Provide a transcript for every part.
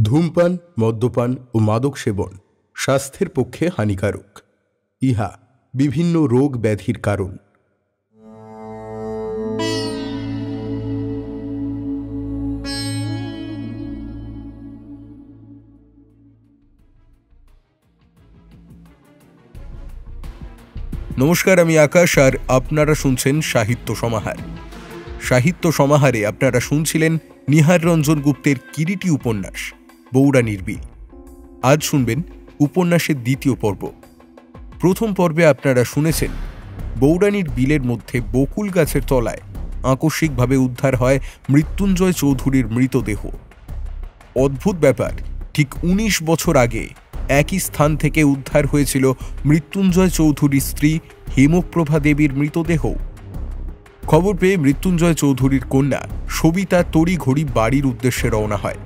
ধূমপান, মদ্যপান ও মাদক সেবন স্বাস্থ্যের পক্ষে হানিকারক। ইহা বিভিন্ন রোগ ব্যাধির কারণ। নমস্কার, আমি আকাশ আর আপনারা শুনছেন সাহিত্য সমাহার। সাহিত্য সমাহারে আপনারা শুনছিলেন নিহার রঞ্জন গুপ্তের কিরিটি উপন্যাস বৌড়ানির বিল। আজ শুনবেন উপন্যাসের দ্বিতীয় পর্ব। প্রথম পর্বে আপনারা শুনেছেন বৌড়ানির বিলের মধ্যে বকুল গাছের তলায় আকস্মিকভাবে উদ্ধার হয় মৃত্যুঞ্জয় চৌধুরীর মৃতদেহ। অদ্ভুত ব্যাপার, ঠিক ১৯ বছর আগে একই স্থান থেকে উদ্ধার হয়েছিল মৃত্যুঞ্জয় চৌধুরীর স্ত্রী হেমপ্রভা দেবীর মৃতদেহ। খবর পেয়ে মৃত্যুঞ্জয় চৌধুরীর কন্যা সবিতা তড়িঘড়ি বাড়ির উদ্দেশ্যে রওনা হয়।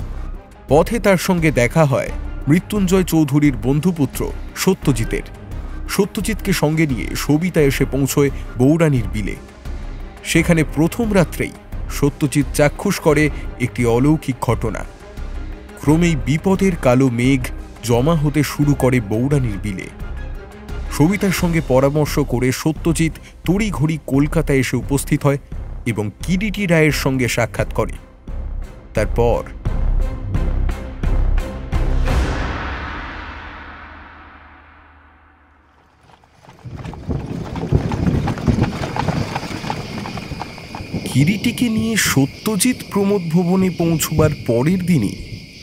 পথে তার সঙ্গে দেখা হয় মৃত্যুঞ্জয় চৌধুরীর বন্ধুপুত্র সত্যজিতের। সত্যজিৎকে সঙ্গে নিয়ে সবিতা এসে পৌঁছয় বৌড়ানির বিলে। সেখানে প্রথম রাত্রেই সত্যজিৎ চাক্ষুষ করে একটি অলৌকিক ঘটনা। ক্রমেই বিপদের কালো মেঘ জমা হতে শুরু করে বৌড়ানির বিলে। সবিতার সঙ্গে পরামর্শ করে সত্যজিৎ তড়িঘড়ি কলকাতায় এসে উপস্থিত হয় এবং কিরিটি রায়ের সঙ্গে সাক্ষাৎ করে। তারপর কিরিটিকে নিয়ে সত্যজিৎ প্রমোদ ভবনে পৌঁছবার পরের দিনই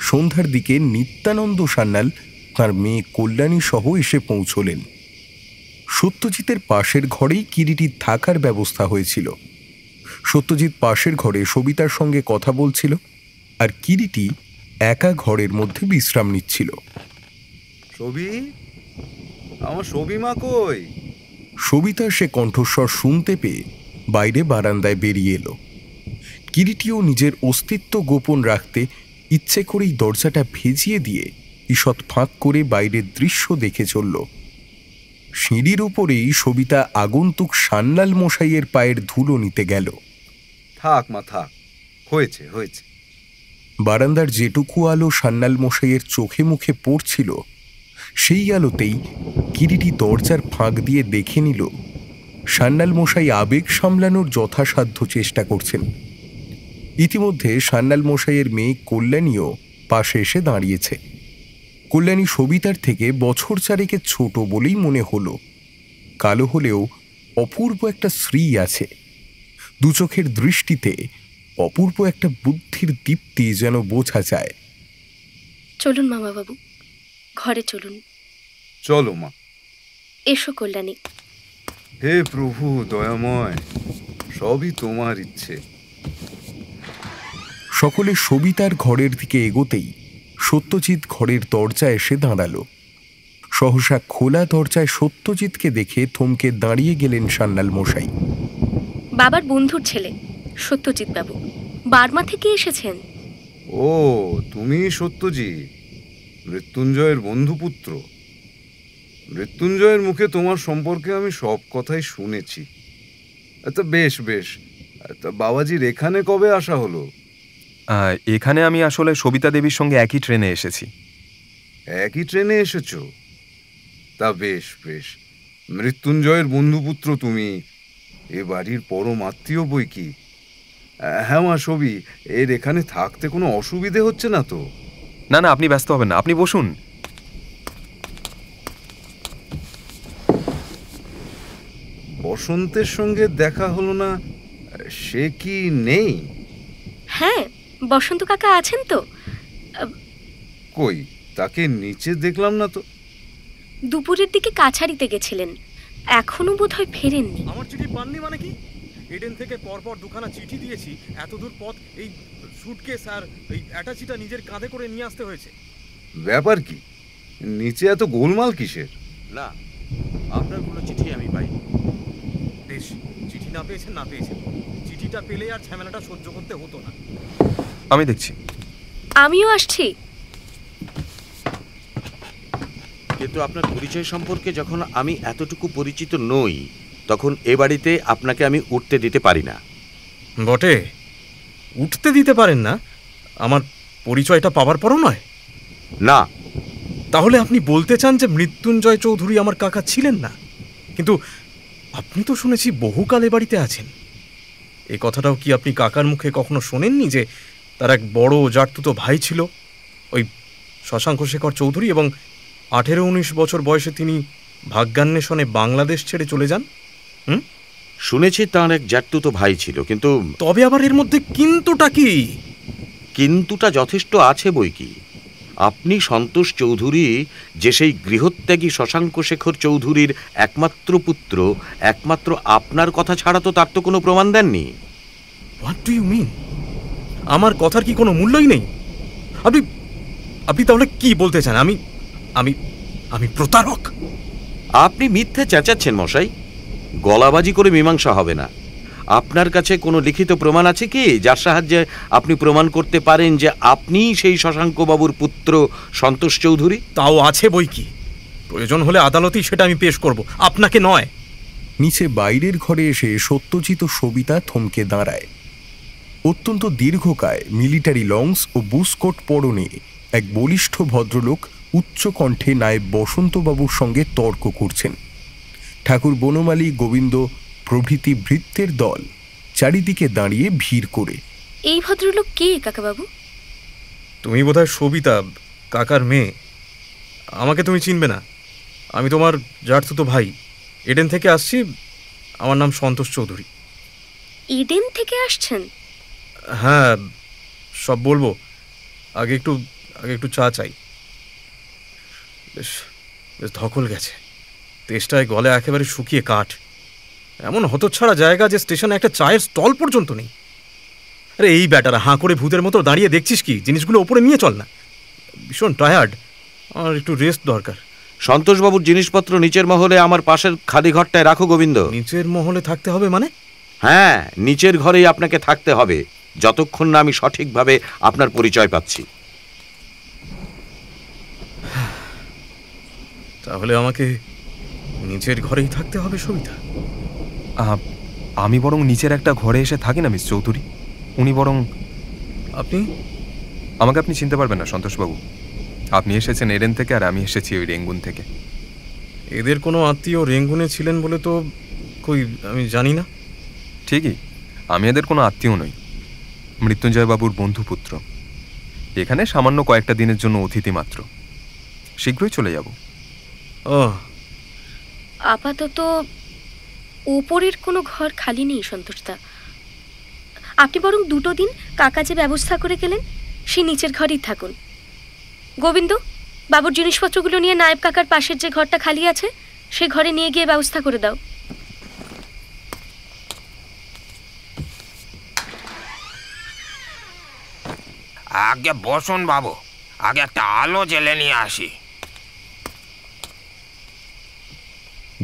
সন্ধ্যার দিকে নিত্যানন্দ সান্যাল তাঁর মেয়ে কল্যাণী সহ এসে পৌঁছলেন। সত্যজিতের পাশের ঘরেই কিরিটির থাকার ব্যবস্থা হয়েছিল। সত্যজিৎ পাশের ঘরে সবিতার সঙ্গে কথা বলছিল আর কিরিটি একা ঘরের মধ্যে বিশ্রাম নিচ্ছিল। আমার সবিমা কই? সবিতার সে কণ্ঠস্বর শুনতে পেয়ে বাইরে বারান্দায় বেরিয়ে এলো। কিরিটিও নিজের অস্তিত্ব গোপন রাখতে ইচ্ছে করেই দরজাটা ভেজিয়ে দিয়ে ঈষৎ ফাঁক করে বাইরের দৃশ্য দেখে চলল। সিঁড়ির উপরেই সবিতা আগন্তুক সান্যাল মশাইয়ের পায়ের ধুলো নিতে গেল। থাক মা থাক, হয়েছে হয়েছে। বারান্দার যেটুকু আলো সান্যাল মশাইয়ের চোখে মুখে পড়ছিল, সেই আলোতেই কিরিটি দরজার ফাঁক দিয়ে দেখে নিল সান্যাল মশাই আবেগ সামলানোর যথাসাধ্য চেষ্টা করছেন। ইতিমধ্যে সান্যাল মশাইয়ের মেয়ে কল্যাণীও পাশে এসে দাঁড়িয়েছে। কল্যাণী সবিতার থেকে বছর চারেকের ছোট বলেই মনে হলো। কালো হলেও অপূর্ব একটা শ্রী আছে। দু চোখের দৃষ্টিতে অপূর্ব একটা বুদ্ধির দীপ্তি যেন বোঝা যায়। চলুন মামাবাবু, ঘরে চলুন। চলো মা। এসো কল্যাণী। হে প্রভু দয়াময়, সবই তোমার ইচ্ছে। সকলে সবিতার ঘরের দিকে এগোতেই সত্যজিৎ ঘরের দরজায় এসে দাঁড়ালো। সহসা খোলা দরজায় সত্যজিৎকে দেখে থমকে দাঁড়িয়ে গেলেন সান্যাল মশাই। বাবার বন্ধুর ছেলে সত্যজিৎ বাবু, বার্মা থেকে এসেছেন। ও, তুমি সত্যজিৎ, মৃত্যুঞ্জয়ের বন্ধুপুত্র। মৃত্যুঞ্জয়ের মুখে তোমার সম্পর্কে আমি সব কথাই শুনেছি। আচ্ছা, বেশ বেশ। তা বাবাজির এখানে কবে আসা হলো? এখানে আমি আসলে সবিতা দেবীর সঙ্গে একই ট্রেনে এসেছি। একই ট্রেনে এসেছ? তা বেশ বেশ। মৃত্যুঞ্জয়ের বন্ধুপুত্র তুমি, এ বাড়ির পরম আত্মীয় বই কি। হ্যাঁ মা সবি, এর এখানে থাকতে কোনো অসুবিধে হচ্ছে না তো? না না, আপনি ব্যস্ত হবেন না, আপনি বসুন। বসন্তের সঙ্গে দেখা হলো না, সে কি নেই? হ্যাঁ, বসন্ত কাকা আছেন তো। কই, তাকে নিচে দেখলাম না তো। দুপুরের দিকে কাছারিতে গেছিলেন, এখনো বোধহয় ফেরেননি। আমার চিঠি পাননি মানে কি? এডেন থেকে পরপর দুখানা চিঠি দিয়েছি, এত দূর পথ এই সুটকেস আর এই অ্যাটাচিটা নিজের কাঁধে করে নিয়ে আসতে হয়েছে। ব্যাপার কি? নিচে এত গোলমাল কিসের? না, আপনার কোনো চিঠি আমি পাইনি। বেশ, চিঠি না পেয়েছেন না পেয়েছেন, চিঠিটা পেলে আর ঝামেলাটা সহ্য করতে হতো না। আমি দেখছি। আমিও আসছি। কিন্তু আপনার পরিচয় সম্পর্কে যখন আমি এতটুকু পরিচিত নই, তখন এ বাড়িতে আপনাকে আমি উঠতে দিতে পারি না। বটে, উঠতে দিতে পারেন না? আমার পরিচয়টা পাবার পরও নয়? না। তাহলে আপনি বলতে চান যে মৃত্যুঞ্জয় চৌধুরী আমার কাকা ছিলেন না? কিন্তু আপনি তো শুনেছি বহুকাল এ বাড়িতে আছেন। এই কথাটাও কি আপনি কাকার মুখে কখনো শোনেননি যে তার এক বড় জাটতুতো ভাই ছিল, ওই শশাঙ্ক শেখর চৌধুরী, এবং 18-19 বছর বয়সে তিনি ভাগ্যান্বেষণে বাংলাদেশ ছেড়ে চলে যান? শুনেছি তাঁর এক জ্যাঠতুতো ভাই ছিল, কিন্তু তবে আবার এর মধ্যে কিন্তুটা কি? কিন্তুটা যথেষ্ট আছে বই কি। আপনি সন্তোষ চৌধুরী যে সেই গৃহত্যাগী শশাঙ্ক শেখর চৌধুরীর একমাত্র পুত্র, একমাত্র আপনার কথা ছাড়া তো তার তো কোনো প্রমাণ দেননি। What do you mean? আমার কথার কি কোনো মূল্যই নেই? আপনি আপনি তাহলে কি বলতে চান? আমি আমি আমি প্রতারক? আপনি মিথ্যে চেঁচাচ্ছেন মশাই। গলাবাজি করে মীমাংসা হবে না। আপনার কাছে কোনো লিখিত প্রমাণ আছে কি, যার সাহায্যে আপনি প্রমাণ করতে পারেন যে আপনিই সেই শশাঙ্ক বাবুর পুত্র সন্তোষ চৌধুরী? তাও আছে বই কি। প্রয়োজন হলে আদালতেই সেটা আমি পেশ করব, আপনাকে নয়। নিচে বাইরের ঘরে এসে সত্যজিৎ ও সবিতা থমকে দাঁড়ায়। অত্যন্ত দীর্ঘকায় মিলিটারি লংস ও বুসকোট পরনে এক বলিষ্ঠ ভদ্রলোক উচ্চ কণ্ঠে নায়েব বসন্তবাবুর সঙ্গে তর্ক করছেন। ঠাকুর বনমালী, গোবিন্দ প্রভৃতি ভৃত্যের দল চারিদিকে দাঁড়িয়ে ভিড় করে। এই ভদ্রলোক কে কাকাবাবু? তুমি বোধহয় সবিতা, কাকার মেয়ে। আমাকে তুমি চিনবে না। আমি তোমার জাটতুতো ভাই। এডেন থেকে আসছি। আমার নাম সন্তোষ চৌধুরী। ইডেন থেকে আসছেন? হ্যাঁ, সব বলবো। আগে একটু চা চাই। বেশ বেশ ধকল গেছে। তেষ্টায় গলে একেবারে শুকিয়ে কাঠ। এমন হতচ্ছাড়া জায়গা যে স্টেশনে একটা চায়ের স্টল পর্যন্ত নেই। আরে এই ব্যাটারা হাঁ করে ভূতের মতো দাঁড়িয়ে দেখছিস কি? জিনিসগুলো ওপরে নিয়ে চল না। ভীষণ টায়ার্ড, আমার একটু রেস্ট দরকার। সন্তোষবাবুর জিনিসপত্র নিচের মহলে আমার পাশের খালি ঘরটায় রাখো গোবিন্দ। নিচের মহলে থাকতে হবে মানে? হ্যাঁ, নিচের ঘরেই আপনাকে থাকতে হবে, যতক্ষণ না আমি সঠিকভাবে আপনার পরিচয় পাচ্ছি। তাহলে আমাকে নিচের ঘরেই থাকতে হবে সবিতা? আমি বরং নিচের একটা ঘরে এসে থাকি না মিস চৌধুরী। উনি বরং... আপনি? আমাকে আপনি চিনতে পারবেন না সন্তোষবাবু। আপনি এসেছেন এডেন থেকে, আর আমি এসেছি ওই রেঙ্গুন থেকে। এদের কোনো আত্মীয় রেঙ্গুনে ছিলেন বলে তো কই আমি জানি না। ঠিকই, আমি এদের কোনো আত্মীয় নই। মৃত্যুঞ্জয়বাবুর বন্ধুপুত্র। এখানে সামান্য কয়েকটা দিনের জন্য অতিথি মাত্র। শীঘ্রই চলে যাব। ও, আপাতত ওপরের কোনো ঘর খালি নেই সন্তোষদা। আপনি বরং 2 দিন কাকা যে ব্যবস্থা করে গেলেন সে নিচের ঘরেই থাকুন। গোবিন্দ, বাবুর জিনিসপত্রগুলো নিয়ে নায়েব কাকার পাশের যে ঘরটা খালি আছে সে ঘরে নিয়ে গিয়ে ব্যবস্থা করে দাও। আগে বসুন বাবু, আগে একটা আলো জ্বেলে নিয়ে আসি।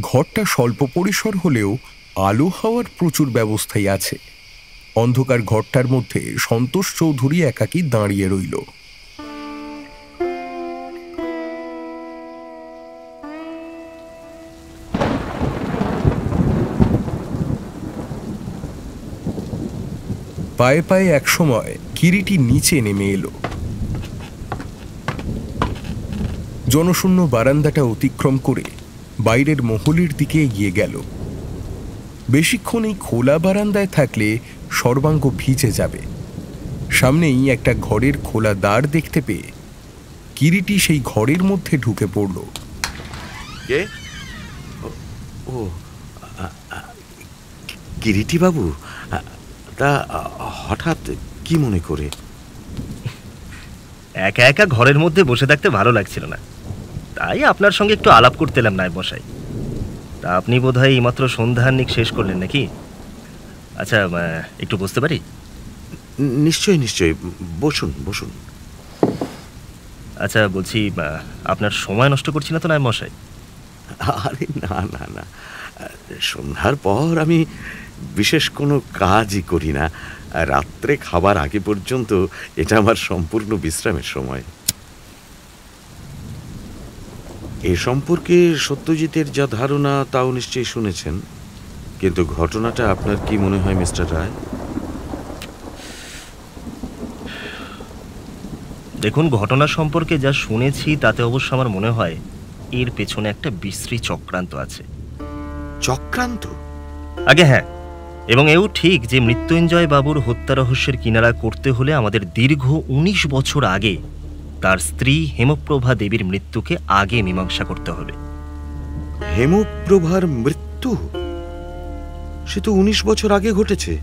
ঘরটা স্বল্প পরিসর হলেও আলো হওয়ার প্রচুর ব্যবস্থাই আছে। অন্ধকার ঘরটার মধ্যে সন্তোষ চৌধুরী একাকী দাঁড়িয়ে রইল। পায়ে পায়ে একসময় কিরিটি নিচে নেমে এলো। জনশূন্য বারান্দাটা অতিক্রম করে বাইরের মহলের দিকে এগিয়ে গেল। বেশিক্ষণ এই খোলা বারান্দায় থাকলে সর্বাঙ্গ ভিজে যাবে। সামনেই একটা ঘরের খোলা দ্বার দেখতে পেয়ে কিরিটি সেই ঘরের মধ্যে ঢুকে পড়ল। কে? ও, কিরিটি বাবু, তা হঠাৎ কি মনে করে? একা একা ঘরের মধ্যে বসে থাকতে ভালো লাগছিল না, তাই আপনার সঙ্গে একটু আলাপ করতে এলাম নায়েব মশাই। তা আপনি বোধহয় এইমাত্র সন্ধ্যাহ্নিক শেষ করলেন নাকি? আচ্ছা, একটু বসতে পারি? নিশ্চয়ই নিশ্চয়ই, বসুন বসুন। আচ্ছা, বলছি আপনার সময় নষ্ট করছি না তো নায়েব মশাই? আরে না না না, সন্ধ্যার পর আমি বিশেষ কোনো কাজই করি না। রাত্রে খাবার আগে পর্যন্ত এটা আমার সম্পূর্ণ বিশ্রামের সময়। এ সম্পর্কে সত্যজিতের যা ধারণা তাও নিশ্চয়ই শুনেছেন, কিন্তু ঘটনাটা আপনার কি মনে হয় মিস্টার রায়? দেখুন, ঘটনা সম্পর্কে যা শুনেছি তাতে অবশ্য আমার মনে হয় এর পেছনে একটা বিশ্রী চক্রান্ত আছে। চক্রান্ত? আগে হ্যাঁ, এবং এও ঠিক যে মৃত্যুঞ্জয় বাবুর হত্যা রহস্যের কিনারা করতে হলে আমাদের দীর্ঘ 19 বছর আগে তার স্ত্রী হেমপ্রভা দেবীর মৃত্যুকে আগে মীমাংসা করতে হবে। হেমপ্রভার মৃত্যু? সে তো 19 বছর আগে ঘটেছে।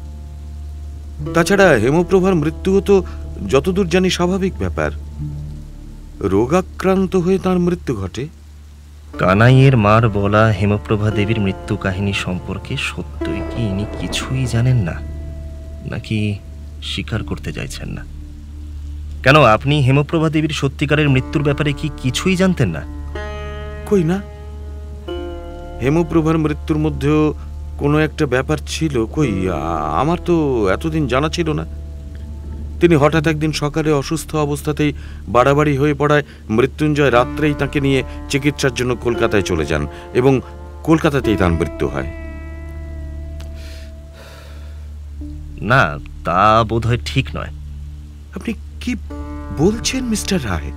তাছাড়া হেমপ্রভার মৃত্যু তো যতদূর জানি স্বাভাবিক ব্যাপার। রোগাক্রান্ত হয়ে তার মৃত্যু ঘটে। কানাইয়ের মার বলা হেমপ্রভা দেবীর মৃত্যু কাহিনী সম্পর্কে সত্যই কি ইনি কিছুই জানেন না, নাকি স্বীকার করতে চাইছেন না? কেন, আপনি হেমপ্রভা দেবীর সত্যিকারের মৃত্যুর ব্যাপারে কি কিছুই জানতেন না? কই না, হেমপ্রভার মৃত্যুর মধ্যেও কোনো একটা ব্যাপার ছিল। কই, আমার তো এতদিন জানা ছিল না। তিনি হঠাৎ একদিন সকালে অসুস্থ অবস্থাতেই বাড়াবাড়ি হয়ে পড়ায় মৃত্যুঞ্জয় রাত্রেই তাকে নিয়ে চিকিৎসার জন্য কলকাতায় চলে যান এবং কলকাতাতেই তার মৃত্যু হয়। না, তা বোধহয় ঠিক নয়। আপনি কি বলছেন মিস্টার রায়?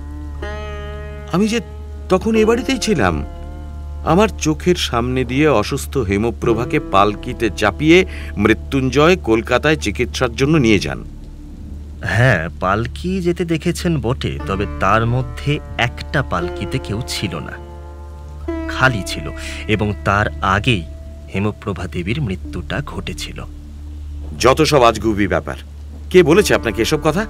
আমি যে তখন এ বাড়িতেই ছিলাম। আমার চোখের সামনে দিয়ে অসুস্থ হেমপ্রভাকে পালকিতে চাপিয়ে মৃত্যুঞ্জয় কলকাতায় চিকিৎসার জন্য নিয়ে যান। হ্যাঁ, পালকি যেতে দেখেছেন বটে, তবে তার মধ্যে একটা পালকিতে কেউ ছিল না, খালি ছিল, এবং তার আগেই হেমপ্রভা দেবীর মৃত্যুটা ঘটেছিল। যত সব আজগুবি ব্যাপার। কে বলেছে আপনাকে এসব কথা?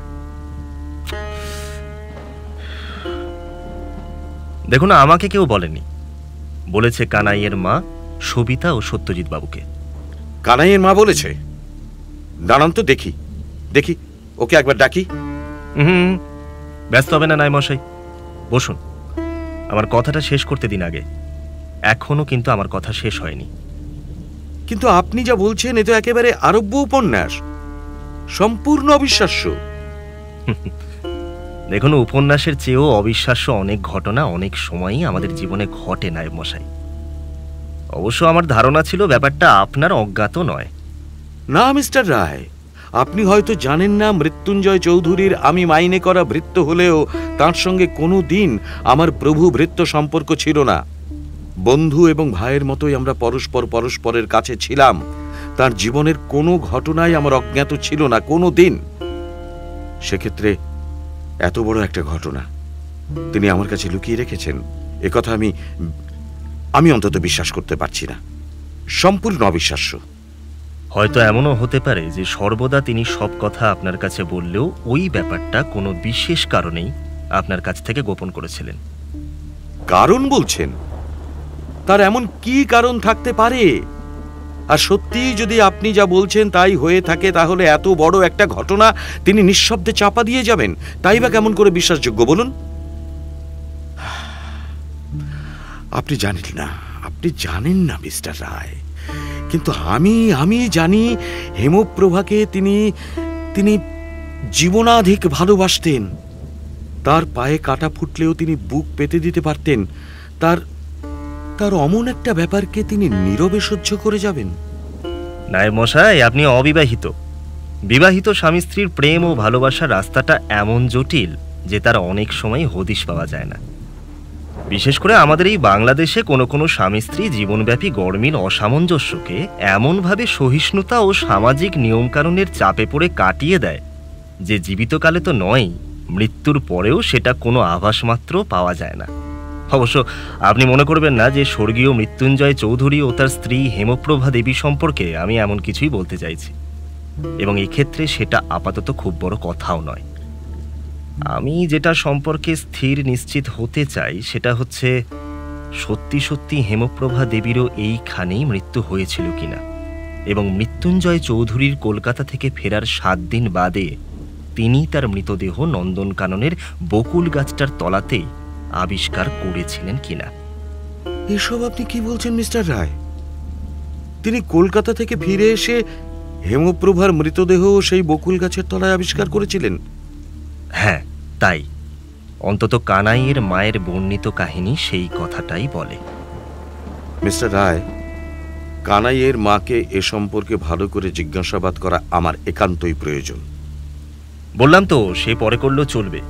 দেখুন, আমাকে কেউ বলেনি, বলেছে কানাইয়ের মা সবিতা ও সত্যজিৎ বাবুকে। কানাইয়ের মা বলেছে? দাঁড়ান তো দেখি দেখি, ওকে একবার ডাকি। ব্যস্ত হবে না নাই মশাই, বসুন, আমার কথাটা শেষ করতে দিন আগে। এখনো কিন্তু আমার কথা শেষ হয়নি। কিন্তু আপনি যা বলছেন এ তো একেবারে আরব্য উপন্যাস, সম্পূর্ণ অবিশ্বাস্য। দেখুন, উপন্যাসের চেয়েও অবিশ্বাস্য অনেক ঘটনা অনেক সময়ই আমাদের জীবনে ঘটে নায়ব মশাই। অবশ্য আমার ধারণা ছিল ব্যাপারটা আপনার অজ্ঞাত নয়। না মিস্টার রায়, আপনি হয়তো জানেন না মৃত্যুঞ্জয় চৌধুরীর আমি মাইনে করা ভৃত্য হলেও তার সঙ্গে কোনো দিন আমার প্রভু ভৃত্য সম্পর্ক ছিল না। বন্ধু এবং ভাইয়ের মতোই আমরা পরস্পরের কাছে ছিলাম। তার জীবনের কোনো ঘটনাই আমার অজ্ঞাত ছিল না কোনো দিন। সেক্ষেত্রে এত বড় একটা ঘটনা তিনি আমার কাছে লুকিয়ে রেখেছেন, একথা আমি অন্তত বিশ্বাস করতে পারছি না। সম্পূর্ণ অবিশ্বাস্য। হয়তো এমনও হতে পারে যে সর্বদা তিনি সব কথা আপনার কাছে বললেও ওই ব্যাপারটা কোনো বিশেষ কারণেই আপনার কাছ থেকে গোপন করেছিলেন। কারণ বলছেন? তার এমন কি কারণ থাকতে পারে? আর সত্যি যদি আপনি যা বলছেন তাই হয়ে থাকে, তাহলে এত বড় একটা ঘটনা তিনি নিঃশব্দে চাপা দিয়ে যাবেন, তাই বা কেমন করে বিশ্বাসযোগ্য বলুন? আপনি জানেন না মিস্টার রায়, কিন্তু আমি জানি হেমপ্রভাকে তিনি জীবনাধিক ভালোবাসতেন। তার পায়ে কাটা ফুটলেও তিনি বুক পেতে দিতে পারতেন। তার অমন একটা ব্যাপারকে তিনি নীরবে সহ্য করে যাবেন? নায়ব মশাই, আপনি অবিবাহিত। বিবাহিত স্বামী স্ত্রীর প্রেম ও ভালোবাসার রাস্তাটা এমন জটিল যে তার অনেক সময় হদিশ পাওয়া যায় না। বিশেষ করে আমাদের এই বাংলাদেশে কোনো কোনো স্বামী স্ত্রী জীবনব্যাপী গরমিল অসামঞ্জস্যকে এমনভাবে সহিষ্ণুতা ও সামাজিক নিয়মকানুনের চাপে পড়ে কাটিয়ে দেয় যে জীবিতকালে তো নয়, মৃত্যুর পরেও সেটা কোনো আভাস মাত্র পাওয়া যায় না। অবশ্য আপনি মনে করবেন না যে স্বর্গীয় মৃত্যুঞ্জয় চৌধুরী ও তার স্ত্রী হেমপ্রভা দেবী সম্পর্কে আমি এমন কিছুই বলতে চাইছি, এবং এক্ষেত্রে সেটা আপাতত খুব বড় কথাও নয়। আমি যেটা সম্পর্কে স্থির নিশ্চিত হতে চাই সেটা হচ্ছে সত্যি সত্যি হেমপ্রভা দেবীরও এইখানেই মৃত্যু হয়েছিল কিনা, এবং মৃত্যুঞ্জয় চৌধুরীর কলকাতা থেকে ফেরার 7 দিন বাদে তিনি তার মৃতদেহ নন্দনকাননের বকুল গাছটার তলাতেই আবিষ্কার করেছিলেন কিনা। এসব আপনি কি বলছেন মিস্টার রায়? তিনি কলকাতা থেকে ফিরে এসে হেমপ্রভার মৃতদেহ সেই বকুল গাছের তলায় আবিষ্কার করেছিলেন? হ্যাঁ, তাই। অন্তত কানাইয়ের মায়ের বর্ণিত কাহিনী সেই কথাটাই বলে। মিস্টার রায়, কানাইয়ের মাকে এ সম্পর্কে ভালো করে জিজ্ঞাসাবাদ করা আমার একান্তই প্রয়োজন। বললাম তো, সে পরে করলেও চলবে,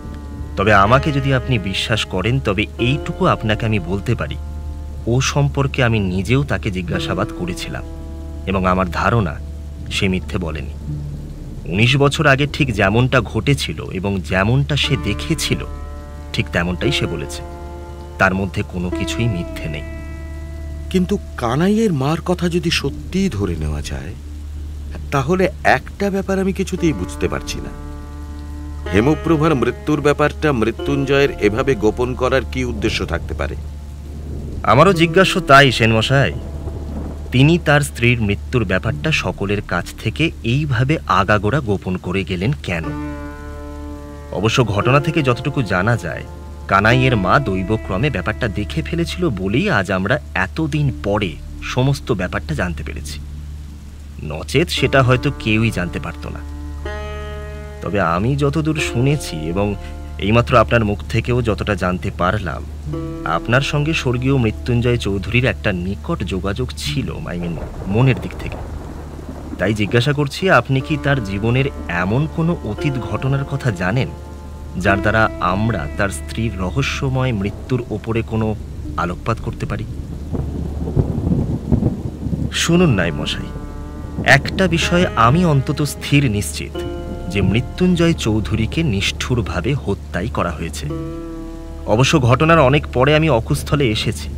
তবে আমাকে যদি আপনি বিশ্বাস করেন তবে এইটুকু আপনাকে আমি বলতে পারি, ও সম্পর্কে আমি নিজেও তাকে জিজ্ঞাসাবাদ করেছিলাম এবং আমার ধারণা সে মিথ্যে বলেনি। 19 বছর আগে ঠিক যেমনটা ঘটেছিল এবং যেমনটা সে দেখেছিল ঠিক তেমনটাই সে বলেছে। তার মধ্যে কোনো কিছুই মিথ্যে নেই। কিন্তু কানাইয়ের মার কথা যদি সত্যিই ধরে নেওয়া যায়, তাহলে একটা ব্যাপার আমি কিছুতেই বুঝতে পারছি না। হেমপ্রভার মৃত্যুর ব্যাপারটা মৃত্যুঞ্জয়ের এভাবে গোপন করার কি উদ্দেশ্য থাকতে পারে? আমারও জিজ্ঞাসা তাই সেনমশাই। তিনি তার স্ত্রীর মৃত্যুর ব্যাপারটা সকলের কাছ থেকে এইভাবে আগাগোড়া গোপন করে গেলেন কেন? অবশ্য ঘটনা থেকে যতটুকু জানা যায়, কানাইয়ের মা দৈবক্রমে ব্যাপারটা দেখে ফেলেছিল বলেই আজ আমরা এতদিন পরে সমস্ত ব্যাপারটা জানতে পেরেছি। নচেত সেটা হয়তো কেউই জানতে পারত না। তবে আমি যতদূর শুনেছি এবং এইমাত্র আপনার মুখ থেকেও যতটা জানতে পারলাম, আপনার সঙ্গে স্বর্গীয় মৃত্যুঞ্জয় চৌধুরীর একটা নিকট যোগাযোগ ছিল, মনের দিক থেকে। তাই জিজ্ঞাসা করছি, আপনি কি তার জীবনের এমন কোনো অতীত ঘটনার কথা জানেন যার দ্বারা আমরা তার স্ত্রীর রহস্যময় মৃত্যুর ওপরে কোনো আলোকপাত করতে পারি? শুনুন নাই মশাই, একটা বিষয়ে আমি অন্তত স্থির নিশ্চিত যে মৃত্যুঞ্জয় চৌধুরীকে নিষ্ঠুরভাবে হত্যাই করা হয়েছে। অবশ্য ঘটনার অনেক পরে আমি অকুস্থলে এসেছি।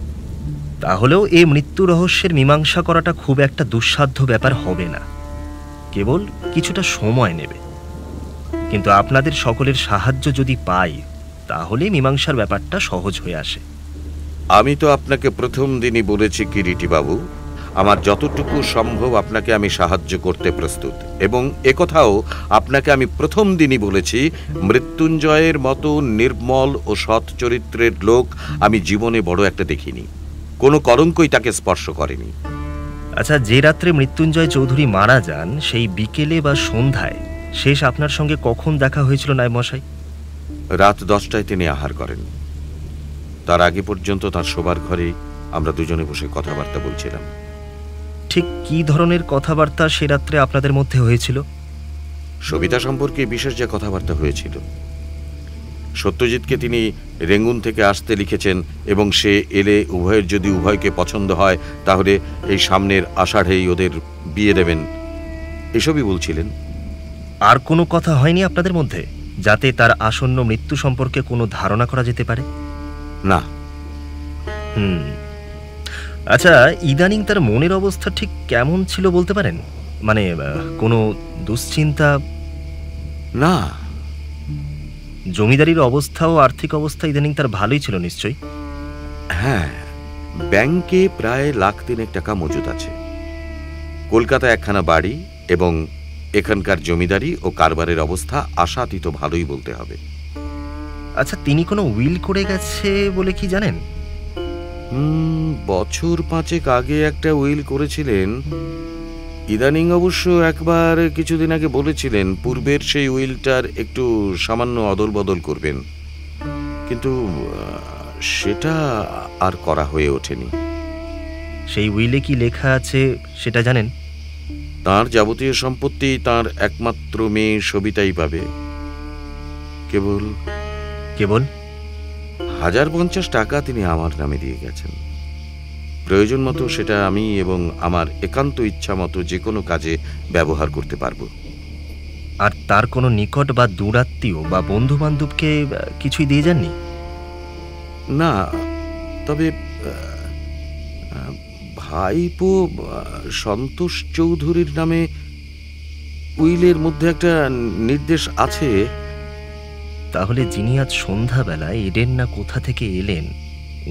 তাহলেও এই মৃত্যু রহস্যের মীমাংসা করাটা খুব একটা দুঃসাধ্য ব্যাপার হবে না, কেবল কিছুটা সময় নেবে। কিন্তু আপনাদের সকলের সাহায্য যদি পাই, তাহলে মীমাংসার ব্যাপারটা সহজ হয়ে আসে। আমি তো আপনাকে প্রথম দিনই বলেছি কিরিটি বাবু, আমার যতটুকু সম্ভব আপনাকে আমি সাহায্য করতে প্রস্তুত। এবং একথাও আপনাকে আমি প্রথম দিনই বলেছি, মৃত্যুঞ্জয়ের মতো নির্মল ও সৎ চরিত্রের লোক আমি জীবনে বড় একটা দেখিনি। কোনো কলঙ্কই তাকে স্পর্শ করেনি। আচ্ছা, যে রাত্রে মৃত্যুঞ্জয় চৌধুরী মারা যান, সেই বিকেলে বা সন্ধ্যায় শেষ আপনার সঙ্গে কখন দেখা হয়েছিল নায়েব মশাই? রাত 10টায় তিনি আহার করেন। তার আগে পর্যন্ত তার শোবার ঘরে আমরা দুজনে বসে কথাবার্তা বলছিলাম। ঠিক কি ধরনের কথাবার্তা সে রাত্রে আপনাদের মধ্যে হয়েছিল? সবিতা সম্পর্কে বিশেষ যে কথাবার্তা হয়েছিল। সত্যজিৎকে তিনি রেঙ্গুন থেকে আসতে লিখেছেন এবং সে এলে উভয়ের যদি উভয়কে পছন্দ হয় তাহলে এই সামনের আষাঢ়েই ওদের বিয়ে দেবেন, এসবই বলছিলেন। আর কোনো কথা হয়নি আপনাদের মধ্যে যাতে তার আসন্ন মৃত্যু সম্পর্কে কোনো ধারণা করা যেতে পারে? না। আচ্ছা, ইদানিং তার মনের অবস্থা ঠিক কেমন ছিল বলতে পারেন? মানে কোনো দুশ্চিন্তা? না। জমিদারির অবস্থা ও আর্থিক অবস্থা ইদানিং তার ভালোই ছিল নিশ্চয়ই? হ্যাঁ, ব্যাংকে প্রায় $1,03,000 টাকা মজুদ আছে। কলকাতায় একখানা বাড়ি এবং এখানকার জমিদারি ও কারবারের অবস্থা আশাতীত ভালোই বলতে হবে। আচ্ছা, তিনি কোনো উইল করে গেছে বলে কি জানেন? বছর 5 আগে একটা উইল করেছিলেন। ইদানিং অবশ্য একবার কিছুদিন আগে বলেছিলেন পূর্বের সেই উইলটার একটু সামান্য অদল বদল করবেন, কিন্তু সেটা আর করা হয়ে ওঠেনি। সেই উইলে কি লেখা আছে সেটা জানেন? তার যাবতীয় সম্পত্তি তার একমাত্র মেয়ে সবিতাই পাবে। কেবল কেবল 1050 টাকা তিনি আমার নামে দিয়ে গেছেন। প্রয়োজন মতো সেটা আমি এবং আমার একান্ত ইচ্ছা মতো যে কোনো কাজে ব্যবহার করতে পারবো। আর তার কোনো নিকট বা দূরাত্মীয় বা বন্ধু বান্ধবকে কিছুই দিয়ে যাননি? না, তবে ভাইপো সন্তোষ চৌধুরীর নামে উইলের মধ্যে একটা নির্দেশ আছে। তাহলে যিনি আজ সন্ধ্যাবেলায় এডেন না কোথা থেকে এলেন,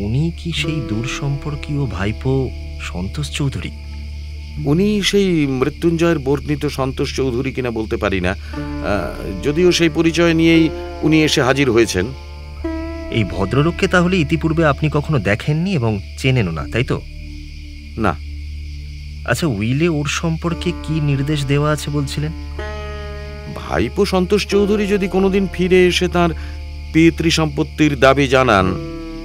উনি কি সেই দূর সম্পর্কীয় ভাইপো সন্তোষ চৌধুরী? উনি সেই মৃত্যুঞ্জয়ের বর্ণিত সন্তোষ চৌধুরী কিনা বলতে পারি না, যদিও সেই পরিচয় নিয়েই উনি এসে হাজির হয়েছেন। এই ভদ্রলোককে তাহলে ইতিপূর্বে আপনি কখনো দেখেননি এবং চেনেনও না, তাই তো? না। আচ্ছা, উইলে ওর সম্পর্কে কি নির্দেশ দেওয়া আছে বলছিলেন? ভাইপো সন্তোষ চৌধুরী যদি কোনোদিন ফিরে এসে তার পিতৃ সম্পত্তির দাবি জানান,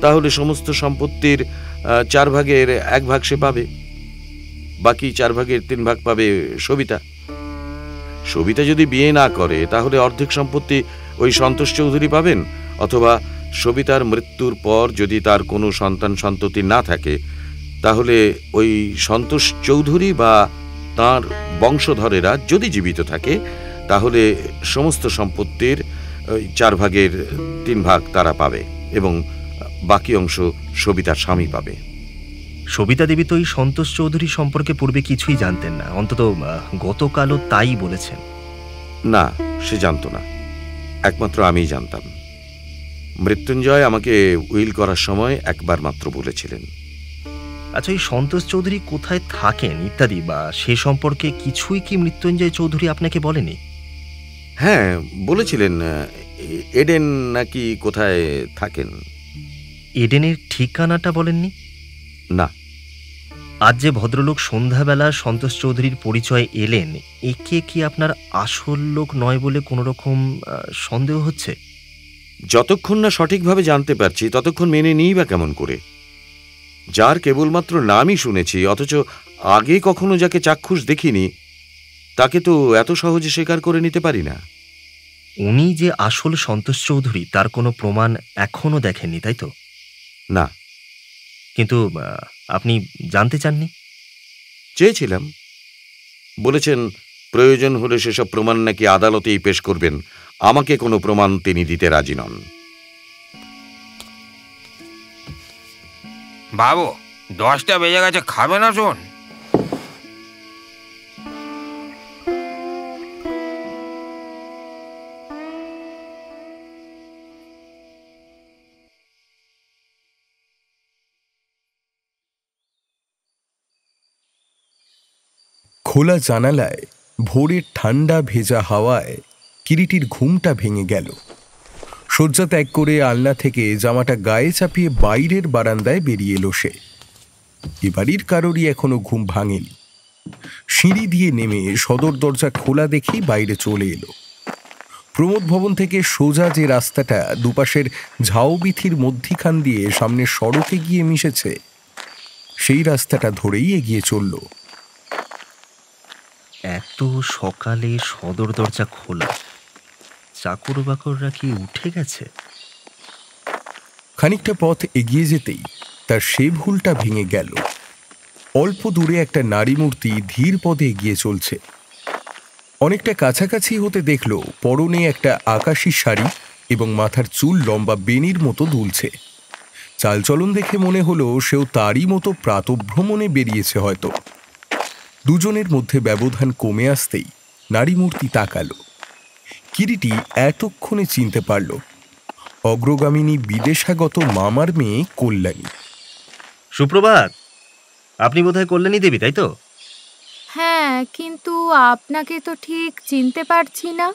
তাহলে সমস্ত সম্পত্তির 4 ভাগের 1 ভাগ সে পাবে, বাকি 4 ভাগের 3 ভাগ পাবে সবিতা। সবিতা যদি বিয়ে না করে তাহলে অর্ধেক সম্পত্তি ওই সন্তোষ চৌধুরী পাবেন, অথবা সবিতার মৃত্যুর পর যদি তার কোনো সন্তান সন্ততি না থাকে, তাহলে ওই সন্তোষ চৌধুরী বা তার বংশধরেরা যদি জীবিত থাকে, তাহলে সমস্ত সম্পত্তির 4 ভাগের 3 ভাগ তারা পাবে এবং বাকি অংশ সবিতার স্বামী পাবে। সবিতা দেবী তো এই সন্তোষ চৌধুরী সম্পর্কে পূর্বে কিছুই জানতেন না, অন্তত গতকালও তাই বলেছেন। না, সে জানত না, একমাত্র আমিই জানতাম। মৃত্যুঞ্জয় আমাকে উইল করার সময় একবার মাত্র বলেছিলেন। আচ্ছা, এই সন্তোষ চৌধুরী কোথায় থাকেন ইত্যাদি বা সে সম্পর্কে কিছুই কি মৃত্যুঞ্জয় চৌধুরী আপনাকে বলেনি? হ্যাঁ, বলেছিলেন এডেন নাকি কোথায় থাকেন। এডেনের ঠিকানাটা বলেননি? না। আজ যে ভদ্রলোক সন্ধ্যাবেলা সন্তোষ চৌধুরীর পরিচয় এলেন, একে কি আপনার আসল লোক নয় বলে কোনো রকম সন্দেহ হচ্ছে? যতক্ষণ না সঠিকভাবে জানতে পারছি ততক্ষণ মেনে নিই বা কেমন করে? যার কেবলমাত্র নামই শুনেছি, অথচ আগে কখনো যাকে চাক্ষুষ দেখিনি, তাকে তো এত সহজে স্বীকার করে নিতে পারি না। উনি যে আসল সন্তোষ চৌধুরী তার কোনো প্রমাণ এখনো দেখেননি, তাই তো? না। কিন্তু আপনি জানতে চাননি? চেয়েছিলাম। বলেছেন প্রয়োজন হলে সেসব প্রমাণ নাকি আদালতেই পেশ করবেন। আমাকে কোনো প্রমাণ তিনি দিতে রাজি নন। বাবু, 10টা বেজে গেছে, খাবে না? শোন, খোলা জানালায় ভোরের ঠান্ডা ভেজা হাওয়ায় কিরিটির ঘুমটা ভেঙে গেল। শয্যা ত্যাগ করে আলনা থেকে জামাটা গায়ে চাপিয়ে বাইরের বারান্দায় বেরিয়ে এলো সে। এ বাড়ির কারোরই এখনো ঘুম ভাঙেনি। সিঁড়ি দিয়ে নেমে সদর দরজা খোলা দেখেই বাইরে চলে এলো। প্রমোদ ভবন থেকে সোজা যে রাস্তাটা দুপাশের ঝাউবিথির মধ্যিখান দিয়ে সামনে সড়কে গিয়ে মিশেছে, সেই রাস্তাটা ধরেই এগিয়ে চলল। এত সকালে সদর দরজা খোলা, চাকর বাকররা কি উঠে গেছে? খানিকটা পথ এগিয়ে যেতেই তার সে ভুলটা ভেঙে গেল। অল্প দূরে একটা নারী মূর্তি ধীর পদে এগিয়ে চলছে। অনেকটা কাছাকাছি হতে দেখল পরনে একটা আকাশি শাড়ি এবং মাথার চুল লম্বা বেনির মতো দুলছে। চালচলন দেখে মনে হলো সেও তারই মতো প্রাতভ্রমণে বেরিয়েছে হয়তো। দুজনের মধ্যে ব্যবধান কমে আসতেই নারী মূর্তি তাকালো। কিরিটি এতক্ষণে চিনতে পারল অগ্রগামিনী বিদেশাগত মামার মেয়ে কল্যাণী। সুপ্রভাত, আপনি বোধহয় কল্যাণী দেবী, তাই তো? হ্যাঁ, কিন্তু আপনাকে তো ঠিক চিনতে পারছি না।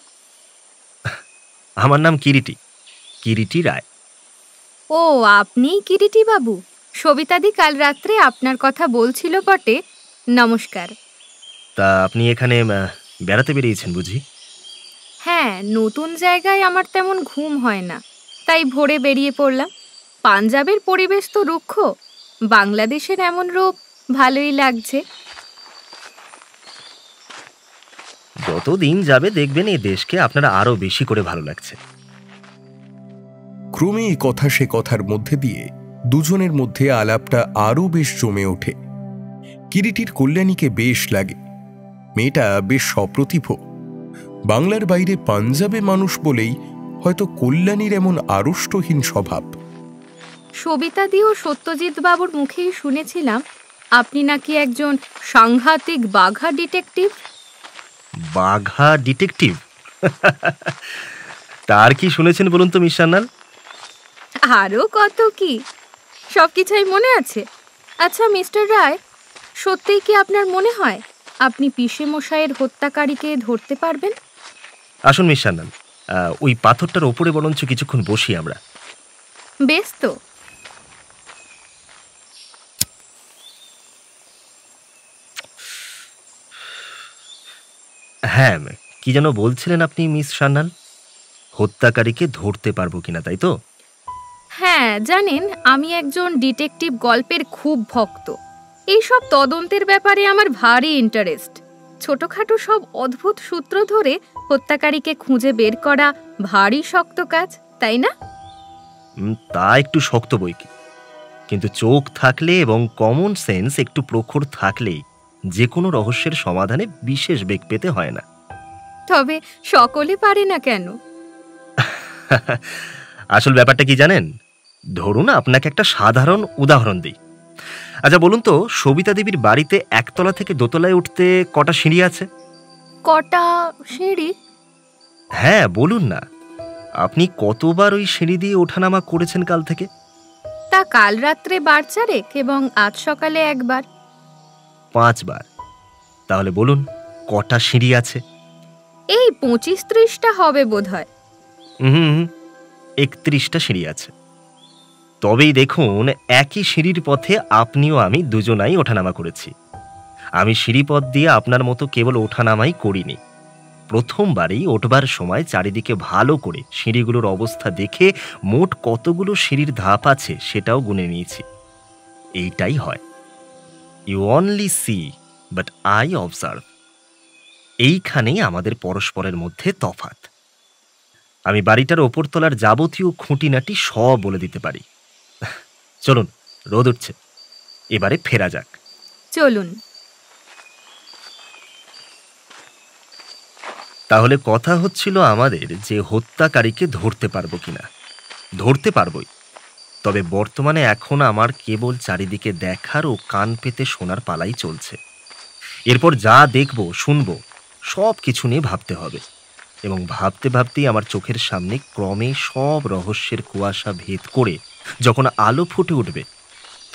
আমার নাম কিরিটি, কিরিটি রায়। ও, আপনি কিরিটি বাবু? সবিতাদি কাল রাত্রে আপনার কথা বলছিল বটে। নমস্কার। তা আপনি এখানে বেড়াতে বেরিয়েছেন বুঝি? হ্যাঁ, নতুন জায়গায় আমার তেমন ঘুম হয় না, তাই ভোরে বেরিয়ে পড়লাম। পাঞ্জাবের পরিবেশ তো রুক্ষ, বাংলাদেশের এমন রূপ ভালোই লাগছে। যত দিন যাবে দেখবেন এই দেশকে আপনারা আরো বেশি করে ভালো লাগছে। ক্রমে এই কথা সে কথার মধ্যে দিয়ে দুজনের মধ্যে আলাপটা আরো বেশ জমে ওঠে। কিরিটির কল্যাণীকে বেশ লাগে। মেয়েটা বেশ সপ্রতিভ। বাংলার বাইরে পাঞ্জাবে মানুষ বলেই হয়তো কল্যাণীর এমন আড়ষ্টহীন স্বভাব। সবিতাদি ও সত্যজিৎ বাবুর মুখেই শুনেছিলাম আপনি নাকি একজন সাংঘাতিক বাঘা ডিটেকটিভ। বাঘা ডিটেকটিভ? তার কি শুনেছেন বলুন তো মিস সান্যাল? আরও কত কি, সবকিছুই মনে আছে। আচ্ছা মিস্টার রায়, সত্যিই কি আপনার মনে হয় আপনি পিসে মশাইয়ের হত্যাকারীকে ধরতে পারবেন? আসুন মিস সান্যাল, ওই পাথরটার ওপরে বরঞ্চ কিছুক্ষণ বসি আমরা। বেশ তো। হ্যাঁ, কি যেন বলছিলেন আপনি মিস সান্যাল? হত্যাকারীকে ধরতে পারবো কিনা, তাই তো? হ্যাঁ, জানেন আমি একজন ডিটেকটিভ গল্পের খুব ভক্ত। এইসব তদন্তের ব্যাপারে আমার ভারী ইন্টারেস্ট। ছোটখাটো সব অদ্ভুত সূত্র ধরে হত্যাকারীকে খুঁজে বের করা ভারী শক্ত কাজ, তাই না? তা একটু শক্ত বই কি, কিন্তু চোখ থাকলে এবং কমন সেন্স একটু প্রখর থাকলেই যে কোনো রহস্যের সমাধানে বিশেষ বেগ পেতে হয় না। তবে সকলে পারে না কেন? আসল ব্যাপারটা কি জানেন? ধরুন আপনাকে একটা সাধারণ উদাহরণ দিই। আচ্ছা বলুন তো, সবিতা দেবীর বাড়িতে একতলা থেকে দোতলায় উঠতে কটা সিঁড়ি আছে? কটা সিঁড়ি? হ্যাঁ বলুন না, আপনি কতবার ওই সিঁড়ি দিয়ে ওঠানামা করেছেন কাল থেকে? তা কাল রাত্রে বার চারেক এবং আজ সকালে একবার। 5 বার। তাহলে বলুন কটা সিঁড়ি আছে? এই 25-30টা হবে বোধহয়। 31টা সিঁড়ি আছে। তবেই দেখুন, একই সিঁড়ির পথে আপনিও আমি দুজনাই ওঠানামা করেছি। আমি সিঁড়িপথ দিয়ে আপনার মতো কেবল ওঠানামাই করিনি, প্রথমবারেই ওঠবার সময় চারিদিকে ভালো করে সিঁড়িগুলোর অবস্থা দেখে মোট কতগুলো সিঁড়ির ধাপ আছে সেটাও গুনে নিয়েছি। এইটাই হয়, you only see but I observe. এইখানেই আমাদের পরস্পরের মধ্যে তফাৎ। আমি বাড়িটার ওপরতলার যাবতীয় খুঁটিনাটি সব বলে দিতে পারি। চলুন, রোদ উঠছে, এবারে ফেরা যাক। চলুন। তাহলে কথা হচ্ছিল আমাদের যে হত্যাকারীকে ধরতে পারবো কিনা। ধরতে পারবই, তবে বর্তমানে এখন আমার কেবল চারিদিকে দেখার ও কান পেতে শোনার পালাই চলছে। এরপর যা দেখব শুনবো সব কিছু নিয়ে ভাবতে হবে, এবং ভাবতে ভাবতেই আমার চোখের সামনে ক্রমে সব রহস্যের কুয়াশা ভেদ করে যখন আলো ফুটে উঠবে,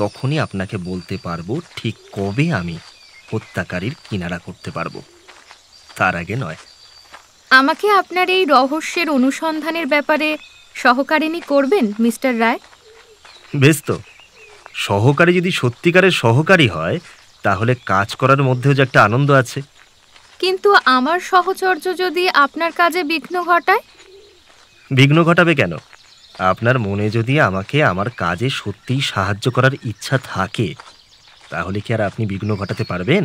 তখনই আপনাকে বলতে পারবো ঠিক কবে আমি হত্যাকারীর কিনারা করতে পারবো। তার আগে নয়। আমাকে আপনার এই রহস্যের অনুসন্ধানের ব্যাপারে সহকারিনী করবেন মিস্টার রায়? বেশ তো, সহকারী যদি সত্যিকারের সহকারী হয় তাহলে কাজ করার মধ্যেও যে একটা আনন্দ আছে। কিন্তু আমার সহচর্য যদি আপনার কাজে বিঘ্ন ঘটায়? বিঘ্ন ঘটাবে কেন? আপনার মনে যদি আমাকে আমার কাজে সত্যিই সাহায্য করার ইচ্ছা থাকে, তাহলে কি আর আপনি বিঘ্ন ঘটাতে পারবেন?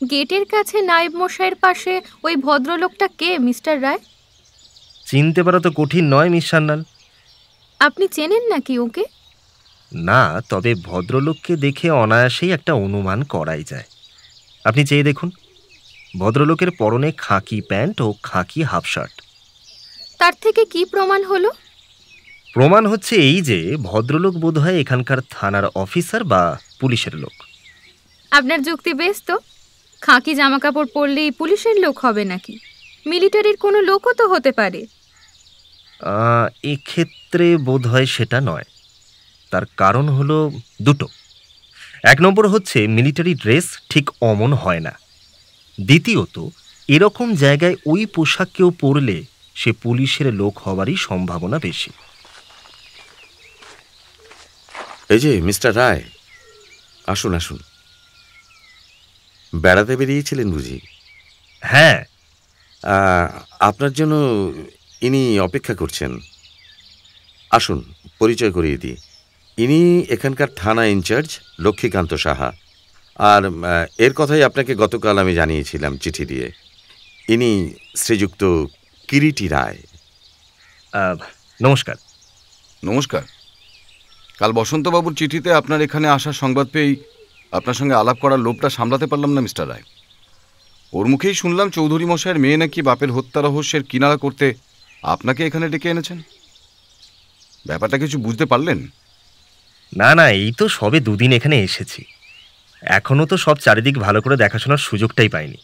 গেটের কাছে নায়েব মশাইয়ের পাশে ওই ভদ্রলোকটা কে মিস্টার রায়? চিনতে পারা তো কঠিন নয় মিস সান্যাল। আপনি চেনেন নাকি ওকে? না, তবে ভদ্রলোককে দেখে অনায়াসেই একটা অনুমান করাই যায়। আপনি চেয়ে দেখুন, ভদ্রলোকের পরনে খাকি প্যান্ট ও খাকি হাফ শার্ট। তার থেকে কি প্রমাণ হলো? প্রমাণ হচ্ছে এই যে ভদ্রলোক বোধহয় এখানকার থানার অফিসার বা পুলিশের লোক। আপনার যুক্তি বেশ তো। খাকি জামা কাপড় পরলেই পুলিশের লোক হবে নাকি? মিলিটারির কোনো লোকও তো হতে পারে। এক্ষেত্রে বোধহয় সেটা নয়। তার কারণ হলো দুটো। 1 নম্বর হচ্ছে মিলিটারি ড্রেস ঠিক অমন হয় না। দ্বিতীয়ত, এরকম জায়গায় ওই পোশাক কেউ পরলে সে পুলিশের লোক হওয়ারই সম্ভাবনা বেশি। এই যে মিস্টার রায়, আসুন আসুন। বেড়াতে বেরিয়েছিলেন বুঝি? হ্যাঁ। আপনার জন্য ইনি অপেক্ষা করছেন। আসুন পরিচয় করিয়ে দিই। ইনি এখানকার থানা ইনচার্জ লক্ষ্মীকান্ত সাহা। আর এর কথাই আপনাকে গতকাল আমি জানিয়েছিলাম চিঠি দিয়ে। ইনি শ্রীযুক্ত কিরিটি রায়। নমস্কার। নমস্কার। কাল বসন্তবাবুর চিঠিতে আপনার এখানে আসার সংবাদ পেয়েই আপনার সঙ্গে আলাপ করার লোভটা সামলাতে পারলাম না মিস্টার রায়। ওর মুখেই শুনলাম চৌধুরী মশাইয়ের মেয়ে নাকি বাপের হত্যা রহস্যের কিনারা করতে আপনাকে এখানে ডেকে এনেছেন। ব্যাপারটা কিছু বুঝতে পারলেন? না না, এই তো সবে 2 দিন এখানে এসেছি। এখনো তো সব চারিদিক ভালো করে দেখাশোনার সুযোগটাই পাইনি।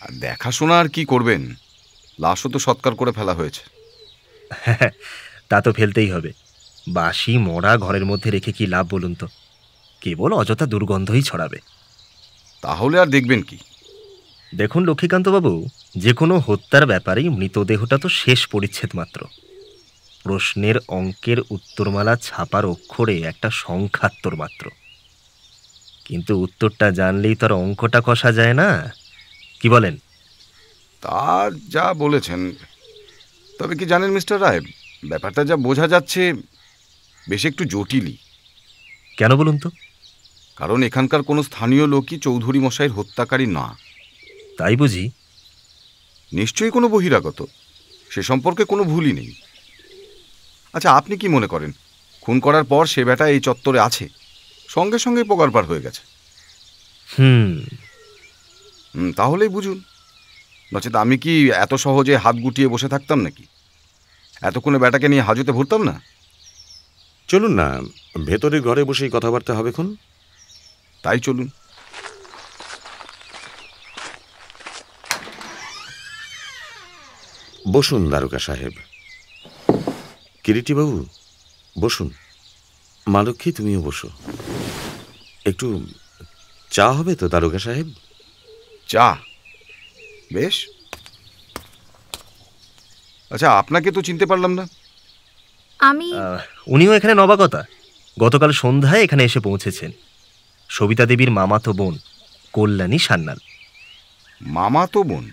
আর দেখাশোনা আর কি করবেন? লাশও তো সৎকার করে ফেলা হয়েছে। তা তো ফেলতেই হবে। বাসি মরা ঘরের মধ্যে রেখে কি লাভ বলুন তো? কেবল অযথা দুর্গন্ধই ছড়াবে। তাহলে আর দেখবেন কি? দেখুন লক্ষ্মীকান্তবাবু, যে কোনো হত্যার ব্যাপারেই মৃতদেহটা তো শেষ পরিচ্ছেদ মাত্র। প্রশ্নের অঙ্কের উত্তরমালা ছাপার অক্ষরে একটা সংখ্যাত্তর মাত্র। কিন্তু উত্তরটা জানলেই তো আর অঙ্কটা কষা যায় না, কি বলেন? তা যা বলেছেন। তবে কি জানেন মিস্টার রায়, ব্যাপারটা যা বোঝা যাচ্ছে বেশ একটু জটিলই। কেন বলুন তো? কারণ এখানকার কোনো স্থানীয় লোকই চৌধুরী মশাইয়ের হত্যাকারী না। তাই বুঝি? নিশ্চয়ই কোনো বহিরাগত। সে সম্পর্কে কোনো ভুলই নেই। আচ্ছা, আপনি কি মনে করেন খুন করার পর সে বেটা এই চত্বরে আছে? সঙ্গে সঙ্গে পোকারপার হয়ে গেছে। তাহলেই বুঝুন। নচেত আমি কি এত সহজে হাত গুটিয়ে বসে থাকতাম নাকি? এতক্ষণে বেটাকে নিয়ে হাজতে ভরতাম না? চলুন না, ভেতরের ঘরে বসেই কথাবার্তা হবে খুন। তাই চলুন। বসুন দারোগা সাহেব। কিরিটিবাবু বসুন। মালক্ষী, তুমিও বসো। একটু চা হবে তো দারোগা সাহেব? চা? বেশ। আচ্ছা, আপনাকে তো চিনতে পারলাম না। আমি উনিও এখানে নবাগতা। গতকাল সন্ধ্যায় এখানে এসে পৌঁছেছেন। সবিতা দেবীর মামাতো বোন কল্যাণী সান্যাল। মামাতো বোন?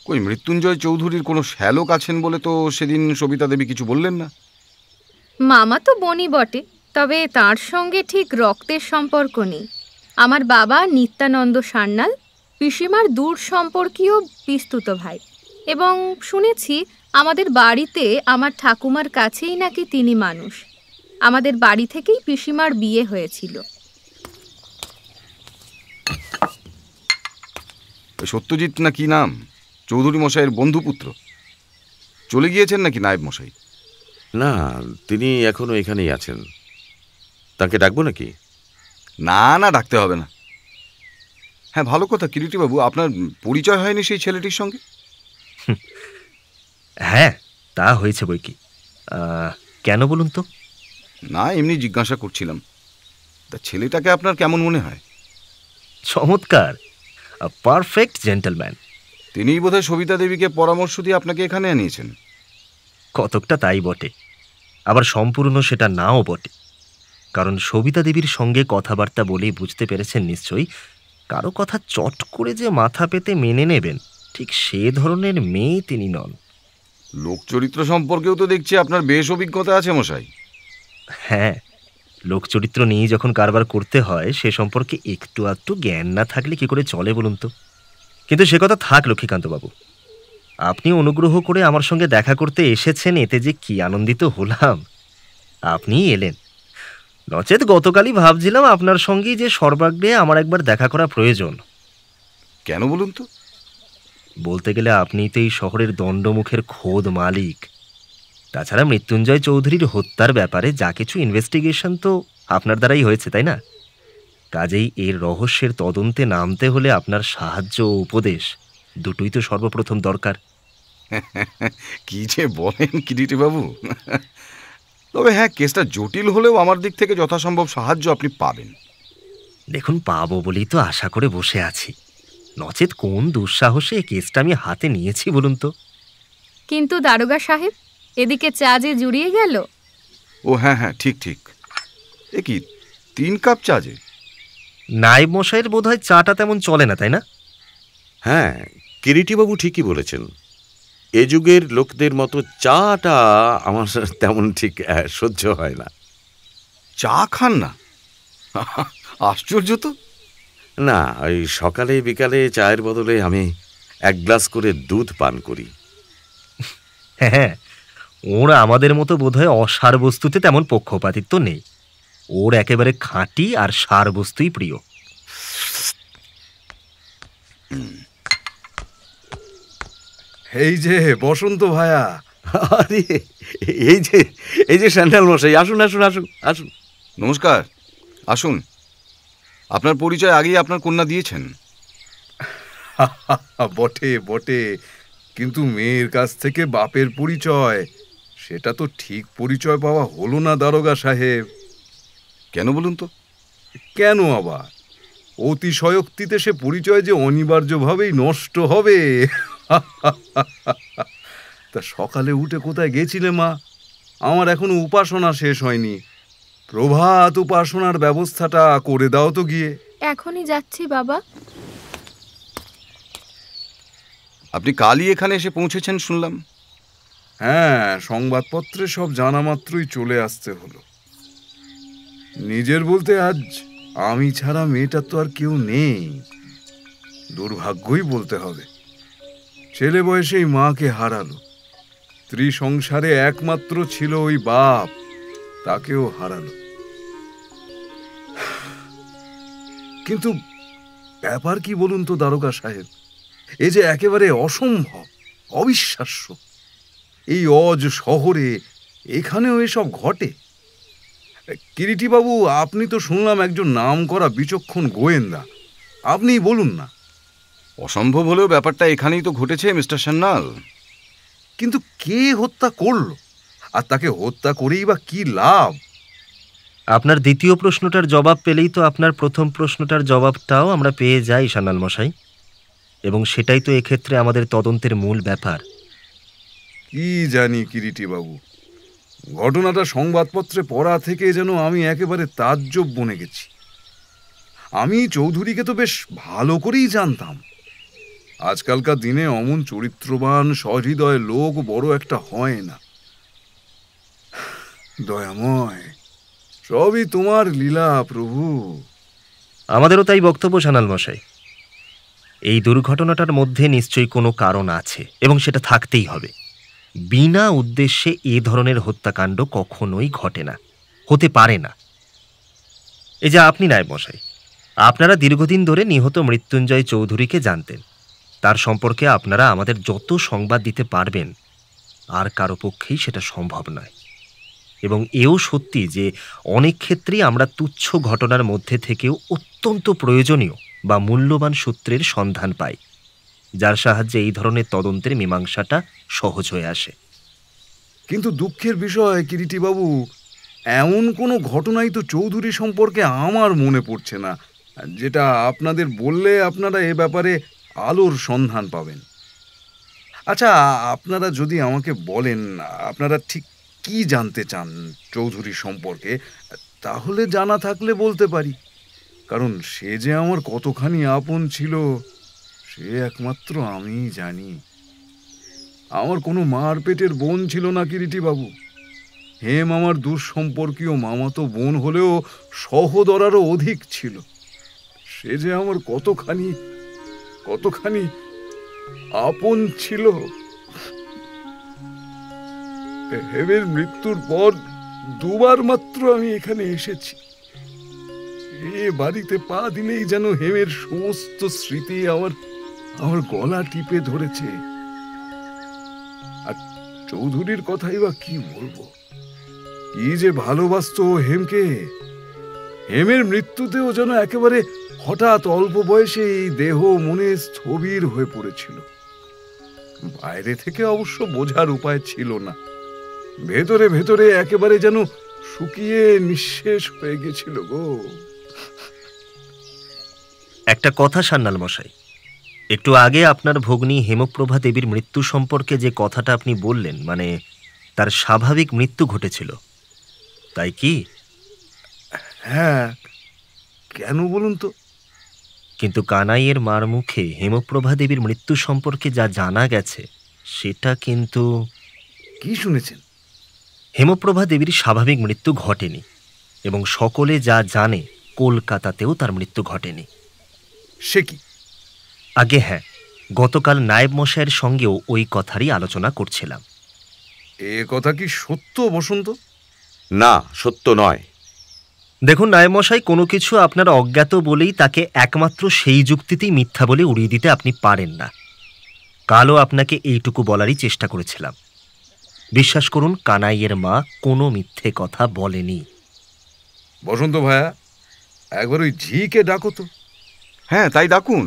কই, মৃত্যুঞ্জয় চৌধুরীর কোনো শ্যালক আছেন বলে তো সেদিন সবিতা দেবী কিছু বললেন না। মামা তো বোনই বটে, তবে তার সঙ্গে ঠিক রক্তের সম্পর্ক নেই। আমার বাবা নিত্যানন্দ সান্যাল পিসিমার দূর সম্পর্কীয় বিস্তুত ভাই, এবং শুনেছি আমাদের বাড়িতে আমার ঠাকুমার কাছেই নাকি তিনি মানুষ। আমাদের বাড়ি থেকেই পিসিমার বিয়ে হয়েছিল। সত্যজিৎ না কি নাম, চৌধুরী মশাইয়ের বন্ধুপুত্র, চলে গিয়েছেন নাকি নায়েব মশাই? না, তিনি এখনো এখানেই আছেন। তাকে ডাকবো নাকি? না না, ডাকতে হবে না। হ্যাঁ, ভালো কথা কিরিটিবাবু, আপনার পরিচয় হয়নি সেই ছেলেটির সঙ্গে? হ্যাঁ, তা হয়েছে বই কি। কেন বলুন তো? না, এমনি জিজ্ঞাসা করছিলাম। তা ছেলেটাকে আপনার কেমন মনে হয়? চমৎকার, পারফেক্ট জেন্টলম্যান। তিনিই বোধহয় সবিতা দেবীকে পরামর্শ দিয়ে আপনাকে এখানে আনিয়েছেন। কতকটা তাই বটে, আবার সম্পূর্ণ সেটা নাও বটে। কারণ সবিতা দেবীর সঙ্গে কথাবার্তা বলেই বুঝতে পেরেছেন নিশ্চয়ই, কারো কথা চট করে যে মাথা পেতে মেনে নেবেন ঠিক সে ধরনের মেয়ে তিনি নন। লোকচরিত্র সম্পর্কেও তো দেখছি আপনার বেশ অভিজ্ঞতা আছে মশাই। হ্যাঁ, লোকচরিত্র নিয়ে যখন কারবার করতে হয় সে সম্পর্কে একটু আধটু জ্ঞান না থাকলে কি করে চলে বলুন তো। কিন্তু সে কথা থাক লক্ষ্মীকান্তবাবু, আপনি অনুগ্রহ করে আমার সঙ্গে দেখা করতে এসেছেন, এতে যে কি আনন্দিত হলাম। আপনি এলেন, নচেত গতকালই ভাবছিলাম আপনার সঙ্গেই যে সর্বাগ্রে আমার একবার দেখা করা প্রয়োজন। কেন বলুন তো? বলতে গেলে আপনি তো এই শহরের দণ্ডমুখের খোদ মালিক। তাছাড়া মৃত্যুঞ্জয় চৌধুরীর হত্যার ব্যাপারে যা কিছু ইনভেস্টিগেশন তো আপনার দ্বারাই হয়েছে, তাই না? কাজেই এর রহস্যের তদন্তে নামতে হলে আপনার সাহায্য ও উপদেশ দুটোই তো সর্বপ্রথম দরকার। কি যে বলেন কিরিটিবাবু। তবে হ্যাঁ, কেসটা জটিল হলেও আমার দিক থেকে যথাসম্ভব সাহায্য আপনি পাবেন। দেখুন, পাবো বলেই তো আশা করে বসে আছি, নচেত কোন দুঃসাহসে এই কেসটা আমি হাতে নিয়েছি বলুন তো। কিন্তু দারোগা সাহেব, এদিকে চা যে জুড়িয়ে গেল। ও হ্যাঁ হ্যাঁ, ঠিক ঠিক। এ কি 3 কাপ চা যে? নায়েব মশাইয়ের বোধহয় চাটা তেমন চলে না, তাই না? হ্যাঁ, কিরিটিবাবু ঠিকই বলেছেন। এ যুগের লোকদের মতো চাটা আমার তেমন ঠিক সহ্য হয় না। চা খান না? আশ্চর্য তো। না, ওই সকালে বিকালে চায়ের বদলে আমি 1 গ্লাস করে দুধ পান করি। হ্যাঁ, ওর আমাদের মতো বোধহয় অসার বস্তুতে তেমন পক্ষপাতিত্ব নেই। ওর একেবারে খাঁটি আর সার বস্তুই প্রিয়। এই যে বসন্ত ভায়া। আরে, এই যে স্যান্ডাল মশাই, আসুন আসুন আসুন আসুন। নমস্কার, আসুন। আপনার পরিচয় আগেই আপনার কন্যা দিয়েছেন। বটে বটে, কিন্তু মেয়ের কাছ থেকে বাপের পরিচয়, সেটা তো ঠিক পরিচয় পাওয়া হলো না দারোগা সাহেব। কেন বলুন তো? কেন আবার? অতিশয়োক্তিতে সে পরিচয় যে অনিবার্যভাবেই নষ্ট হবে। তা সকালে উঠে কোথায় গেছিলে মা? আমার এখনো উপাসনা শেষ হয়নি। প্রভাত উপাসনার ব্যবস্থাটা করে দাও তো গিয়ে। এখনই যাচ্ছি বাবা। আপনি কালই এখানে এসে পৌঁছেছেন শুনলাম। হ্যাঁ, সংবাদপত্রে সব জানা মাত্রই চলে আসতে হলো। নিজের বলতে আজ আমি ছাড়া মেয়েটার তো আর কেউ নেই। দুর্ভাগ্যই বলতে হবে। ছেলে বয়সেই মাকে হারালো। স্ত্রী সংসারে একমাত্র ছিল ওই বাপ, তাকেও হারালো। কিন্তু ব্যাপার কি বলুন তো দারোগা সাহেব, এ যে একেবারে অসম্ভব, অবিশ্বাস্য। এই অজ শহরে এখানেও এসব ঘটে? কিরিটিবাবু, আপনি তো শুনলাম একজন নামকরা বিচক্ষণ গোয়েন্দা, আপনিই বলুন না। অসম্ভব হলেও ব্যাপারটা এখানেই তো ঘটেছে মিস্টার সান্যাল। কিন্তু কে হত্যা করলো, আর তাকে হত্যা করেই বা কি লাভ? আপনার দ্বিতীয় প্রশ্নটার জবাব পেলেই তো আপনার প্রথম প্রশ্নটার জবাবটাও আমরা পেয়ে যাই সান্যাল মশাই, এবং সেটাই তো এক্ষেত্রে আমাদের তদন্তের মূল ব্যাপার। কি জানি কিরিটিবাবু, ঘটনাটা সংবাদপত্রে পড়া থেকে যেন আমি একেবারে তাজ্জব বনে গেছি। আমি চৌধুরীকে তো বেশ ভালো করেই জানতাম। আজকালকার দিনে অমন চরিত্রবান সহৃদয় লোক বড় একটা হয় না। দয়াময়, সবই তোমার লীলা প্রভু। আমাদেরও তাই বক্তব্য সান্যাল মশাই। এই দুর্ঘটনাটার মধ্যে নিশ্চয়ই কোনো কারণ আছে, এবং সেটা থাকতেই হবে। বিনা উদ্দেশ্যে এ ধরনের হত্যাকাণ্ড কখনোই ঘটে না, হতে পারে না। এই যে আপনি নায়েব মশাই, আপনারা দীর্ঘদিন ধরে নিহত মৃত্যুঞ্জয় চৌধুরীকে জানতেন। তার সম্পর্কে আপনারা আমাদের যত সংবাদ দিতে পারবেন, আর কারো পক্ষেই সেটা সম্ভব নয়। এবং এও সত্যি যে অনেক ক্ষেত্রেই আমরা তুচ্ছ ঘটনার মধ্যে থেকেও অত্যন্ত প্রয়োজনীয় বা মূল্যবান সূত্রের সন্ধান পাই, যার সাহায্যে এই ধরনের তদন্তের মীমাংসাটা সহজ হয়ে আসে। কিন্তু দুঃখের বিষয় কিরিটিবাবু, এমন কোনো ঘটনাই তো চৌধুরী সম্পর্কে আমার মনে পড়ছে না, যেটা আপনাদের বললে আপনারা এ ব্যাপারে আলোর সন্ধান পাবেন। আচ্ছা, আপনারা যদি আমাকে বলেন আপনারা ঠিক কি জানতে চান চৌধুরী সম্পর্কে, তাহলে জানা থাকলে বলতে পারি। কারণ সে যে আমার কতখানি আপন ছিল সে একমাত্র আমিই জানি। আমার কোনো মার পেটের বোন ছিল না কিরিটিবাবু। হেম আমার দুঃসম্পর্কীয় মামাতো বোন হলেও সহোদরারও অধিক ছিল। সে যে আমার কতখানি কতখানি আপন ছিল। হেমের মৃত্যুর পর দুবার মাত্র আমি এখানে এসেছি। এ বাড়িতে পা দিলেই যেন হেমের সমস্ত স্মৃতি আমার গলা টিপে ধরেছে। আর চৌধুরীর কথাই বা কি বলবো, কি যে ভালোবাসতো হেমকে। হেমের মৃত্যুতেও যেন একেবারে হঠাৎ অল্প বয়সে এই দেহ মনে স্থবির হয়ে পড়েছিল। বাইরে থেকে অবশ্য বোঝার উপায় ছিল না, ভেতরে ভেতরে একেবারে যেন শুকিয়ে নিঃশেষ হয়ে গেছিল গো। একটা কথা সান্যাল মশাই, একটু আগে আপনার ভগ্নী হেমপ্রভা দেবীর মৃত্যু সম্পর্কে যে কথাটা আপনি বললেন, মানে তার স্বাভাবিক মৃত্যু ঘটেছিল, তাই কি? হ্যাঁ, কেন বলুন তো? কিন্তু কানাইয়ের মার মুখে হেমপ্রভা দেবীর মৃত্যু সম্পর্কে যা জানা গেছে সেটা কিন্তু... কি শুনেছেন? হেমপ্রভা দেবীর স্বাভাবিক মৃত্যু ঘটেনি, এবং সকলে যা জানে কলকাতাতেও তার মৃত্যু ঘটেনি। সে কি? আগে হ্যাঁ, গতকাল নায়েব মশাইয়ের সঙ্গেও ওই কথারই আলোচনা করছিলাম। এ কথা কি সত্য বসন্ত? না, সত্য নয়। দেখুন নায়েব মশাই, কোনো কিছু আপনার অজ্ঞাত বলেই তাকে একমাত্র সেই যুক্তিতেই মিথ্যা বলে উড়িয়ে দিতে আপনি পারেন না। কালও আপনাকে এইটুকু বলারই চেষ্টা করেছিলাম। বিশ্বাস করুন, কানাইয়ের মা কোনো মিথ্যে কথা বলেনি। বসন্ত ভাইয়া, একবার ওই ঝিকে ডাকো তো। হ্যাঁ, তাই ডাকুন।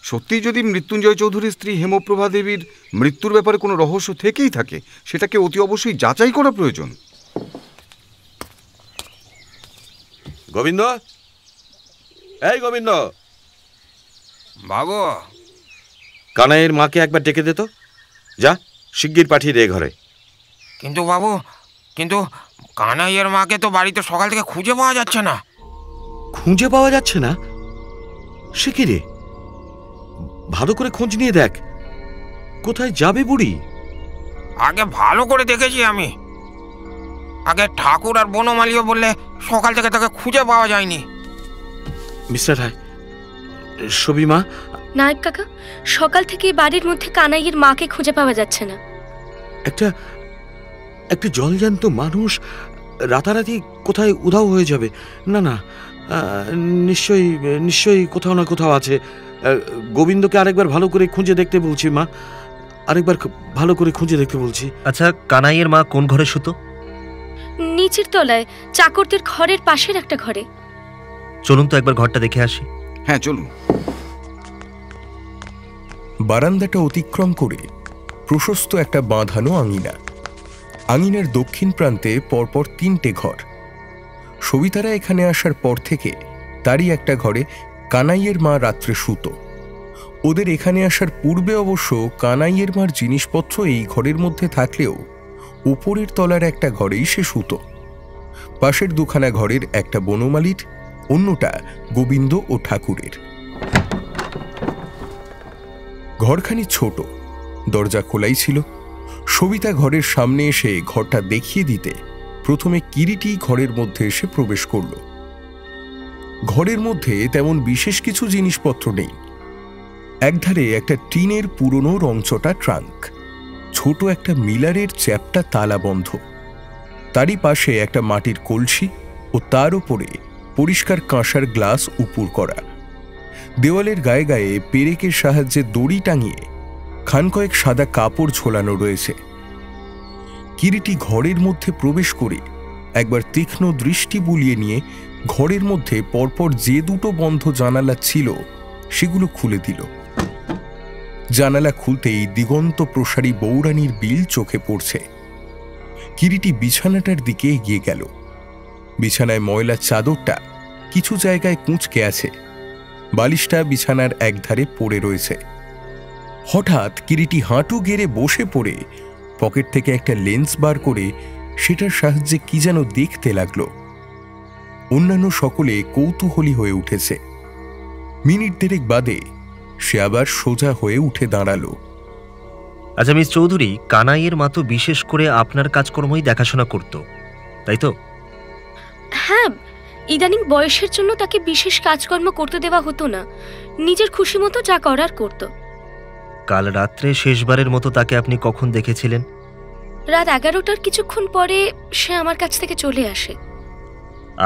সত্যি যদি মৃত্যুঞ্জয় চৌধুরীর স্ত্রী হেমপ্রভা দেবীর মৃত্যুর ব্যাপারে কোনো রহস্য থেকেই থাকে, সেটাকে অতি অবশ্যই যাচাই করা প্রয়োজন। গোবিন্দ, এই গোবিন্দ বাবু, কানাইয়ের মাকে একবার ডেকে দে তো। যা, শিগগির পাঠিয়ে দে ঘরে। কিন্তু বাবু, কিন্তু কানাইয়ের মাকে তো বাড়িতে সকাল থেকে খুঁজে পাওয়া যাচ্ছে না। খুঁজে পাওয়া যাচ্ছে না? সে কি রে? ভালো করে খোঁজ নিয়ে দেখ, কোথায় যাবে বুড়ি? আগে ভালো করে দেখেছি আমি। আগে ঠাকুর আর বনমালীও বললে সকাল থেকে তাকে খুঁজে পাওয়া যায়নি। মিস্টার রায়, সবিমা। নায়েব কাকা, সকাল থেকে বাড়ির মধ্যে কানাইয়ের মাকে খুঁজে পাওয়া যাচ্ছে না। একটা একটা জলজ্যান্ত মানুষ রাতারাতি কোথায় উধাও হয়ে যাবে? না না, নিশ্চয়ই নিশ্চয়ই কোথাও না কোথাও আছে। গোবিন্দকে আরেকবার ভালো করে খুঁজে দেখতে বলছি মা, আরেকবার ভালো করে খুঁজে দেখতে বলছি। আচ্ছা, কানাইয়ের মা কোন ঘরে শুতো? নিচের তলায় চাকরদের ঘরের পাশের একটা ঘরে। চলুন তো একবার ঘরটা দেখে আসি। হ্যাঁ চলুন। বারান্দাটা অতিক্রম করে প্রশস্ত একটা বাঁধানো আঙিনা। আঙিনার দক্ষিণ প্রান্তে পরপর 3টে ঘর। সবিতারা এখানে আসার পর থেকে তারই একটা ঘরে কানাইয়ের মা রাত্রে শুতো। ওদের এখানে আসার পূর্বে অবশ্য কানাইয়ের মার জিনিসপত্র এই ঘরের মধ্যে থাকলেও উপরের তলার একটা ঘরেই সে শুতো। পাশের দুখানা ঘরের একটা বনমালীর, অন্যটা গোবিন্দ ও ঠাকুরের। ঘরখানি ছোট, দরজা খোলাই ছিল। সবিতা ঘরের সামনে এসে ঘরটা দেখিয়ে দিতে প্রথমে কিরিটি ঘরের মধ্যে এসে প্রবেশ করল। ঘরের মধ্যে তেমন বিশেষ কিছু জিনিসপত্র নেই। একধারে একটা টিনের পুরনো রংচটা ট্রাঙ্ক, ছোট একটা মিলারের চ্যাপ্টা তালা বন্ধ, তারই পাশে একটা মাটির কলসি ও তার উপরে পরিষ্কার কাঁসার গ্লাস উপুর করা। দেওয়ালের গায়ে গায়ে পেরেকের সাহায্যে দড়ি টাঙিয়ে খানকয়েক সাদা কাপড় ঝোলানো রয়েছে। কিরিটি ঘরের মধ্যে প্রবেশ করে একবার তীক্ষ্ণ দৃষ্টি বুলিয়ে নিয়ে ঘরের মধ্যে পরপর যে দুটো বন্ধ জানালা ছিল সেগুলো খুলে দিল। জানালা খুলতেই দিগন্ত প্রসারী বৌরানীর বিল চোখে পড়ছে। কিরিটি বিছানাটার দিকে এগিয়ে গেল। বিছানায় ময়লা চাদরটা কিছু জায়গায় কুঁচকে আছে, বালিশটা বিছানার একধারে পড়ে রয়েছে। হঠাৎ কিরিটি হাঁটু গেড়ে বসে পড়ে পকেট থেকে একটা লেন্স বার করে সেটার সাহায্যে কি যেন দেখতে লাগলো। অন্যান্য সকলে কৌতূহলী হয়ে উঠেছে। মিনিট দেড়েক বাদে সে আবার সোজা হয়ে উঠে দাঁড়ালো। আচ্ছা মিস চৌধুরী, কানাইয়ের মা তো বিশেষ করে আপনার কাজকর্মই দেখাশোনা করত, তাই তো? হ্যাঁ, ইদানিং বয়সের জন্য তাকে বিশেষ কাজকর্ম করতে দেওয়া হতো না, নিজের খুশি মতো যা করার করত। কাল রাত্রে শেষবারের মতো তাকে আপনি কখন দেখেছিলেন? রাত 11টার কিছুক্ষণ পরে সে আমার কাছ থেকে চলে আসে।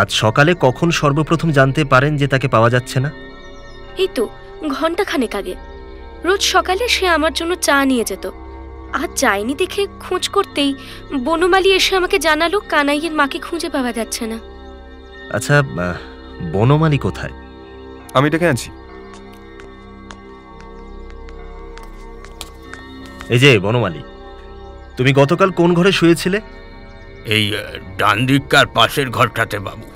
আজ সকালে কখন সর্বপ্রথম জানতে পারেন যে তাকে পাওয়া যাচ্ছে না? এই তো ঘন্টাখানেক আগে। রোজ সকালে সে আমার জন্য চা নিয়ে যেত। আজ যায়নি দেখে খোঁজ করতেই বনমালী এসে আমাকে জানালো কানাইয়ের মাকে খুঁজে পাওয়া যাচ্ছে না। আচ্ছা, বনমালী কোথায়? আমি ডেকে আনছি। এই যে বনমালী, তুমি গতকাল কোন ঘরে শুয়েছিলে? এই ডান দিককার পাশের ঘরটাতে বাবু।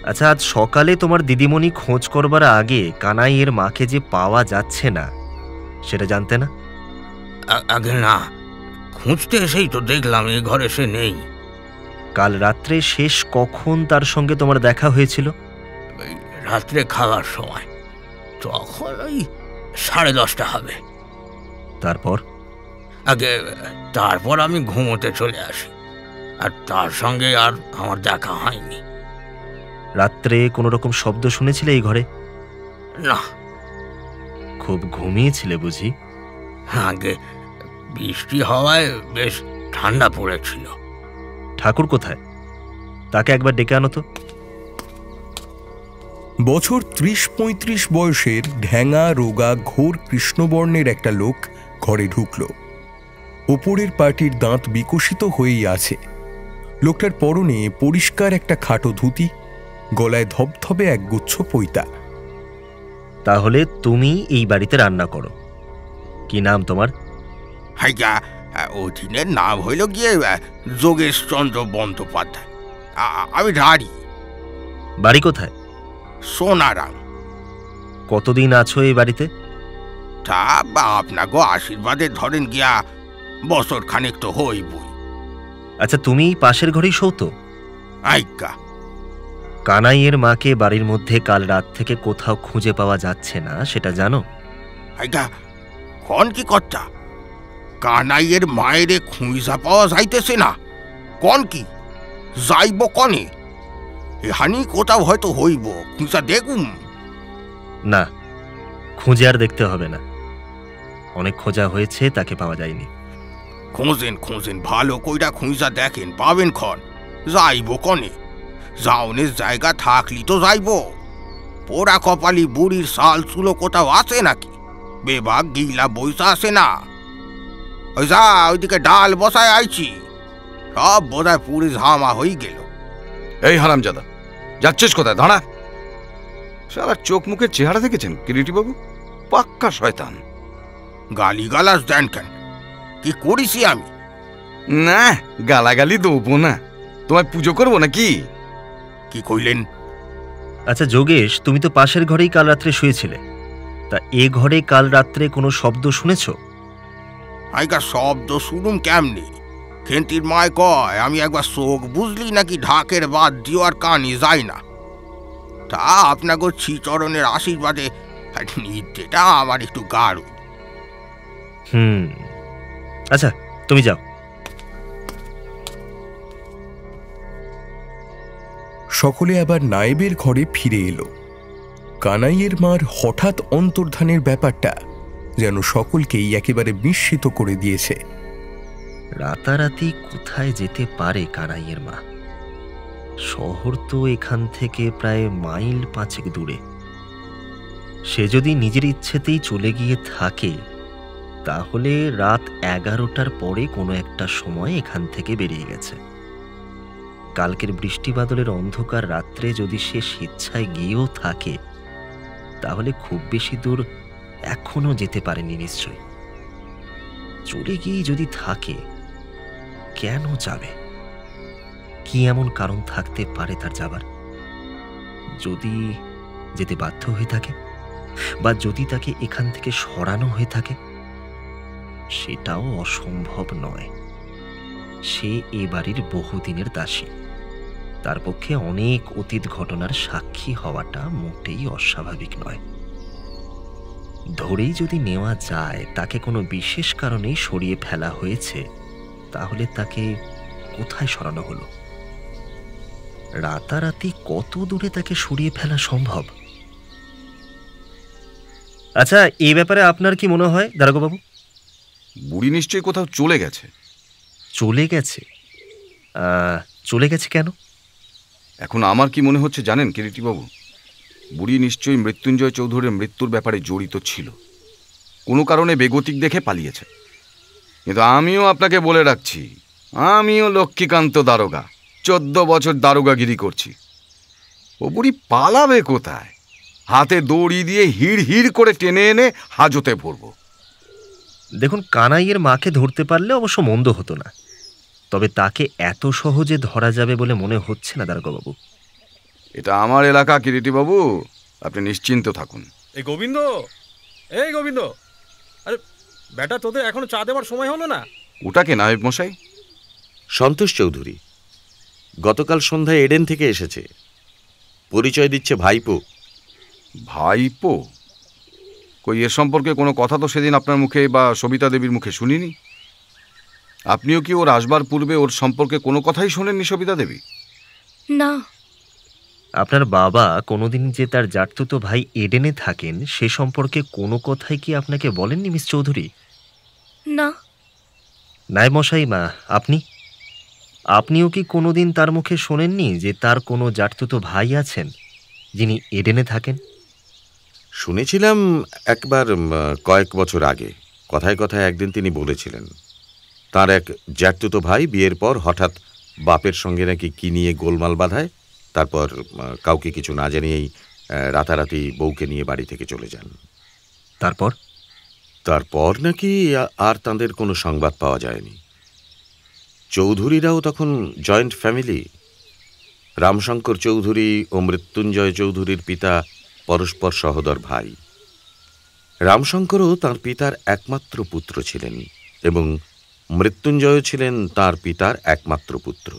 আচ্ছা, আজ সকালে তোমার দিদিমণি খোঁজ করবার আগে কানাইয়ের মাকে যে পাওয়া যাচ্ছে না সেটা জানতে না? আগে না, খুঁজতে এসেই তো দেখলাম এই ঘরে সে নেই। কাল রাত্রে শেষ কখন তার সঙ্গে তোমার দেখা হয়েছিল? রাত্রে খাওয়ার সময়, তখন ওই 10:30 হবে। তারপর? আগে তারপর আমি ঘুমোতে চলে আসি, আর তার সঙ্গে আর আমার দেখা হয়নি। রাত্রে কোনো রকম শব্দ শুনেছিলে এই ঘরে? না। খুব ঘুমিয়েছিলে বুঝি? আগে বৃষ্টি হওয়ায় বেশ ঠান্ডা পড়েছিল। ঠাকুর কোথায়? তাকে একবার ডেকে আনো তো। বছর 30-35 বয়সের ঢ্যাঙা রোগা ঘোর কৃষ্ণবর্ণের একটা লোক ঘরে ঢুকল। ওপরের পাটির দাঁত বিকশিত হয়েই আছে। লোকটার পরনে পরিষ্কার একটা খাটো ধুতি, গলায় ধবধবে একগুচ্ছ পৈতা। তাহলে তুমি এই বাড়িতে রান্না করো। কি নাম তোমার? হাইয়া, অধীনের নাম হইল গিয়ে যোগেশচন্দ্র বন্দ্যোপাধ্যায়। আমি ধারি। বাড়ি কোথায়? সোনারাম। কতদিন আছো এই বাড়িতে? তা আপনাকে আশীর্বাদে ধরেন গিয়া বছর খানেক তো হইবই। আচ্ছা, তুমি পাশের ঘরেই শোতো? আইকা। কানাইয়ের মাকে বাড়ির মধ্যে কাল রাত থেকে কোথাও খুঁজে পাওয়া যাচ্ছে না, সেটা জানো? আইকা, কোন কি কথা? কানাইয়ের মায়েরে খুঁজা পাওয়া যাইতেছে না? কোন কি যাইব কনে? এহানি কোথাও হয়তো হইব, খুঁজা দেখুম। না, খুঁজে আর দেখতে হবে না। অনেক খোঁজা হয়েছে, তাকে পাওয়া যায়নি। খোঁজেন খোঁজেন, ভালো কইরা খুঁজা দেখেন, পাবেন ক্ষণ। যাইব কনে, যাওনের জায়গা থাকলি তো যাইব। পোড়া কপালি বুড়ির সাল চুলো কোথাও আছে নাকি? বেবাক গিলা বইসা আছে না। ওই যা, ওইদিকে ডাল বসায় আইছি, সব বোধহয় পুরি ঝামা হয়ে গেল। এই হারামজাদা, যাচ্ছিস কোথায়? দাঁড়া। সারা চোখ মুখের চেহারা দেখেছেন কিরিটিবাবু? পাক্কা শয়তান। গালিগালাজ দেন কেন? কি করেছি আমি? না, গালাগালি দেবো না, তোমায় পুজো করবো নাকি? কি কইলেন? আচ্ছা যোগেশ, তুমি তো পাশের ঘরেই কাল রাত্রে শুয়েছিলে, তা এ ঘরে কাল রাত্রে কোনো শব্দ শুনেছ? আইগা শব্দ শুনুম কেমনি? খেন্তির মায় কয় আমি একবার চোখ বুঝলি নাকি ঢাকের বাদ দিও আর কানি যায় না। তা আপনাকে শ্রীচরণের আশীর্বাদে নিত্যেটা আমার একটু গাঢ়। আচ্ছা তুমি যাও। সকলে আবার নায়েবের ঘরে ফিরে এলো। কানাইয়ের মার হঠাৎ অন্তর্ধানের ব্যাপারটা যেন সকলকেই একেবারে বিস্মিত করে দিয়েছে। রাতারাতি কোথায় যেতে পারে কানাইয়ের মা? শহর তো এখান থেকে প্রায় মাইল 5 দূরে। সে যদি নিজের ইচ্ছেতেই চলে গিয়ে থাকে, তাহলে রাত 11টার পরে কোনো একটা সময় এখান থেকে বেরিয়ে গেছে। কালকের বৃষ্টি বাদলের অন্ধকার রাত্রে যদি সে স্বেচ্ছায় গিয়েও থাকে, তাহলে খুব বেশি দূর এখনো যেতে পারেনি নিশ্চয়। চলে গিয়ে যদি থাকে, কেন যাবে? কি এমন কারণ থাকতে পারে তার যাবার? যদি যেতে বাধ্য হয়ে থাকে, বা যদি তাকে এখান থেকে সরানো হয়ে থাকে, সেটাও অসম্ভব নয়। সে এ বাড়ির বহুদিনের দাসী, তার পক্ষে অনেক অতীত ঘটনার সাক্ষী হওয়াটা মোটেই অস্বাভাবিক নয়। ধরেই যদি নেওয়া যায় তাকে কোনো বিশেষ কারণেই সরিয়ে ফেলা হয়েছে, তাহলে তাকে কোথায় সরানো হলো? রাতারাতি কত দূরে তাকে সরিয়ে ফেলা সম্ভব? আচ্ছা, এই ব্যাপারে আপনার কি মনে হয় দারোগাবাবু? বুড়ি নিশ্চয়ই কোথাও চলে গেছে। চলে গেছে? চলে গেছে কেন? এখন আমার কি মনে হচ্ছে জানেন কিরিটিবাবু? বুড়ি নিশ্চয়ই মৃত্যুঞ্জয় চৌধুরীর মৃত্যুর ব্যাপারে জড়িত ছিল, কোনো কারণে বেগতিক দেখে পালিয়েছে। কিন্তু আমিও আপনাকে বলে রাখছি, আমিও লক্ষ্মীকান্ত দারোগা, 14 বছর দারোগাগিরি করছি। ও বুড়ি পালাবে কোথায়? হাতে দড়ি দিয়ে হিড় হিড় করে টেনে এনে হাজতে ভরব। দেখুন, কানাইয়ের মাকে ধরতে পারলে অবশ্য মন্দ হতো না, তবে তাকে এত সহজে ধরা যাবে বলে মনে হচ্ছে না দারোগাবাবু। এটা আমার এলাকা কিরিটিবাবু, আপনি নিশ্চিন্ত থাকুন। এই গোবিন্দ, এই গোবিন্দ, আরে বেটা, তোদের এখনো চা দেওয়ার সময় হলো না? ওটাকে নায়েব মশাই? সন্তোষ চৌধুরী গতকাল সন্ধ্যায় এডেন থেকে এসেছে, পরিচয় দিচ্ছে ভাইপো। ভাইপো? কই, এর সম্পর্কে কোনো কথা তো সেদিন আপনার মুখে বা সবিতা দেবীর মুখে শুনিনি। আপনিও কি ওর আসবার পূর্বে ওর সম্পর্কে কোনো কথাই শোনেননি সবিতা দেবী? না। আপনার বাবা কোনোদিন যে তার জাততুতো ভাই এডেনে থাকেন সে সম্পর্কে কোনো কথাই কি আপনাকে বলেননি মিস চৌধুরী? না। নায়েব মশাই, আপনিও কি কোনোদিন তার মুখে শোনেননি যে তার কোনো জাততুতো ভাই আছেন যিনি এডেনে থাকেন? শুনেছিলাম একবার, কয়েক বছর আগে, কথায় কথায় একদিন তিনি বলেছিলেন তার এক জ্যাঠতুতো ভাই বিয়ের পর হঠাৎ বাপের সঙ্গে নাকি কি নিয়ে গোলমাল বাঁধায়, তারপর কাউকে কিছু না জানিয়েই রাতারাতি বউকে নিয়ে বাড়ি থেকে চলে যান। তারপর নাকি আর তাঁদের কোনো সংবাদ পাওয়া যায়নি। চৌধুরীরাও তখন জয়েন্ট ফ্যামিলি। রামশঙ্কর চৌধুরী ও মৃত্যুঞ্জয় চৌধুরীর পিতা পরস্পর সহোদর ভাই। রামশঙ্করও তাঁর পিতার একমাত্র পুত্র ছিলেন এবং মৃত্যুঞ্জয় ছিলেন তাঁর পিতার একমাত্র পুত্র।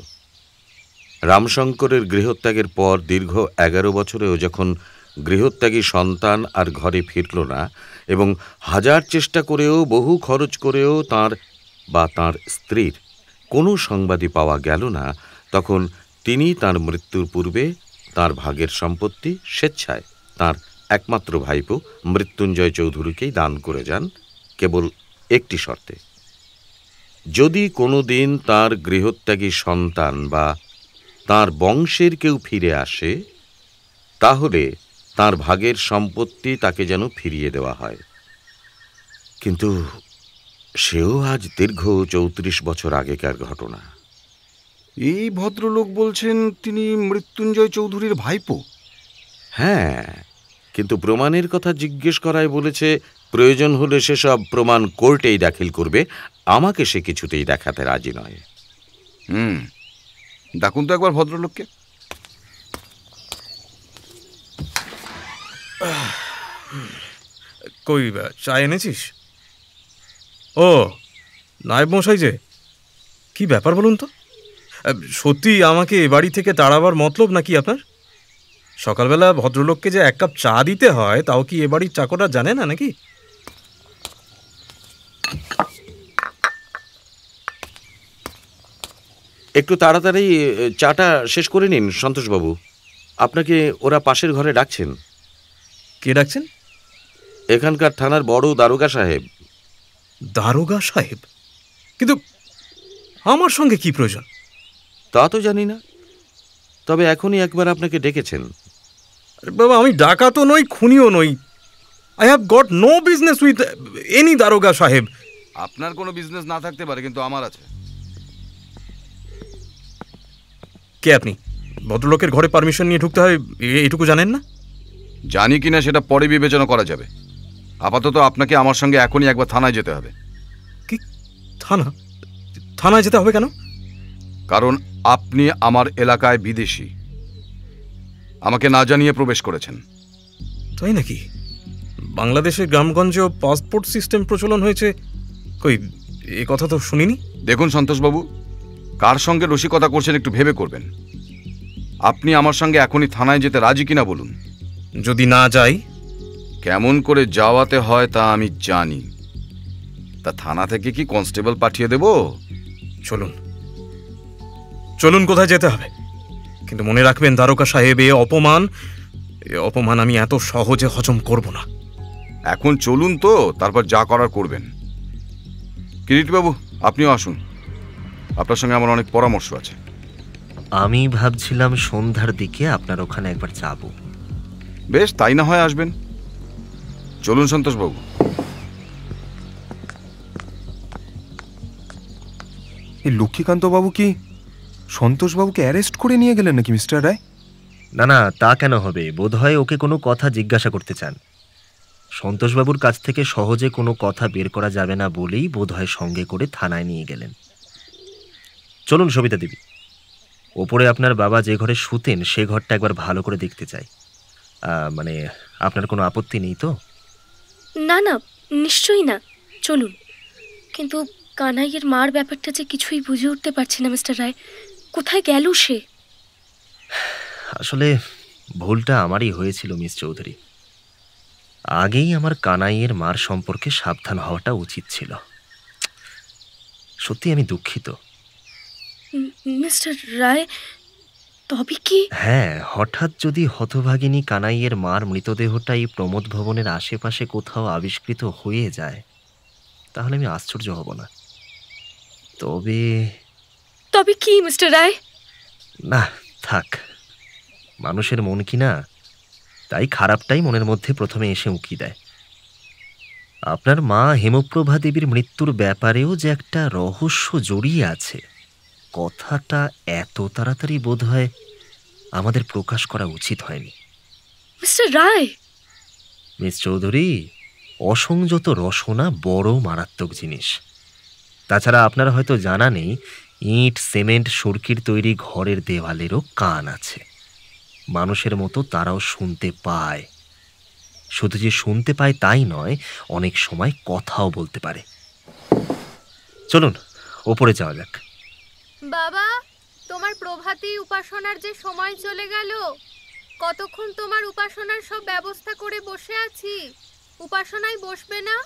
রামশঙ্করের গৃহত্যাগের পর দীর্ঘ 11 বছরেও যখন গৃহত্যাগী সন্তান আর ঘরে ফিরল না এবং হাজার চেষ্টা করেও বহু খরচ করেও তাঁর বা তাঁর স্ত্রীর কোনো সংবাদই পাওয়া গেল না, তখন তিনি তাঁর মৃত্যুর পূর্বে তাঁর ভাগের সম্পত্তি স্বেচ্ছায় তাঁর একমাত্র ভাইপো মৃত্যুঞ্জয় চৌধুরীকেই দান করে যান, কেবল একটি শর্তে, যদি কোনোদিন তার গৃহত্যাগী সন্তান বা তার বংশের কেউ ফিরে আসে, তাহলে তার ভাগের সম্পত্তি তাকে যেন ফিরিয়ে দেওয়া হয়। কিন্তু সেও আজ দীর্ঘ ৩৪ বছর আগেকার ঘটনা। এই ভদ্রলোক বলছেন তিনি মৃত্যুঞ্জয় চৌধুরীর ভাইপো? হ্যাঁ, কিন্তু প্রমাণের কথা জিজ্ঞেস করায় বলেছে প্রয়োজন হলে সেসব প্রমাণ কোর্টেই দাখিল করবে, আমাকে সে কিছুতেই দেখাতে রাজি নয়। ডাকুন তো একবার ভদ্রলোককে। কই চা এনেছিস? ও নায়েব মশাই যে, কি ব্যাপার বলুন তো? সত্যি আমাকে এ বাড়ি থেকে তাড়াবার মতলব নাকি আপনার? সকালবেলা ভদ্রলোককে যে 1 কাপ চা দিতে হয়, তাও কি এ বাড়ির চাকররা জানে না নাকি? একটু তাড়াতাড়ি চাটা শেষ করে নিন সন্তোষবাবু, আপনাকে ওরা পাশের ঘরে ডাকছেন। কে ডাকছেন? এখানকার থানার বড় দারোগা সাহেব। দারোগা সাহেব? কিন্তু আমার সঙ্গে কি প্রয়োজন? তা তো জানি না, তবে এখনই একবার আপনাকে ডেকেছেন। বাবা, আমি ডাকাতও নই, খুনিও নই। I have got no business with any daroga saheb. আপনার কোনো বিজনেস না থাকতে পারে, কিন্তু আমার আছে। কে আপনি? ভদ্রলোকের ঘরে পারমিশন নিয়ে ঢুকতে হয় এটুকু জানেন না? জানি কিনা সেটা পরে বিবেচনা করা যাবে। আপাতত আপনাকে আমার সঙ্গে এখনই একবার থানায় যেতে হবে। কি থানা? থানায় যেতে হবে কেন? কারণ আপনি আমার এলাকায় বিদেশি, আমাকে না জানিয়ে প্রবেশ করেছেন। তাই নাকি? বাংলাদেশের গ্রামগঞ্জেও পাসপোর্ট সিস্টেম প্রচলন হয়েছে, কই এ কথা তো শুনিনি। দেখুন সন্তোষবাবু, কার সঙ্গে রসিকতা করছেন একটু ভেবে করবেন। আপনি আমার সঙ্গে এখনই থানায় যেতে রাজি কিনা বলুন। যদি না যাই? কেমন করে যাওয়াতে হয় তা আমি জানি। তা থানা থেকে কি কনস্টেবল পাঠিয়ে দেব? চলুন চলুন, কোথায় যেতে হবে? কিন্তু মনে রাখবেন দারোগা সাহেব, এ অপমান আমি এত সহজে হজম করব না। এখন চলুন তো, তারপর যা করার করবেন। কিরিটবাবু, আপনিও আসুন, আপনার সঙ্গে আমার অনেক পরামর্শ আছে। আমি ভাবছিলাম সন্ধ্যার দিকে আপনার ওখানে একবার যাব। বেশ, তাই না হয় আসবেন। চলুন সন্তোষবাবু। এই লক্ষ্মীকান্তবাবু কি সন্তোষবাবুকে অ্যারেস্ট করে নিয়ে গেলেন নাকি মিস্টার রায়? না না, তা কেন হবে? বোধহয় ওকে কোনো কথা জিজ্ঞাসা করতে চান। সন্তোষবাবুর কাছ থেকে সহজে কোনো কথা বের করা যাবে না বলেই বোধহয় সঙ্গে করে থানায় নিয়ে গেলেন। চলুন সবিতা দেবী, ওপরে আপনার বাবা যে ঘরে শুতেন সে ঘরটা একবার ভালো করে দেখতে চাই। মানে আপনার কোনো আপত্তি নেই তো? না না, নিশ্চয়ই না, চলুন। কিন্তু কানাইয়ের মার ব্যাপারটা যে কিছুই বুঝে উঠতে পারছি না মিস্টার রায়। কোথায় গেল সে? আসলে ভুলটা আমারই হয়েছিল মিস চৌধুরী। আগেই আমার কানাইয়ের মার সম্পর্কে সাবধান হওয়াটা উচিত ছিল। সত্যি আমি দুঃখিত। মিস্টার রায়, তবে কি? হ্যাঁ, হঠাৎ যদি হতভাগিনী কানাইয়ের মার মৃতদেহটাই প্রমোদ ভবনের আশেপাশে কোথাও আবিষ্কৃত হয়ে যায়, তাহলে আমি আশ্চর্য হব না। তবে কি মিস্টার রায়? না থাক, মানুষের মন কি না, তাই খারাপটাই মনের মধ্যে প্রথমে এসে উঁকি দেয়। আপনার মা হেমপ্রভা দেবীর মৃত্যুর ব্যাপারেও যে একটা রহস্য জড়িয়ে আছে, কথাটা এত তাড়াতাড়ি বোধহয় আমাদের প্রকাশ করা উচিত হয়নি। মিস্টার রায়! মিস চৌধুরী, অসংযত রসনা বড় মারাত্মক জিনিস। তাছাড়া আপনার হয়তো জানা নেই, ইট, সিমেন্ট, সুরকির তৈরি ঘরের দেওয়ালেরও কান আছে। মানুষের মতো তারাও শুনতে পায়। শুধু যে শুনতে পায় তাই নয়, অনেক সময় কথাও বলতে পারে। চলুন ওপরে যাওয়া যাক। বাবা, তোমার প্রভাতী উপাসনার যে সময় চলে গেল। কতক্ষণ তোমার উপাসনার সব ব্যবস্থা করে বসে আছি, উপাসনায় বসবে না?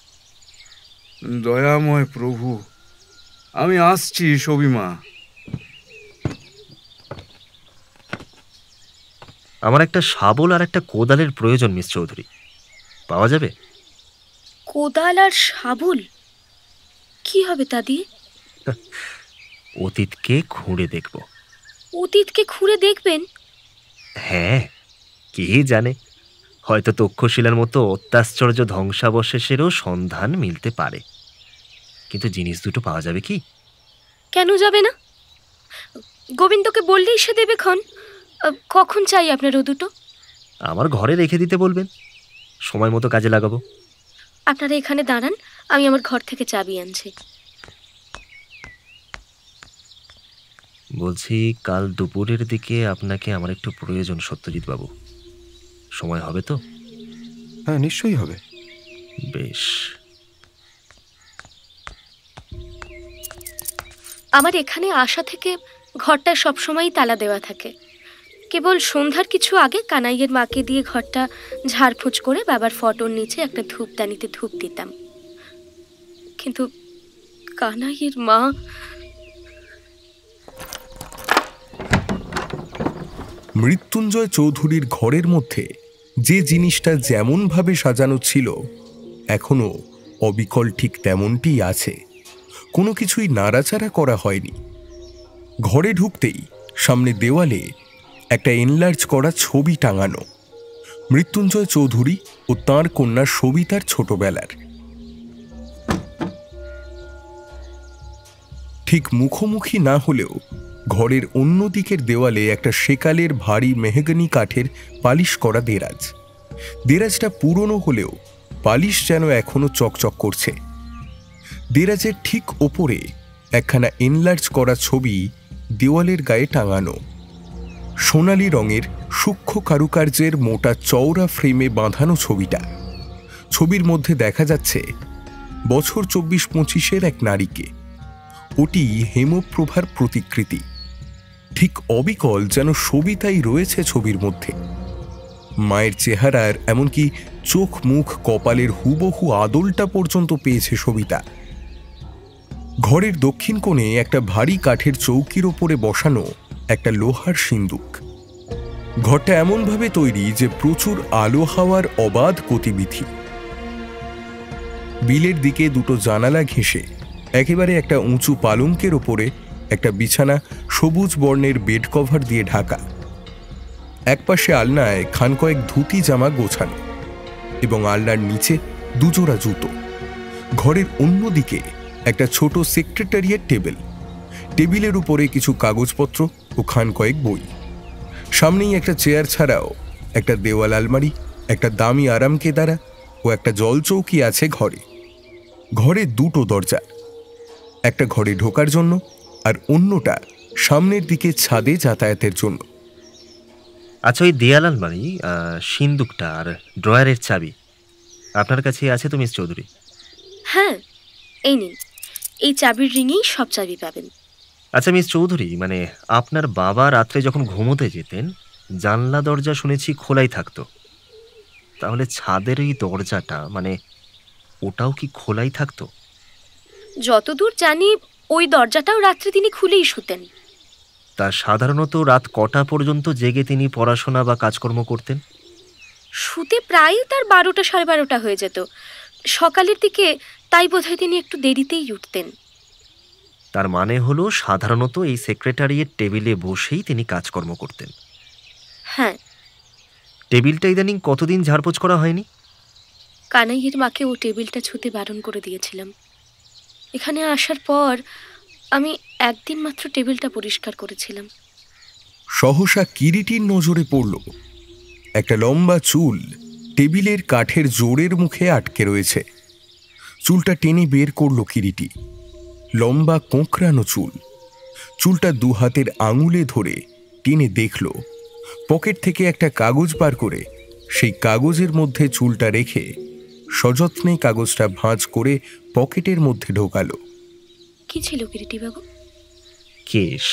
দয়াময় প্রভু, আমি আসছি সবিমা। আমার একটা শাবল আর একটা কোদালের প্রয়োজন মিস চৌধুরী, পাওয়া যাবে? কোদাল আর শাবল? কি হবে তা দিয়ে? অতীতকে খুঁড়ে দেখব। অতীতকে খুঁড়ে দেখবেন? হ্যাঁ, কে জানে, হয়তো তক্ষশিলার মতো অত্যাশ্চর্য ধ্বংসাবশেষেরও সন্ধান মিলতে পারে। কিন্তু জিনিস দুটো পাওয়া যাবে কি? কেন যাবে না? গোবিন্দকে বললেই সে দেবে ক্ষণ। কখন চাই আপনার ও দুটো? আমার ঘরে রেখে দিতে বলবেন, সময় মতো কাজে লাগাবো। আপনারা এখানে দাঁড়ান, আমি আমার ঘর থেকে চাবি আনছি। বলছি, কাল দুপুরের দিকে আপনাকে আমার একটু প্রয়োজন সত্যজিৎ বাবু। সময় হবে তো? হ্যাঁ, নিশ্চয়ই হবে। বেশ। আমার এখানে আসা থেকে ঘরটা সবসময়ই তালা দেওয়া থাকে। কেবল সন্ধ্যার কিছু আগে কানাইয়ের মাকে দিয়ে ঘরটা ঝাড়ফুঁচ করে বাবার ফটোর নিচে একটা ধূপদানিতে ধূপ দিতাম। কিন্তু কানাইয়ের মা... মৃত্যুঞ্জয় চৌধুরীর ঘরের মধ্যে যে জিনিসটা যেমনভাবে সাজানো ছিল এখনো অবিকল ঠিক তেমনটিই আছে। কোনো কিছুই নাড়াচাড়া করা হয়নি। ঘরে ঢুকতেই সামনে দেওয়ালে একটা এনলার্জ করা ছবি টাঙানো, মৃত্যুঞ্জয় চৌধুরী ও তাঁর কন্যা সবিতার ছোটবেলার। ঠিক মুখোমুখি না হলেও ঘরের অন্য দিকের দেওয়ালে একটা সেকালের ভারী মেহগনি কাঠের পালিশ করা দেরাজ। দেরাজটা পুরনো হলেও পালিশ যেন এখনো চকচক করছে। দেরাজের ঠিক ওপরে একখানা এনলার্জ করা ছবি দেওয়ালের গায়ে টাঙানো। সোনালি রঙের সূক্ষ্ম কারুকার্যের মোটা চওড়া ফ্রেমে বাঁধানো ছবিটা। ছবির মধ্যে দেখা যাচ্ছে বছর 24-25-এর এক নারীকে। ওটি হেমপ্রভার প্রতিকৃতি। ঠিক অবিকল যেন সবিতাই রয়েছে ছবির মধ্যে। মায়ের চেহারার এমনকি চোখ মুখ কপালের হুবহু আদলটা পর্যন্ত পেয়েছে সবিতা। ঘরের দক্ষিণ কোণে একটা ভারী কাঠের চৌকির ওপরে বসানো একটা লোহার সিন্দুক। ঘরটা এমনভাবে তৈরি যে প্রচুর আলো হাওয়ার অবাধ গতিবিধি। বিলের দিকে দুটো জানালা ঘেঁষে একেবারে একটা উঁচু পালঙ্কের ওপরে একটা বিছানা সবুজ বর্ণের বেড কভার দিয়ে ঢাকা। একপাশে আলনায় খান কয়েক ধুতি জামা গোছানো এবং আলনার নিচে দুজোড়া জুতো। ঘরের অন্যদিকে একটা ছোট সেক্রেটারিয়েট টেবিল। টেবিলের উপরে কিছু কাগজপত্র ও খান কয়েক বই। সামনেই একটা চেয়ার ছাড়াও একটা দেওয়াল আলমারি, একটা দামি আরাম কেদারা ও একটা জলচৌকি আছে ঘরে। ঘরে দুটো দরজা, একটা ঘরে ঢোকার জন্য আর অন্যটা সামনের দিকে ছাদে যাতায়াতের জন্য। আচ্ছা, ওই দেয়াল আলমারি, সিন্দুকটা আর ড্রয়ারের চাবি আপনার কাছে আছে তো মিস চৌধুরী? হ্যাঁ, এই নিন। এই চাবির রিঙেই সব চাবি পাবেন। আচ্ছা মিস চৌধুরী, মানে আপনার বাবা রাত্রে যখন ঘুমোতে যেতেন জানলা দরজা শুনেছি খোলাই থাকতো, তাহলে ছাদের এই দরজাটা মানে ওটাও কি খোলাই থাকতো? যতদূর জানি ওই দরজাটাও রাত্রে তিনি খুলেই শুতেন। তা সাধারণত রাত কটা পর্যন্ত জেগে তিনি পড়াশোনা বা কাজকর্ম করতেন? শুতে প্রায় তার 12টা সাড়ে 12টা হয়ে যেত সকালের দিকে, তাই বোধহয় তিনি একটু দেরিতেই উঠতেন। তার মানে হলো সাধারণত এই সেক্রেটারিয়েট টেবিলে বসেই তিনি কাজকর্ম করতেন। হ্যাঁ। টেবিলটা ইদানিং কতদিন ঝাড়পোছ করা হয়নি? কানাইয়ের মাকে ও টেবিলটা ছুঁতে বারণ করে দিয়েছিলাম। এখানে আসার পর আমি একদিন মাত্র টেবিলটা পরিষ্কার করেছিলাম। সহসা কিরিটির নজরে পড়ল একটা লম্বা চুল টেবিলের কাঠের জোড়ের মুখে আটকে রয়েছে। চুলটা টেনে বের করল কিরিটি। লম্বা কোঁকড়ানো চুল। চুলটা দু হাতের আঙুলে ধরে টেনে দেখল। পকেট থেকে একটা কাগজ বার করে সেই কাগজের মধ্যে চুলটা রেখে সযত্নে কাগজটা ভাঁজ করে পকেটের মধ্যে ঢোকালো। কি ছিল কিরিটি বাবু? কেশ।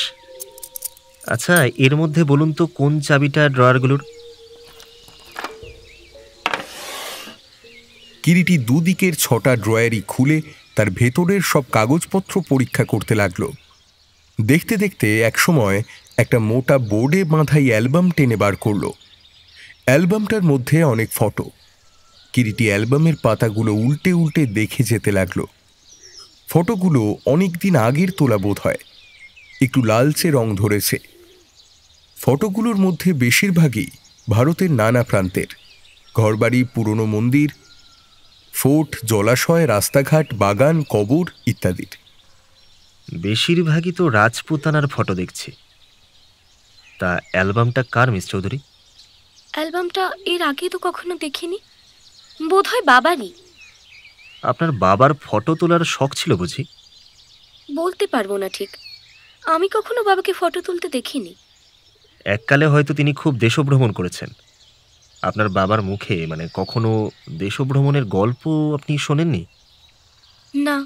আচ্ছা, এর মধ্যে বলুন তো কোন চাবিটা ড্রয়ারগুলোর? কিরিটি দুদিকের 6টা ড্রয়ারই খুলে তার ভেতরের সব কাগজপত্র পরীক্ষা করতে লাগলো। দেখতে দেখতে একসময় একটা মোটা বোর্ডে বাঁধাই অ্যালবাম টেনে বার করলো। অ্যালবামটার মধ্যে অনেক ফটো। কিরিটি অ্যালবামের পাতাগুলো উল্টে উল্টে দেখে যেতে লাগলো। ফটোগুলো অনেকদিন আগের তোলা বোধ হয়, একটু লালচে রং ধরেছে। ফটোগুলোর মধ্যে বেশিরভাগই ভারতের নানা প্রান্তের ঘরবাড়ি, পুরনো মন্দির, ফোর্ট, জলাশয়, রাস্তাঘাট, বাগান, কবর ইত্যাদির। বেশিরভাগই তো রাজপুতানার ফটো দেখছি। তা অ্যালবামটা কার মিস চৌধুরী? অ্যালবামটা এর আগে তো কখনো দেখিনি, বোধহয় বাবারই। আপনার বাবার ফটো তোলার শখ ছিল বুঝি? বলতে পারবো না ঠিক, আমি কখনো বাবাকে ফটো তুলতে দেখিনি। এককালে হয়তো তিনি খুব দেশভ্রমণ করেছেন। আপনার বাবার মুখে মানে কখনো দেশভ্রমণের গল্প আপনি শোনেননি? না।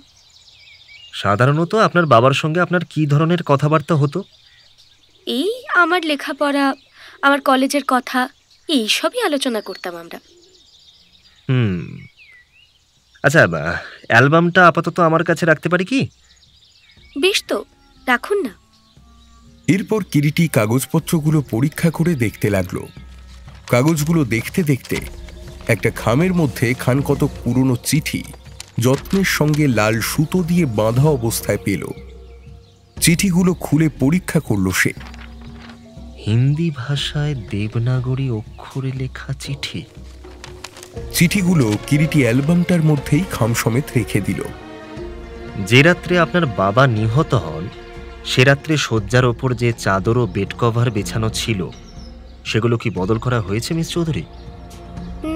সাধারণত আপনার বাবার সঙ্গে আপনার কি ধরনের কথাবার্তা হতো? এই আমার লেখাপড়া, আমার কলেজের কথা, এই সবই আলোচনা করতাম আমরা। আচ্ছা, অ্যালবামটা আপাতত আমার কাছে রাখতে পারি কি? বেশ তো, রাখুন না। এরপর কিরিটি কাগজপত্রগুলো পরীক্ষা করে দেখতে লাগলো। কাগজগুলো দেখতে দেখতে একটা খামের মধ্যে খান কতক পুরনো চিঠি যত্নের সঙ্গে লাল সুতো দিয়ে বাঁধা অবস্থায় পেল। চিঠিগুলো খুলে পরীক্ষা করল সে। হিন্দি ভাষায় দেবনাগরী অক্ষরে লেখা চিঠি। চিঠিগুলো কিরিটি অ্যালবামটার মধ্যেই খাম সমেত রেখে দিল। যে রাত্রে আপনার বাবা নিহত হন সে রাত্রে শয্যার ওপর যে চাদর ও বেড কভার বেছানো ছিল সেগুলো কি বদল করা হয়েছে মিস চৌধুরী?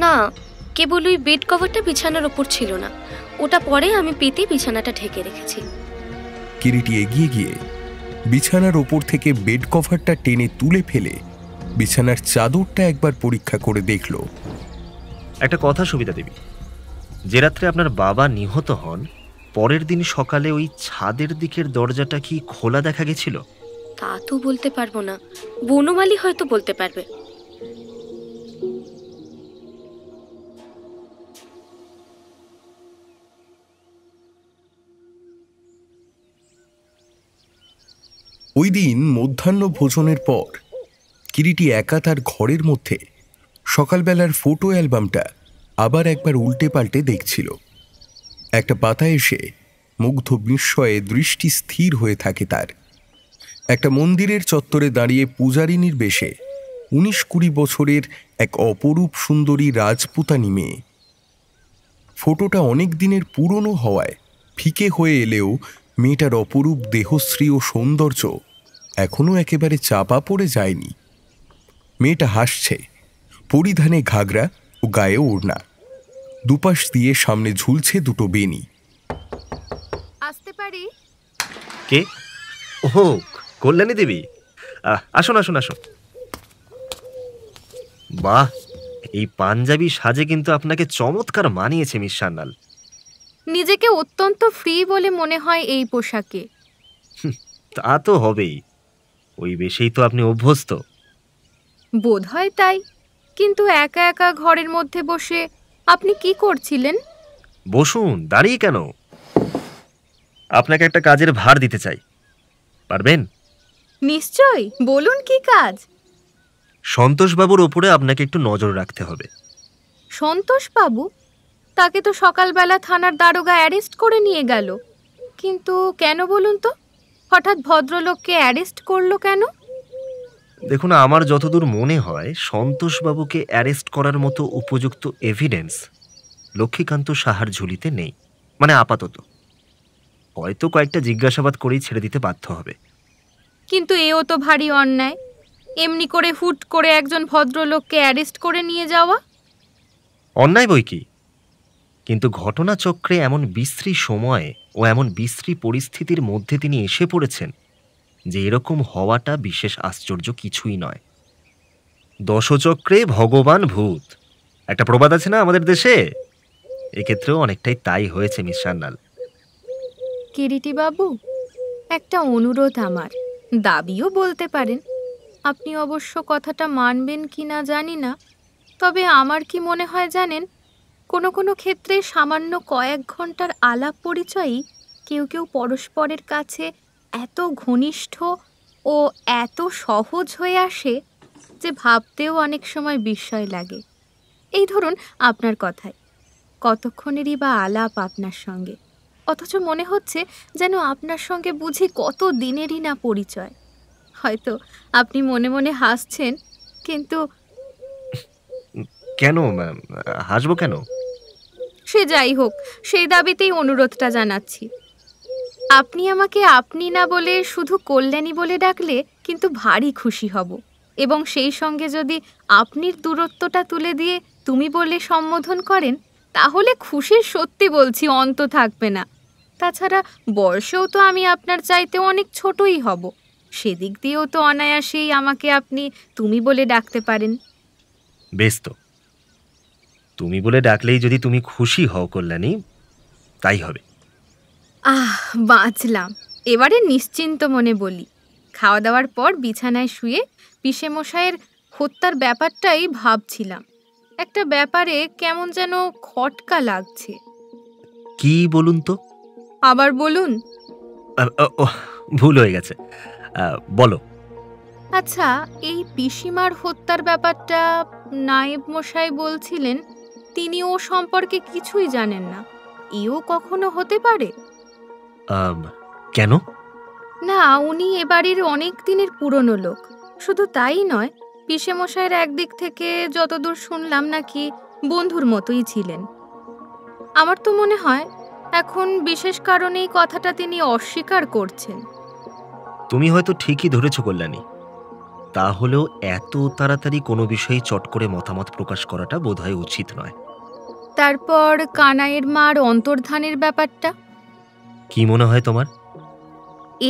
না, কেবল ওই বেড কভারটা বিছানার ওপর ছিল না, ওটা পরে আমি পেতে বিছানাটা ঢেকে রেখেছি। কিরিটি এগিয়ে গিয়ে বিছানার ওপর থেকে বেড কভারটা টেনে তুলে ফেলে বিছানার চাদরটা একবার পরীক্ষা করে দেখল। একটা কথা সুবিধা দেবী, যে রাত্রে আপনার বাবা নিহত হন পরের দিন সকালে ওই ছাদের দিকের দরজাটা কি খোলা দেখা গেছিল? তা তো বলতে পারবো না, বনমালী হয়তো বলতে পারবে। ওই দিন মধ্যাহ্ন ভোজনের পর কিরিটি একা তার ঘরের মধ্যে সকালবেলার ফটো অ্যালবামটা আবার একবার উল্টে পাল্টে দেখছিল। একটা পাতা এসে মুগ্ধ বিস্ময়ে দৃষ্টি স্থির হয়ে থাকে তার। একটা মন্দিরের চত্বরে দাঁড়িয়ে পূজারিনীর বেশে 19-20 বছরের এক অপরূপ সুন্দরী রাজপুতানী মেয়ে। ফটোটা অনেক দিনের পুরনো হওয়ায় ফিকে হয়ে এলেও মেয়েটার অপরূপ দেহশ্রী ও সৌন্দর্য এখনো একেবারে চাপা পড়ে যায়নি। মেয়েটা হাসছে, পরিধানে ঘাগরা ও গায়ে ওড়না, দুপাশ দিয়ে সামনে ঝুলছে দুটো বেনি। আসতে পারি? কে? ও কল্যাণী দেবী, আসুন আসুন আসুন। বাহ, এই পাঞ্জাবি সাজে কিন্তু আপনাকে চমৎকার মানিয়েছে মিস সান্যাল। নিজেকে অত্যন্ত ফ্রি বলে মনে হয় এই পোশাকে। তা তো হবেই, ওই বেশেই তো আপনি অভ্যস্ত। বোধ হয় তাই, কিন্তু একা একা ঘরের মধ্যে বসে আপনি কি করছিলেন? বসুন, দাঁড়িয়ে কেন? আপনাকে একটা কাজের ভার দিতে চাই, পারবেন? নিশ্চয়ই, বলুন কি কাজ। সন্তোষবাবুর ওপরে আপনাকে একটু নজর রাখতে হবে। সন্তোষবাবু? তাকে তো সকালবেলা থানার দারোগা অ্যারেস্ট করে নিয়ে গেল। কিন্তু কেন বলুন তো, হঠাৎ ভদ্রলোককে অ্যারেস্ট করলো কেন? দেখুন, আমার যতদূর মনে হয় সন্তোষবাবুকে অ্যারেস্ট করার মতো উপযুক্ত এভিডেন্স লক্ষ্মীকান্ত সাহার ঝুলিতে নেই, মানে আপাতত। হয়তো কয়েকটা জিজ্ঞাসাবাদ করেই ছেড়ে দিতে বাধ্য হবে। কিন্তু এও তো ভারী অন্যায়, এমনি করে হুট করে একজন ভদ্রলোককে অ্যারেস্ট করে নিয়ে যাওয়া। অন্যায় বই কি, কিন্তু ঘটনাচক্রে এমন বিশ্রী সময়ে ও এমন বিশ্রী পরিস্থিতির মধ্যে তিনি এসে পড়েছেন যে এরকম হওয়াটা বিশেষ আশ্চর্য কিছুই নয়। দশচক্রে ভগবান ভূত, একটা প্রবাদ আছে না আমাদের দেশে? এক্ষেত্রেও অনেকটাই তাই হয়েছে মিস সান্যাল। কিরিটি বাবু, একটা অনুরোধ আমার, দাবিও বলতে পারেন। আপনি অবশ্য কথাটা মানবেন কি না জানি না, তবে আমার কি মনে হয় জানেন, কোনো কোনো ক্ষেত্রে সামান্য কয়েক ঘন্টার আলাপ পরিচয়ই কেউ কেউ পরস্পরের কাছে এত ঘনিষ্ঠ ও এত সহজ হয়ে আসে যে ভাবতেও অনেক সময় বিস্ময় লাগে। এই ধরুন আপনার কথায়, কতক্ষণেরই বা আলাপ আপনার সঙ্গে, অথচ মনে হচ্ছে যেন আপনার সঙ্গে বুঝি কত দিনেরই না পরিচয়। হয়তো আপনি মনে মনে হাসছেন, কিন্তু কেন ম্যাম, হাসবো কেন? সে যাই হোক, সেই দাবিতেই অনুরোধটা জানাচ্ছি। আপনি আমাকে আপনি না বলে শুধু কল্যাণী বলে ডাকলে কিন্তু ভারী খুশি হব, এবং সেই সঙ্গে যদি আপনির দূরত্বটা তুলে দিয়ে তুমি বলে সম্বোধন করেন, তাহলে খুশির সত্যি বলছি অন্ত থাকবে না। তাছাড়া বয়সেও তো আমি আপনার চাইতে অনেক ছোটই হব, সেদিক দিয়েও তো অনায়াসেই আমাকে আপনি তুমি বলে ডাকতে পারেন। বেশ, তো তুমি বলে ডাকলেই যদি তুমি খুশি হও কল্যাণী, তাই হবে। বাঁচলাম। এবারে নিশ্চিন্ত মনে বলি। খাওয়া দাওয়ার পর বিছানায় শুয়ে পিসেমশাইয়ের হত্যার ব্যাপারটাই ভাবছিলাম। একটা ব্যাপারে কেমন যেন খটকা লাগছে। কি বলুন তো? আবার বলুন। ভুল হয়ে গেছে, বলো। আচ্ছা, এই পিসিমার হত্যার ব্যাপারটা নায়েব মশাই বলছিলেন তিনি ও সম্পর্কে কিছুই জানেন না। এও কখনো হতে পারে? কেন? না, উনি এ বাড়ির অনেক দিনের পুরনো লোক। শুধু তাই নয়, পিসেমশাইয়ের একদিক থেকে যতদূর শুনলাম নাকি বন্ধুর মতোই ছিলেন। আমার তো মনে হয় এখন বিশেষ কারণেই কথাটা তিনি অস্বীকার করছেন। তুমি হয়তো ঠিকই ধরেছ কল্যাণী, তাহলেও এত তাড়াতাড়ি কোনো বিষয়ে চট করে মতামত প্রকাশ করাটা বোধহয় উচিত নয়। তারপর কানাইয়ের মার অন্তর্ধানের ব্যাপারটা কি মনে হয় তোমার?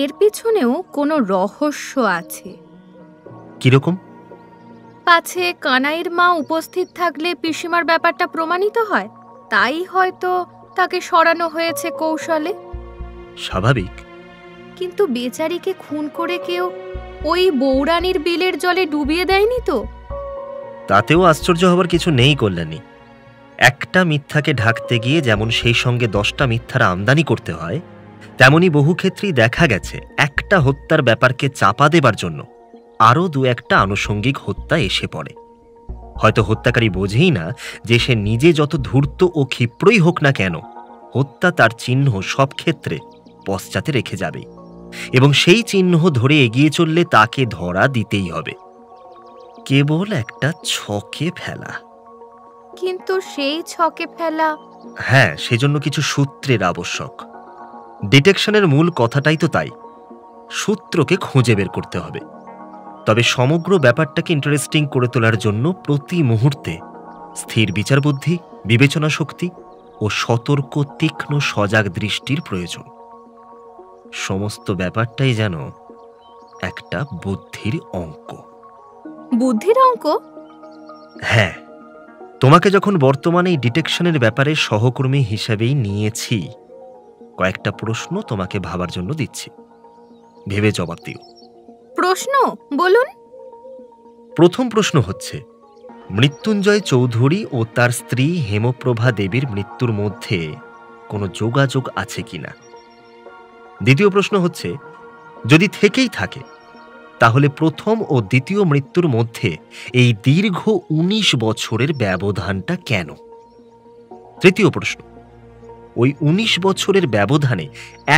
এর পিছনেও কোনো রহস্য আছে। কিরকম? পাছে কানাইয়ের মা উপস্থিত থাকলে পিসিমার ব্যাপারটা প্রমাণিত হয়, তাই হয়তো তাকে সরানো হয়েছে কৌশলে। স্বাভাবিক। কিন্তু বেচারিকে খুন করে কেউ ওই বৌরানীর বিলের জলে ডুবিয়ে দেয়নি তো? তাতেও আশ্চর্য হবার কিছু নেই কল্যাণী। একটা মিথ্যাকে ঢাকতে গিয়ে যেমন সেই সঙ্গে 10টা মিথ্যার আমদানি করতে হয়, তেমনি বহু ক্ষেত্রেই দেখা গেছে একটা হত্যার ব্যাপারকে চাপা দেবার জন্য আরও 2-1টা আনুষঙ্গিক হত্যা এসে পড়ে। হয়তো হত্যাকারী বোঝেই না যে সে নিজে যত ধূর্ত ও ক্ষিপ্রই হোক না কেন, হত্যা তার চিহ্ন সব ক্ষেত্রে পশ্চাতে রেখে যাবে, এবং সেই চিহ্ন ধরে এগিয়ে চললে তাকে ধরা দিতেই হবে। কেবল একটা ছকে ফেলা। কিন্তু সেই ছকে ফেলা? হ্যাঁ, সেজন্য কিছু সূত্রের আবশ্যক। ডিটেকশনের মূল কথাটাই তো তাই, সূত্রকে খুঁজে বের করতে হবে। তবে সমগ্র ব্যাপারটাকে ইন্টারেস্টিং করে তোলার জন্য প্রতি মুহূর্তে স্থির বিচার বুদ্ধি, বিবেচনা শক্তি ও সতর্ক তীক্ষ্ণ সজাগ দৃষ্টির প্রয়োজন। সমস্ত ব্যাপারটাই যেন একটা বুদ্ধির অঙ্ক। বুদ্ধির অঙ্ক? হ্যাঁ, তোমাকে যখন বর্তমানে এই ডিটেকশনের ব্যাপারে সহকর্মী হিসেবেই নিয়েছি, কয়েকটা প্রশ্ন তোমাকে ভাবার জন্য দিচ্ছি, ভেবে জবাব দিও। প্রশ্ন বলুন। প্রথম প্রশ্ন হচ্ছে, মৃত্যুঞ্জয় চৌধুরী ও তার স্ত্রী হেমপ্রভা দেবীর মৃত্যুর মধ্যে কোনো যোগাযোগ আছে কিনা। দ্বিতীয় প্রশ্ন হচ্ছে, যদি থেকেই থাকে তাহলে প্রথম ও দ্বিতীয় মৃত্যুর মধ্যে এই দীর্ঘ 19 বছরের ব্যবধানটা কেন। তৃতীয় প্রশ্ন, ওই 19 বছরের ব্যবধানে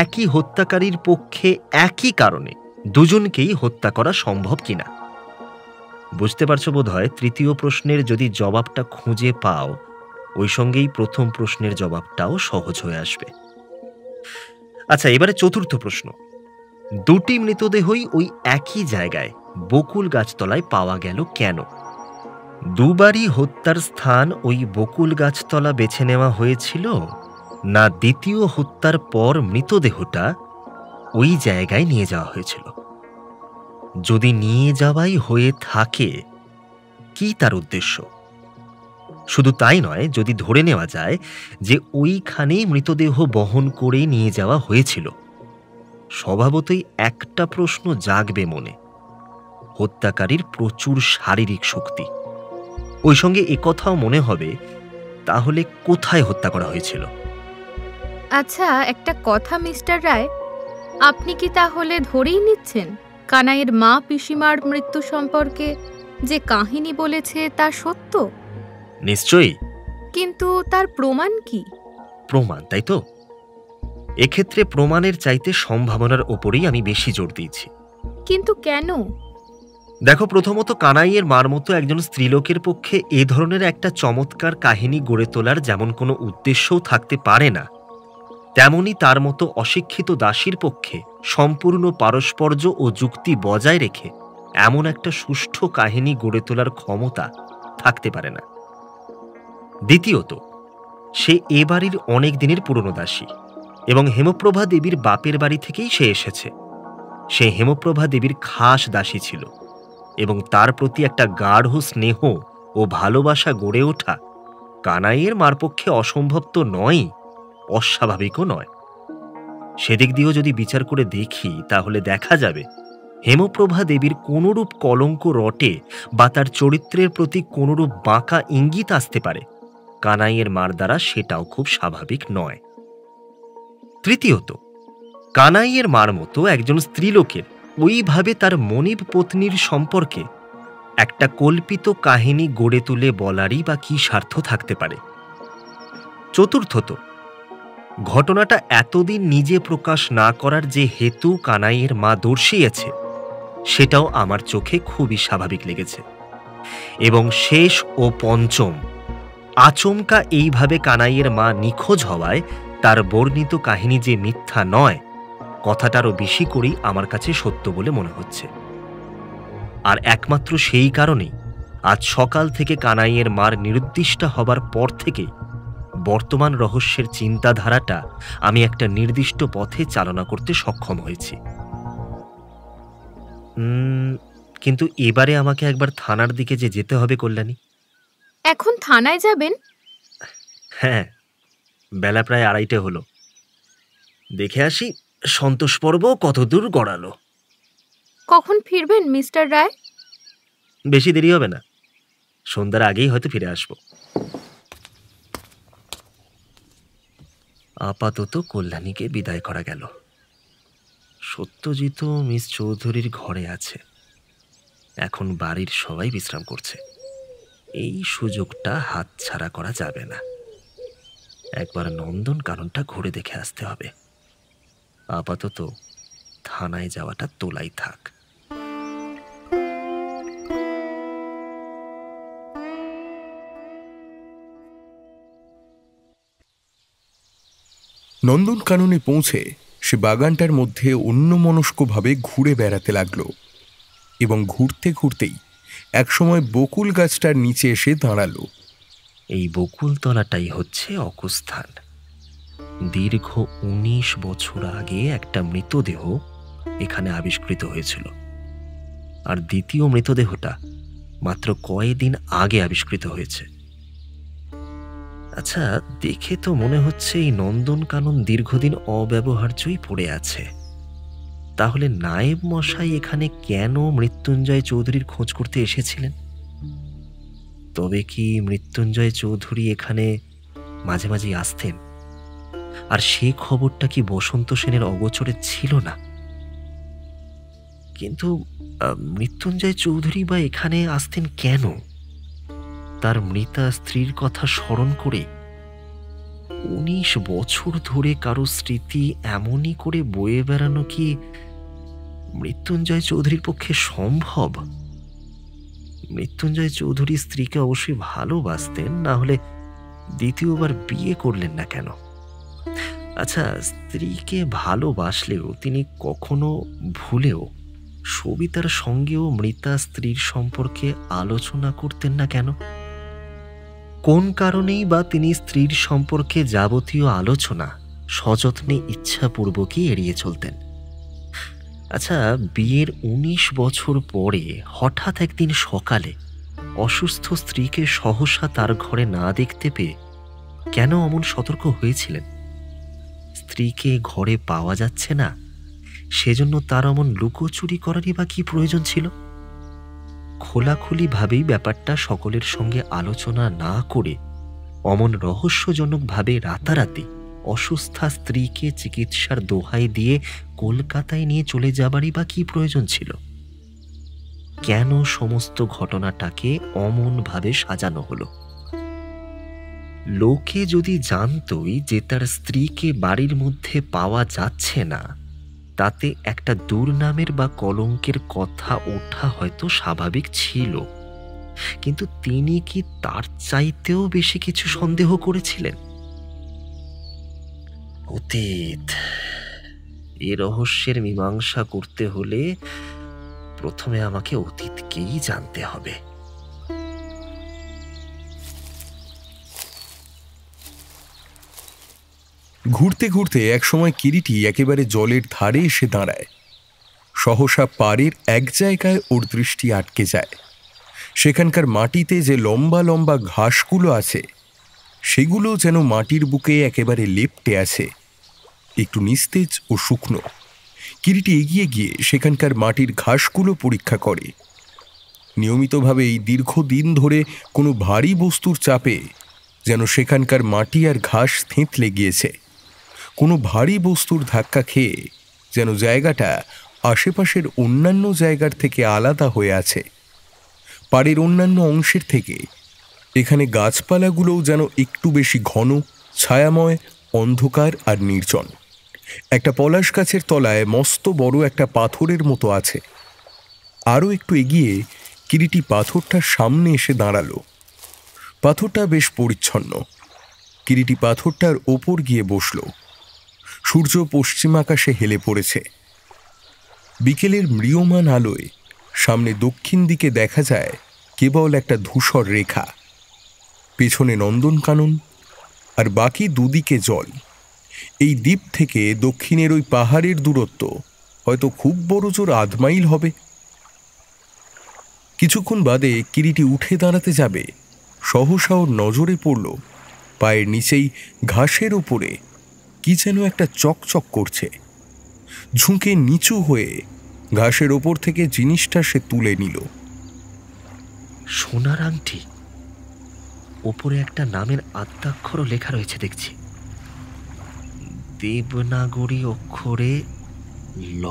একই হত্যাকারীর পক্ষে একই কারণে দুজনকেই হত্যা করা সম্ভব কিনা। বুঝতে পারছো বোধ হয়, তৃতীয় প্রশ্নের যদি জবাবটা খুঁজে পাও, ওই সঙ্গেই প্রথম প্রশ্নের জবাবটাও সহজ হয়ে আসবে। আচ্ছা, এবারে চতুর্থ প্রশ্ন, দুটি মৃতদেহই ওই একই জায়গায় বকুল গাছতলায় পাওয়া গেল কেন। দুবারই হত্যার স্থান ওই বকুল গাছতলা বেছে নেওয়া হয়েছিল, না দ্বিতীয় হত্যার পর মৃতদেহটা ওই জায়গায় নিয়ে যাওয়া হয়েছিল। যদি নিয়ে যাওয়াই হয়ে থাকে, কি তার উদ্দেশ্য? শুধু তাই নয়, যদি ধরে নেওয়া যায় যে ওইখানেই মৃতদেহ বহন করে নিয়ে যাওয়া হয়েছিল, স্বভাবতই একটা প্রশ্ন জাগবে মনে, হত্যাকারীর প্রচুর শারীরিক শক্তি। ওই সঙ্গে একথাও মনে হবে, তাহলে কোথায় হত্যা করা হয়েছিল। আচ্ছা, একটা কথা মিস্টার রায়, আপনি কি তাহলে ধরেই নিচ্ছেন কানাইয়ের মা পিসিমার মৃত্যু সম্পর্কে যে কাহিনী বলেছে তা সত্য? নিশ্চয়ই। কিন্তু তার প্রমাণ কি? প্রমাণ, তাই তো? এক্ষেত্রে প্রমাণের চাইতে সম্ভাবনার ওপরেই আমি বেশি জোর দিয়েছি। কিন্তু কেন? দেখো, প্রথমত কানাইয়ের মার মতো একজন স্ত্রীলোকের পক্ষে এ ধরনের একটা চমৎকার কাহিনী গড়ে তোলার যেমন কোনো উদ্দেশ্যও থাকতে পারে না, তেমনি তার মতো অশিক্ষিত দাসীর পক্ষে সম্পূর্ণ পারস্পর্য ও যুক্তি বজায় রেখে এমন একটা সুষ্ঠু কাহিনী গড়ে তোলার ক্ষমতা থাকতে পারে না। দ্বিতীয়ত, সে এ বাড়ির অনেক দিনের পুরনো দাসী এবং হেমপ্রভা দেবীর বাপের বাড়ি থেকেই সে এসেছে। সে হেমপ্রভা দেবীর খাস দাসী ছিল এবং তার প্রতি একটা গাঢ় স্নেহ ও ভালোবাসা গড়ে ওঠা কানাইয়ের মার পক্ষে অসম্ভব তো নয়, অস্বাভাবিকও নয়। সেদিক দিয়েও যদি বিচার করে দেখি তাহলে দেখা যাবে হেমপ্রভা দেবীর কোনরূপ কলঙ্ক রটে বা তার চরিত্রের প্রতি কোনরূপ বাঁকা ইঙ্গিত আসতে পারে কানাইয়ের মার দ্বারা, সেটাও খুব স্বাভাবিক নয়। তৃতীয়ত, কানাইয়ের মার মতো একজন স্ত্রীলোকের ওইভাবে তার মনিব পত্নীর সম্পর্কে একটা কল্পিত কাহিনী গড়ে তুলে বলারই বা কি স্বার্থ থাকতে পারে। চতুর্থত, ঘটনাটা এতদিন নিজে প্রকাশ না করার যে হেতু কানাইয়ের মা দর্শিয়েছে সেটাও আমার চোখে খুবই স্বাভাবিক লেগেছে। এবং শেষ ও পঞ্চম, আচমকা এইভাবে কানাইয়ের মা নিখোঁজ হওয়ায় তার বর্ণিত কাহিনী যে মিথ্যা নয়, কথাটারও বেশি করেই আমার কাছে সত্য বলে মনে হচ্ছে। আর একমাত্র সেই কারণেই আজ সকাল থেকে কানাইয়ের মার নিরুদ্দিষ্ট হবার পর থেকে বর্তমান রহস্যের চিন্তাধারাটা আমি একটা নির্দিষ্ট পথে চালনা করতে সক্ষম হয়েছি। কিন্তু এবারে আমাকে একবার থানার দিকে যে যেতে হবে কল্যাণী। এখন থানায় যাবেন? হ্যাঁ, বেলা প্রায় 2:30 হলো। দেখে আসি সন্তোষ পর্ব কতদূর গড়ালো। কখন ফিরবেন মিস্টার রায়? বেশি দেরি হবে না, সন্ধ্যার আগেই হয়তো ফিরে আসবো। আপাতত কল্যাণীকে বিদায় করা গেল। সত্যজিৎ মিস চৌধুরীর ঘরে আছে, এখন বাড়ির সবাই বিশ্রাম করছে। এই সুযোগটা হাতছাড়া করা যাবে না। একবার নন্দন কাননটা ঘুরে দেখে আসতে হবে। আপাতত থানায় যাওয়াটা তোলাই থাক। নন্দনকাননে পৌঁছে সে বাগানটার মধ্যে অন্যমনস্কভাবে ঘুরে বেড়াতে লাগলো এবং ঘুরতে ঘুরতেই একসময় বকুল গাছটার নিচে এসে দাঁড়ালো। এই বকুল তলাটাই হচ্ছে অকুস্থান। দীর্ঘ 19 বছর আগে একটা মৃতদেহ এখানে আবিষ্কৃত হয়েছিল, আর দ্বিতীয় মৃতদেহটা মাত্র কয়েকদিন আগে আবিষ্কৃত হয়েছে। আচ্ছা, দেখে তো মনে হচ্ছে এই নন্দনকানন দীর্ঘদিন অব্যবহার্যই পড়ে আছে। তাহলে নায়েব মশাই এখানে কেন মৃত্যুঞ্জয় চৌধুরীর খোঁজ করতে এসেছিলেন? তবে কি মৃত্যুঞ্জয় চৌধুরী এখানে মাঝে মাঝে আসতেন, আর সেই খবরটা কি বসন্ত সেনের অগোচরে ছিল না? কিন্তু মৃত্যুঞ্জয় চৌধুরী বা এখানে আসতেন কেন? তার মৃতা স্ত্রীর কথা স্মরণ করে 19 বছর ধরে কারো স্মৃতি এমনই করে বয়ে বেড়ানো কি মৃত্যুঞ্জয় চৌধুরীর পক্ষে সম্ভব? মৃত্যুঞ্জয় চৌধুরী স্ত্রীকে অবশ্যই ভালোবাসতেন, না হলে দ্বিতীয়বার বিয়ে করলেন না কেন? আচ্ছা, স্ত্রীকে ভালোবাসলেও তিনি কখনো ভুলেও সবিতার সঙ্গেও মৃতা স্ত্রীর সম্পর্কে আলোচনা করতেন না কেন? কোন কারণেই বা তিনি স্ত্রীর সম্পর্কে যাবতীয় আলোচনা সযত্নে ইচ্ছাপূর্বকই এড়িয়ে চলতেন? আচ্ছা, বিয়ের 19 বছর পরে হঠাৎ একদিন সকালে অসুস্থ স্ত্রীকে সহসা তার ঘরে না দেখতে পেয়ে কেন অমন সতর্ক হয়েছিলেন? স্ত্রীকে ঘরে পাওয়া যাচ্ছে না, সেজন্য তার অমন লুকোচুরি করারই বা কি প্রয়োজন ছিল? খোলাখুলি ভাবেই ব্যাপারটা সকলের সঙ্গে আলোচনা না করে অমন রহস্যজনকভাবে রাতারাতি অসুস্থা স্ত্রীকে চিকিৎসার দোহাই দিয়ে কলকাতায় নিয়ে চলে যাবারই বা কি প্রয়োজন ছিল? কেন সমস্ত ঘটনাটাকে অমনভাবে সাজানো হলো? লোকে যদি জানতই যে তার স্ত্রীকে বাড়ির মধ্যে পাওয়া যাচ্ছে না, তাতে একটা দুর্নামের বা কলঙ্কের কথা ওঠা হয়তো স্বাভাবিক ছিল, কিন্তু তিনি কি তার চাইতেও বেশি কিছু সন্দেহ করেছিলেন? অতীত, এ রহস্যের মীমাংসা করতে হলে প্রথমে আমাকে অতীতকেই জানতে হবে। ঘুরতে ঘুরতে একসময় কিরিটি একেবারে জলের ধারে এসে দাঁড়ায়। সহসা পাড়ের এক জায়গায় ওর দৃষ্টি আটকে যায়। সেখানকার মাটিতে যে লম্বা লম্বা ঘাসগুলো আছে, সেগুলো যেন মাটির বুকে একেবারে লেপ্টে আছে, একটু নিস্তেজ ও শুকনো। কিরিটি এগিয়ে গিয়ে সেখানকার মাটির ঘাসগুলো পরীক্ষা করে। নিয়মিতভাবে এই দীর্ঘদিন ধরে কোনো ভারী বস্তুর চাপে যেন সেখানকার মাটি আর ঘাস থেঁতলে গিয়েছে। কোনো ভারী বস্তুর ধাক্কা খেয়ে যেন জায়গাটা আশেপাশের অন্যান্য জায়গার থেকে আলাদা হয়ে আছে। পাড়ের অন্যান্য অংশের থেকে এখানে গাছপালাগুলোও যেন একটু বেশি ঘন, ছায়াময়, অন্ধকার আর নির্জন। একটা পলাশ গাছের তলায় মস্ত বড় একটা পাথরের মতো আছে। আরও একটু এগিয়ে কিরিটি পাথরটার সামনে এসে দাঁড়ালো। পাথরটা বেশ পরিচ্ছন্ন। কিরিটি পাথরটার ওপর গিয়ে বসল। সূর্য পশ্চিম আকাশে হেলে পড়েছে। বিকেলের ম্রিয়মান আলোয় সামনে দক্ষিণ দিকে দেখা যায় কেবল একটা ধূসর রেখা। পেছনে নন্দনকানন আর বাকি দুদিকে জল। এই দ্বীপ থেকে দক্ষিণের ওই পাহাড়ের দূরত্ব হয়তো খুব বড় জোর 8 মাইল হবে। কিছুক্ষণ বাদে কিরিটি উঠে দাঁড়াতে যাবে, সহসা ওর নজরে পড়ল পায়ের নিচেই ঘাসের ওপরে কি যেন একটা চকচক করছে। ঝুঁকে নিচু হয়ে ঘাসের ওপর থেকে জিনিসটা সে তুলে নিল। সোনার আংটি, ওপরে একটা নামের আদ্যাক্ষরও লেখা রয়েছে দেখছি, দেবনাগরী অক্ষরে ল।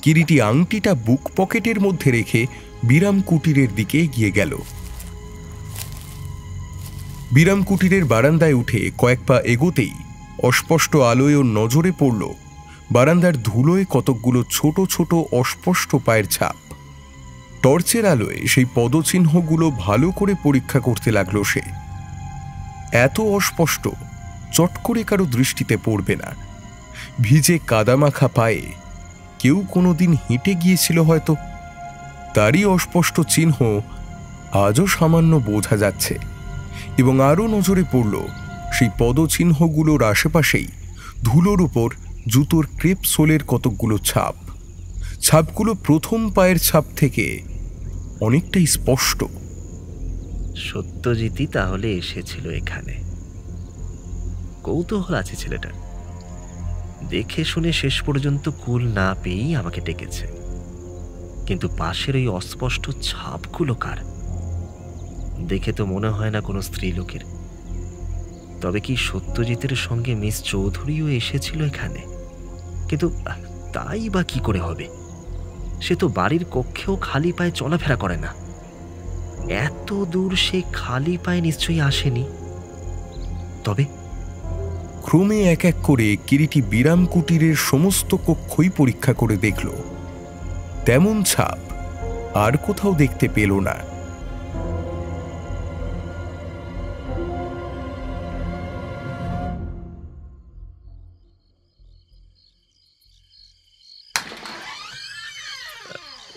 কিরিটি আংটিটা বুক পকেটের মধ্যে রেখে বিরাম কুটিরের দিকে এগিয়ে গেল। বিরাম কুটিরের বারান্দায় উঠে কয়েক পা এগোতেই অস্পষ্ট আলোয় ওর নজরে পড়ল বারান্দার ধুলোয় কতকগুলো ছোট ছোট অস্পষ্ট পায়ের ছাপ। টর্চের আলোয় সেই পদচিহ্নগুলো ভালো করে পরীক্ষা করতে লাগলো সে। এত অস্পষ্ট চট করে কারো দৃষ্টিতে পড়বে না। ভিজে কাদামাখা পায়ে কেউ কোনোদিন হেঁটে গিয়েছিল হয়তো, তারই অস্পষ্ট চিহ্ন আজও সামান্য বোঝা যাচ্ছে। এবং আরও নজরে পড়ল সেই পদচিহ্নগুলোর আশেপাশেই ধুলোর উপর জুতোর ক্রেপ সোলের কতকগুলো ছাপ। ছাপগুলো প্রথম পায়ের ছাপ থেকে অনেকটাই স্পষ্ট। সত্যজিৎই তাহলে এসেছিল এখানে। কৌতূহল আছে ছেলেটার। দেখে শুনে শেষ পর্যন্ত কুল না পেয়েই আমাকে ডেকেছে। কিন্তু পাশের ওই অস্পষ্ট ছাপগুলো কার? দেখে তো মনে হয় না কোনো স্ত্রীলোকের। তবে কি সত্যজিতের সঙ্গে মিস চৌধুরীও এসেছিল এখানে? কিন্তু তাই বা কি করে হবে? সে তো বাড়ির কক্ষেও খালি পায়ে চলাফেরা করে না। এত দূর সে খালি পায়ে নিশ্চয়ই আসেনি। তবে ক্রমে এক এক করে কিরিটি বিরাম কুটিরের সমস্ত কক্ষই পরীক্ষা করে দেখল। তেমন ছাপ আর কোথাও দেখতে পেল না।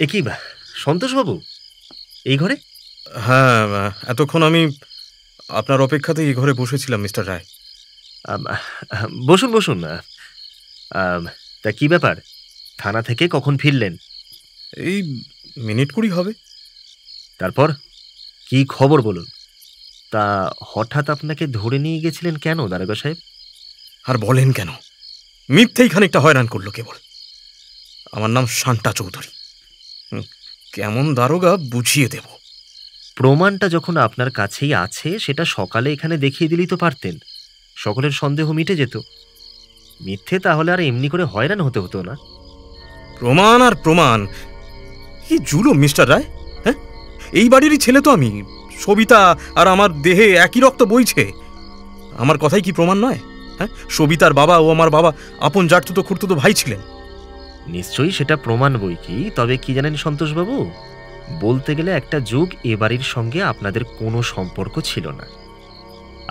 একই বা সন্তোষবাবু এই ঘরে? হ্যাঁ, এতক্ষণ আমি আপনার অপেক্ষাতে এই ঘরে বসেছিলাম মিস্টার রায়। বসুন বসুন। তা কি ব্যাপার, থানা থেকে কখন ফিরলেন? এই মিনিট 20 হবে। তারপর কি খবর বলুন। তা হঠাৎ আপনাকে ধরে নিয়ে গেছিলেন কেন দারোগা সাহেব? আর বলেন কেন, মিথ্যেই খানিকটা হয়রান করলো কেবল। আমার নাম শান্তা চৌধুরী। কেমন দারোগা বুঝিয়ে দেব। প্রমাণটা যখন আপনার কাছেই আছে সেটা সকালে এখানে দেখিয়ে দিলেই তো পারতেন। সকলের সন্দেহ মিটে যেত। মিথ্যে তাহলে আর এমনি করে হয়রান হতে হতো না। প্রমাণ আর প্রমাণ, কি জুলুম মিস্টার রায়। হ্যাঁ, এই বাড়িরই ছেলে তো আমি। সবিতা আর আমার দেহে একই রক্ত বইছে। আমার কথাই কি প্রমাণ নয়? হ্যাঁ, সবিতার বাবা ও আমার বাবা আপন জাটতুতো খুঁড়তুতো ভাই ছিলেন। নিশ্চয়ই সেটা প্রমাণ বই কি। তবে কি জানেন সন্তোষবাবু, বলতে গেলে একটা যুগ এ বাড়ির সঙ্গে আপনাদের কোনো সম্পর্ক ছিল না।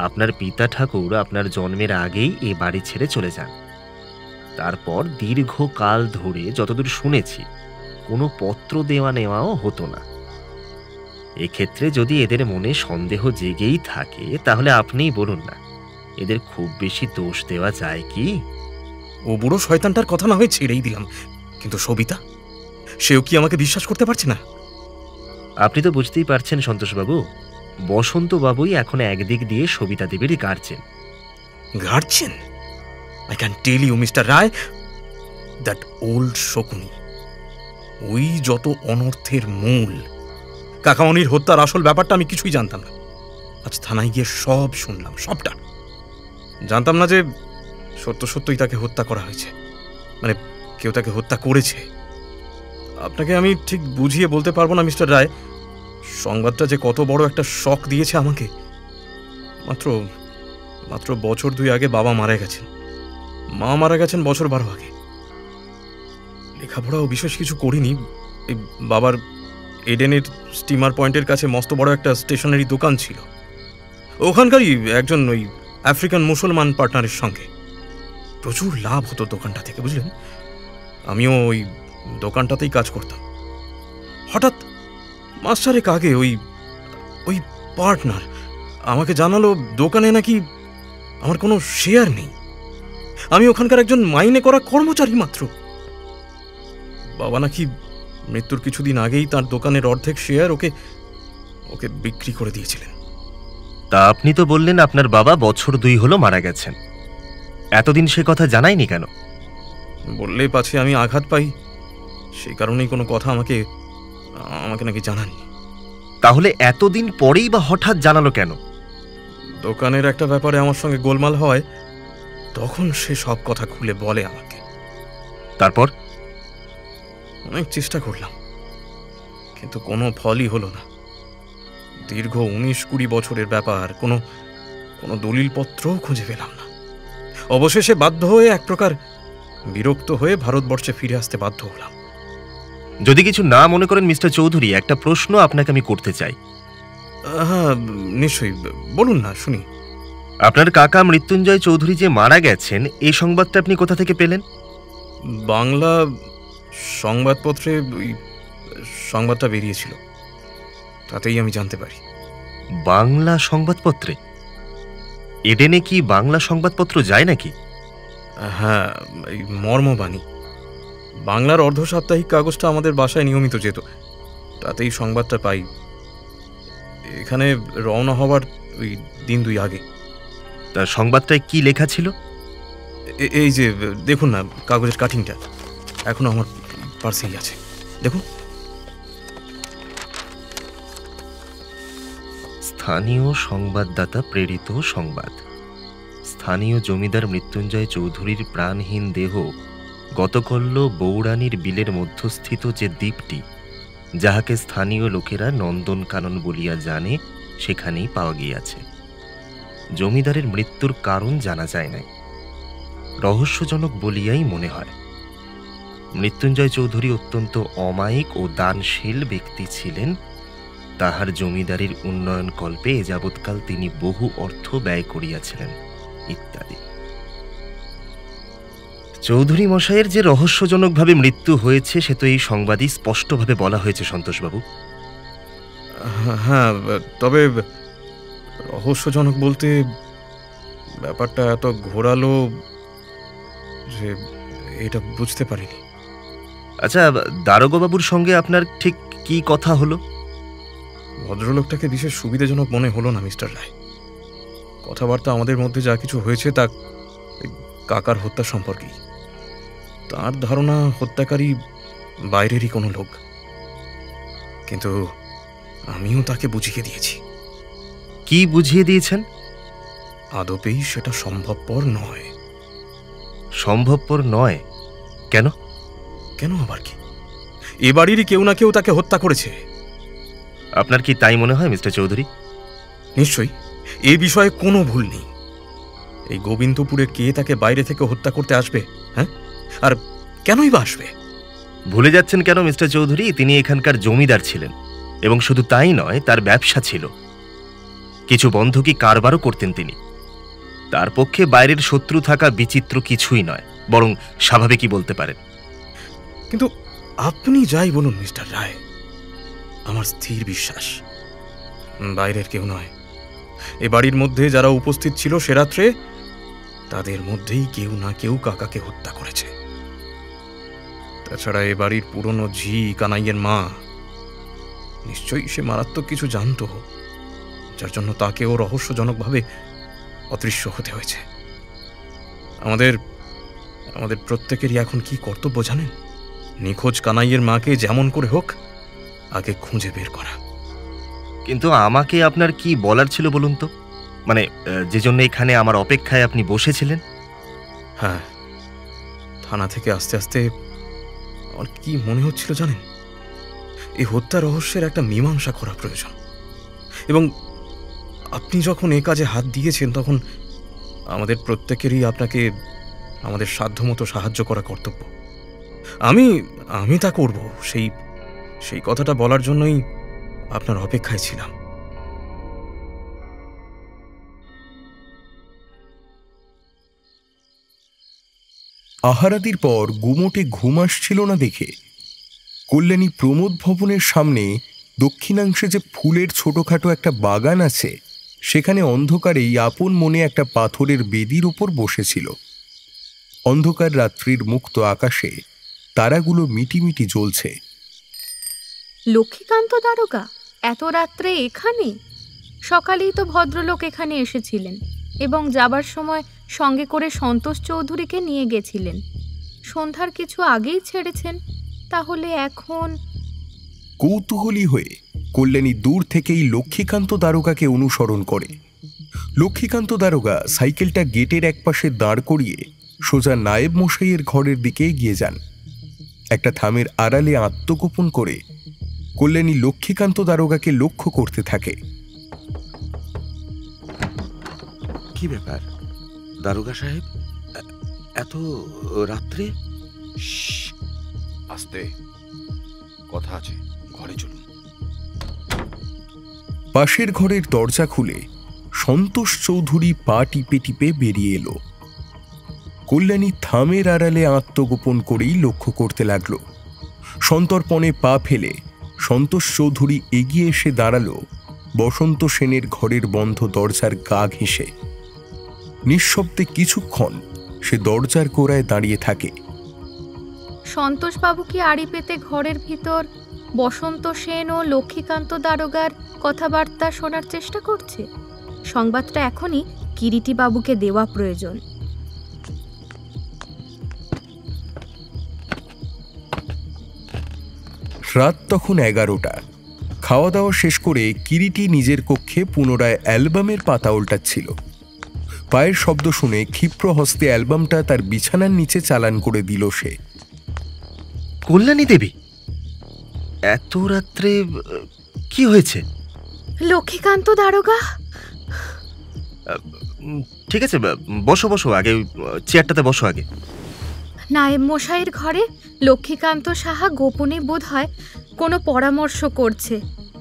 আপনার পিতা ঠাকুর আপনার জন্মের আগেই এ বাড়ি ছেড়ে চলে যান। তারপর দীর্ঘকাল ধরে যতদূর শুনেছি কোনো পত্র দেওয়া নেওয়াও হতো না। এক্ষেত্রে যদি এদের মনে সন্দেহ জেগেই থাকে তাহলে আপনিই বলুন না, এদের খুব বেশি দোষ দেওয়া যায় কি? ও বুড়ো শয়তানটার কথা না হয় ছেড়েই দিলাম, কিন্তু সবিতা, সেও কি আমাকে বিশ্বাস করতে পারছে না? আপনি তো বুঝতেই পারছেন সন্তোষবাবু, বসন্ত বাবুই এখন একদিক দিয়ে সবিতা দেবীর guardian. Guardian? I can tell you mister Roy, that old Shakuni, ওই যত অনর্থের মূল। কাকামণির হত্যার আসল ব্যাপারটা আমি কিছুই জানতাম না। আজ থানায় গিয়ে সব শুনলাম, সবটা। জানতাম না যে সত্য সত্যই তাকে হত্যা করা হয়েছে, মানে কেউ তাকে হত্যা করেছে। আপনাকে আমি ঠিক বুঝিয়ে বলতে পারবো না মিস্টার রায়, সংবাদটা যে কত বড় একটা শক দিয়েছে আমাকে। মাত্র মাত্র বছর 2 আগে বাবা মারা গেছেন, মা মারা গেছেন বছর 12 আগে। লেখাপড়াও বিশেষ কিছু করিনি। এই বাবার এডেনের স্টিমার পয়েন্টের কাছে মস্ত বড় একটা স্টেশনারি দোকান ছিল, ওখানকারই একজন ওই আফ্রিকান মুসলমান পার্টনারের সঙ্গে। প্রচুর লাভ হতো দোকানটা থেকে, বুঝলেন। আমিও ওই দোকানটাতেই কাজ করতাম। হঠাৎ মাস্টারেক আগে ওই পার্টনার আমাকে জানালো দোকানে নাকি আমার কোনো শেয়ার নেই। আমি ওখানকার একজন মাইনে করা কর্মচারী মাত্র। বাবা নাকি মৃত্যুর কিছুদিন আগেই তার দোকানের অর্ধেক শেয়ার ওকে বিক্রি করে দিয়েছিলেন। তা আপনি তো বললেন আপনার বাবা বছর 2 হলো মারা গেছেন, এতদিন সে কথা জানায়নি কেন? বললে পাছে আমি আঘাত পাই, সেই কারণেই কোনো কথা আমাকে নাকি জানাননি। তাহলে এতদিন পরেই বা হঠাৎ জানালো কেন? দোকানের একটা ব্যাপারে আমার সঙ্গে গোলমাল হয়, তখন সে সব কথা খুলে বলে আমাকে। তারপর? অনেক চেষ্টা করলাম, কিন্তু কোনো ফলই হলো না। দীর্ঘ 19-20 বছরের ব্যাপার, কোনো দলিলপত্রও খুঁজে পেলাম না। অবশেষে বাধ্য হয়ে, এক প্রকার বিরক্ত হয়ে ভারতবর্ষে ফিরে আসতে বাধ্য হলাম। যদি কিছু না মনে করেন মিস্টার চৌধুরী, একটা প্রশ্ন আপনাকে আমি করতে চাই। হ্যাঁ, নিশ্চয়ই, বলুন না, শুনি। আপনার কাকা মৃত্যুঞ্জয় চৌধুরী যে মারা গেছেন, এই সংবাদটা আপনি কোথা থেকে পেলেন? বাংলা সংবাদপত্রে ওই সংবাদটা বেরিয়েছিল, তাতেই আমি জানতে পারি। বাংলা সংবাদপত্রে? এডেনে কি বাংলা সংবাদপত্র যায় নাকি? হ্যাঁ, এই মর্মবাণী বাংলার অর্ধ সাপ্তাহিক কাগজটা আমাদের বাসায় নিয়মিত যেত, তাতেই সংবাদটা পাই। এখানে রওনা হবার ওই দিন 2 আগে। তার সংবাদটায় কি লেখা ছিল? এই যে দেখুন না, কাগজের কাটিংটা এখনো আমার পার্সেই আছে, দেখুন। স্থানীয় সংবাদদাতা প্রেরিত সংবাদ। স্থানীয় জমিদার মৃত্যুঞ্জয় চৌধুরীর প্রাণহীন দেহ গতকল্য বৌড়ানির বিলের মধ্যস্থিত যে দ্বীপটি, যাহাকে স্থানীয় লোকেরা নন্দনকানন বলিয়া জানে, সেখানেই পাওয়া গিয়াছে। জমিদারের মৃত্যুর কারণ জানা যায় নাই, রহস্যজনক বলিয়াই মনে হয়। মৃত্যুঞ্জয় চৌধুরী অত্যন্ত অমায়িক ও দানশীল ব্যক্তি ছিলেন। তাহার জমিদারির উন্নয়ন কল্পে এ যাবৎকাল তিনি বহু অর্থ ব্যয় করিয়াছিলেন, ইত্যাদি। চৌধুরী মশাইয়ের যে রহস্যজনকভাবে মৃত্যু হয়েছে, সে তো এই সংবাদই স্পষ্টভাবে বলা হয়েছে সন্তোষবাবু। হ্যাঁ, তবে রহস্যজনক বলতে ব্যাপারটা এত ঘোরালো যে এটা বুঝতে পারিনি। আচ্ছা, দারোগাবাবুর সঙ্গে আপনার ঠিক কি কথা হলো? ভদ্রলোকটাকে বিশেষ সুবিধাজনক মনে হলো না মিস্টার রায়। কথাবার্তা আমাদের মধ্যে যা কিছু হয়েছে তা কাকার হত্যা সম্পর্কেই। তার ধারণা হত্যাকারী বাইরেরই কোনো লোক, কিন্তু আমিও তাকে বুঝিয়ে দিয়েছি। কি বুঝিয়ে দিয়েছেন? আদপেই সেটা সম্ভবপর নয়। সম্ভবপর নয়? কেন? কেন আবার কি? এ বাড়িরই কেউ না কেউ তাকে হত্যা করেছে। আপনার কি তাই মনে হয় মিস্টার চৌধুরী? নিশ্চয়ই এ বিষয়ে কোনো ভুল নেই। এই গোবিন্দপুরে কে তাকে বাইরে থেকে হত্যা করতে আসবে? হ্যাঁ, আর কেনই বা আসবে? ভুলে যাচ্ছেন কেন মিস্টার চৌধুরী? তিনি এখানকার জমিদার ছিলেন, এবং শুধু তাই নয়, তার ব্যবসা ছিল, কিছু বন্ধকি কারবারও করতেন তিনি। তার পক্ষে বাইরের শত্রু থাকা বিচিত্র কিছুই নয়, বরং স্বাভাবিকই বলতে পারেন। কিন্তু আপনি যাই বলুন মিস্টার রায়, আমার স্থির বিশ্বাস বাইরের কেউ নয়। এ বাড়ির মধ্যে যারা উপস্থিত ছিল সে রাত্রে, তাদের মধ্যেই কেউ না কেউ কাকাকে হত্যা করেছে। তাছাড়া এ বাড়ির পুরনো ঝি কানাইয়ের মা, নিশ্চয়ই সে মারাত্মক কিছু জানত, যার জন্য তাকেও রহস্যজনকভাবে অদৃশ্য হতে হয়েছে। আমাদের আমাদের প্রত্যেকেরই এখন কি কর্তব্য জানেন? নিখোঁজ কানাইয়ের মাকে যেমন করে হোক আগে খুঁজে বের করা। কিন্তু আমাকে আপনার কি বলার ছিল বলুন তো? মানে যে জন্য এখানে আমার অপেক্ষায় আপনি বসেছিলেন? হ্যাঁ, থানা থেকে আস্তে আস্তে আমার কি মনে হচ্ছিল জানেন, এই হত্যা রহস্যের একটা মীমাংসা করা প্রয়োজন। এবং আপনি যখন এ কাজে হাত দিয়েছেন, তখন আমাদের প্রত্যেকেরই আপনাকে আমাদের সাধ্যমতো সাহায্য করা কর্তব্য। আমি তা করব, সেই কথাটা বলার জন্যই আপনার অপেক্ষায় ছিলাম। আহারাদির পর গুমোটে ঘুম আসছিল না দেখে কল্যাণী প্রমোদ ভবনের সামনে দক্ষিণাংশে যে ফুলের ছোটখাটো একটা বাগান আছে, সেখানে অন্ধকারেই আপন মনে একটা পাথরের বেদির উপর বসেছিল। অন্ধকার রাত্রির মুক্ত আকাশে তারাগুলো মিটিমিটি জ্বলছে। লক্ষ্মীকান্ত দারোগা এত রাত্রে এখানে? সকালেই তো ভদ্রলোক এখানে এসেছিলেন এবং যাবার সময় সঙ্গে করে সন্তোষ চৌধুরীকে নিয়ে গেছিলেন। সন্ধ্যার কিছু আগেই ছেড়েছেন, তাহলে এখন? কৌতূহলী হয়ে কল্যাণী দূর থেকেই লক্ষ্মীকান্ত দারোগাকে অনুসরণ করে। লক্ষ্মীকান্ত দারোগা সাইকেলটা গেটের একপাশে দাঁড় করিয়ে সোজা নায়েব মশাইয়ের ঘরের দিকে এগিয়ে যান। একটা থামের আড়ালে আত্মগোপন করে কল্যাণী লক্ষ্মীকান্ত দারোগাকে লক্ষ্য করতে থাকে। কি ব্যাপার দারোগা সাহেব, এত রাত্রে? আস্তে, কথা আছে, ঘরে চলুন। পাশের ঘরের দরজা খুলে সন্তোষ চৌধুরী পা টিপে টিপে বেরিয়ে এলো। কল্যাণী থামের আড়ালে আত্মগোপন করেই লক্ষ্য করতে লাগল। সন্তর্পণে পা ফেলে সন্তোষ চৌধুরী এগিয়ে এসে দাঁড়ালো বসন্ত সেনের ঘরের বন্ধ দরজার গা ঘেঁষে। নিঃশব্দে কিছুক্ষণ সে দরজার গোড়ায় দাঁড়িয়ে থাকে। সন্তোষবাবু কি আড়ি পেতে ঘরের ভিতর বসন্ত সেন ও লক্ষ্মীকান্ত দারোগার কথাবার্তা শোনার চেষ্টা করছে? সংবাদটা এখনই কিরিটিবাবুকে দেওয়া প্রয়োজন। রাত তখন 11টা। খাওয়া দাওয়া শেষ করে কিরিটি নিজের কক্ষে পুনরায় অ্যালবামের পাতা উল্টাচ্ছিল। পায়ের শব্দ শুনে ক্ষিপ্র হস্তে অ্যালবামটা তার বিছানার নিচে চালান করে দিল সে। কল্যাণী দেবী, এত রাত্রে কি হয়েছে? লক্ষ্মীকান্ত দারোগা, ঠিক আছে, বসো বসো, আগে চেয়ারটাতে বসো আগে। নায়েব মশাইয়ের ঘরে লক্ষ্মীকান্ত সাহা গোপনে বোধ হয় কোনো পরামর্শ করছে,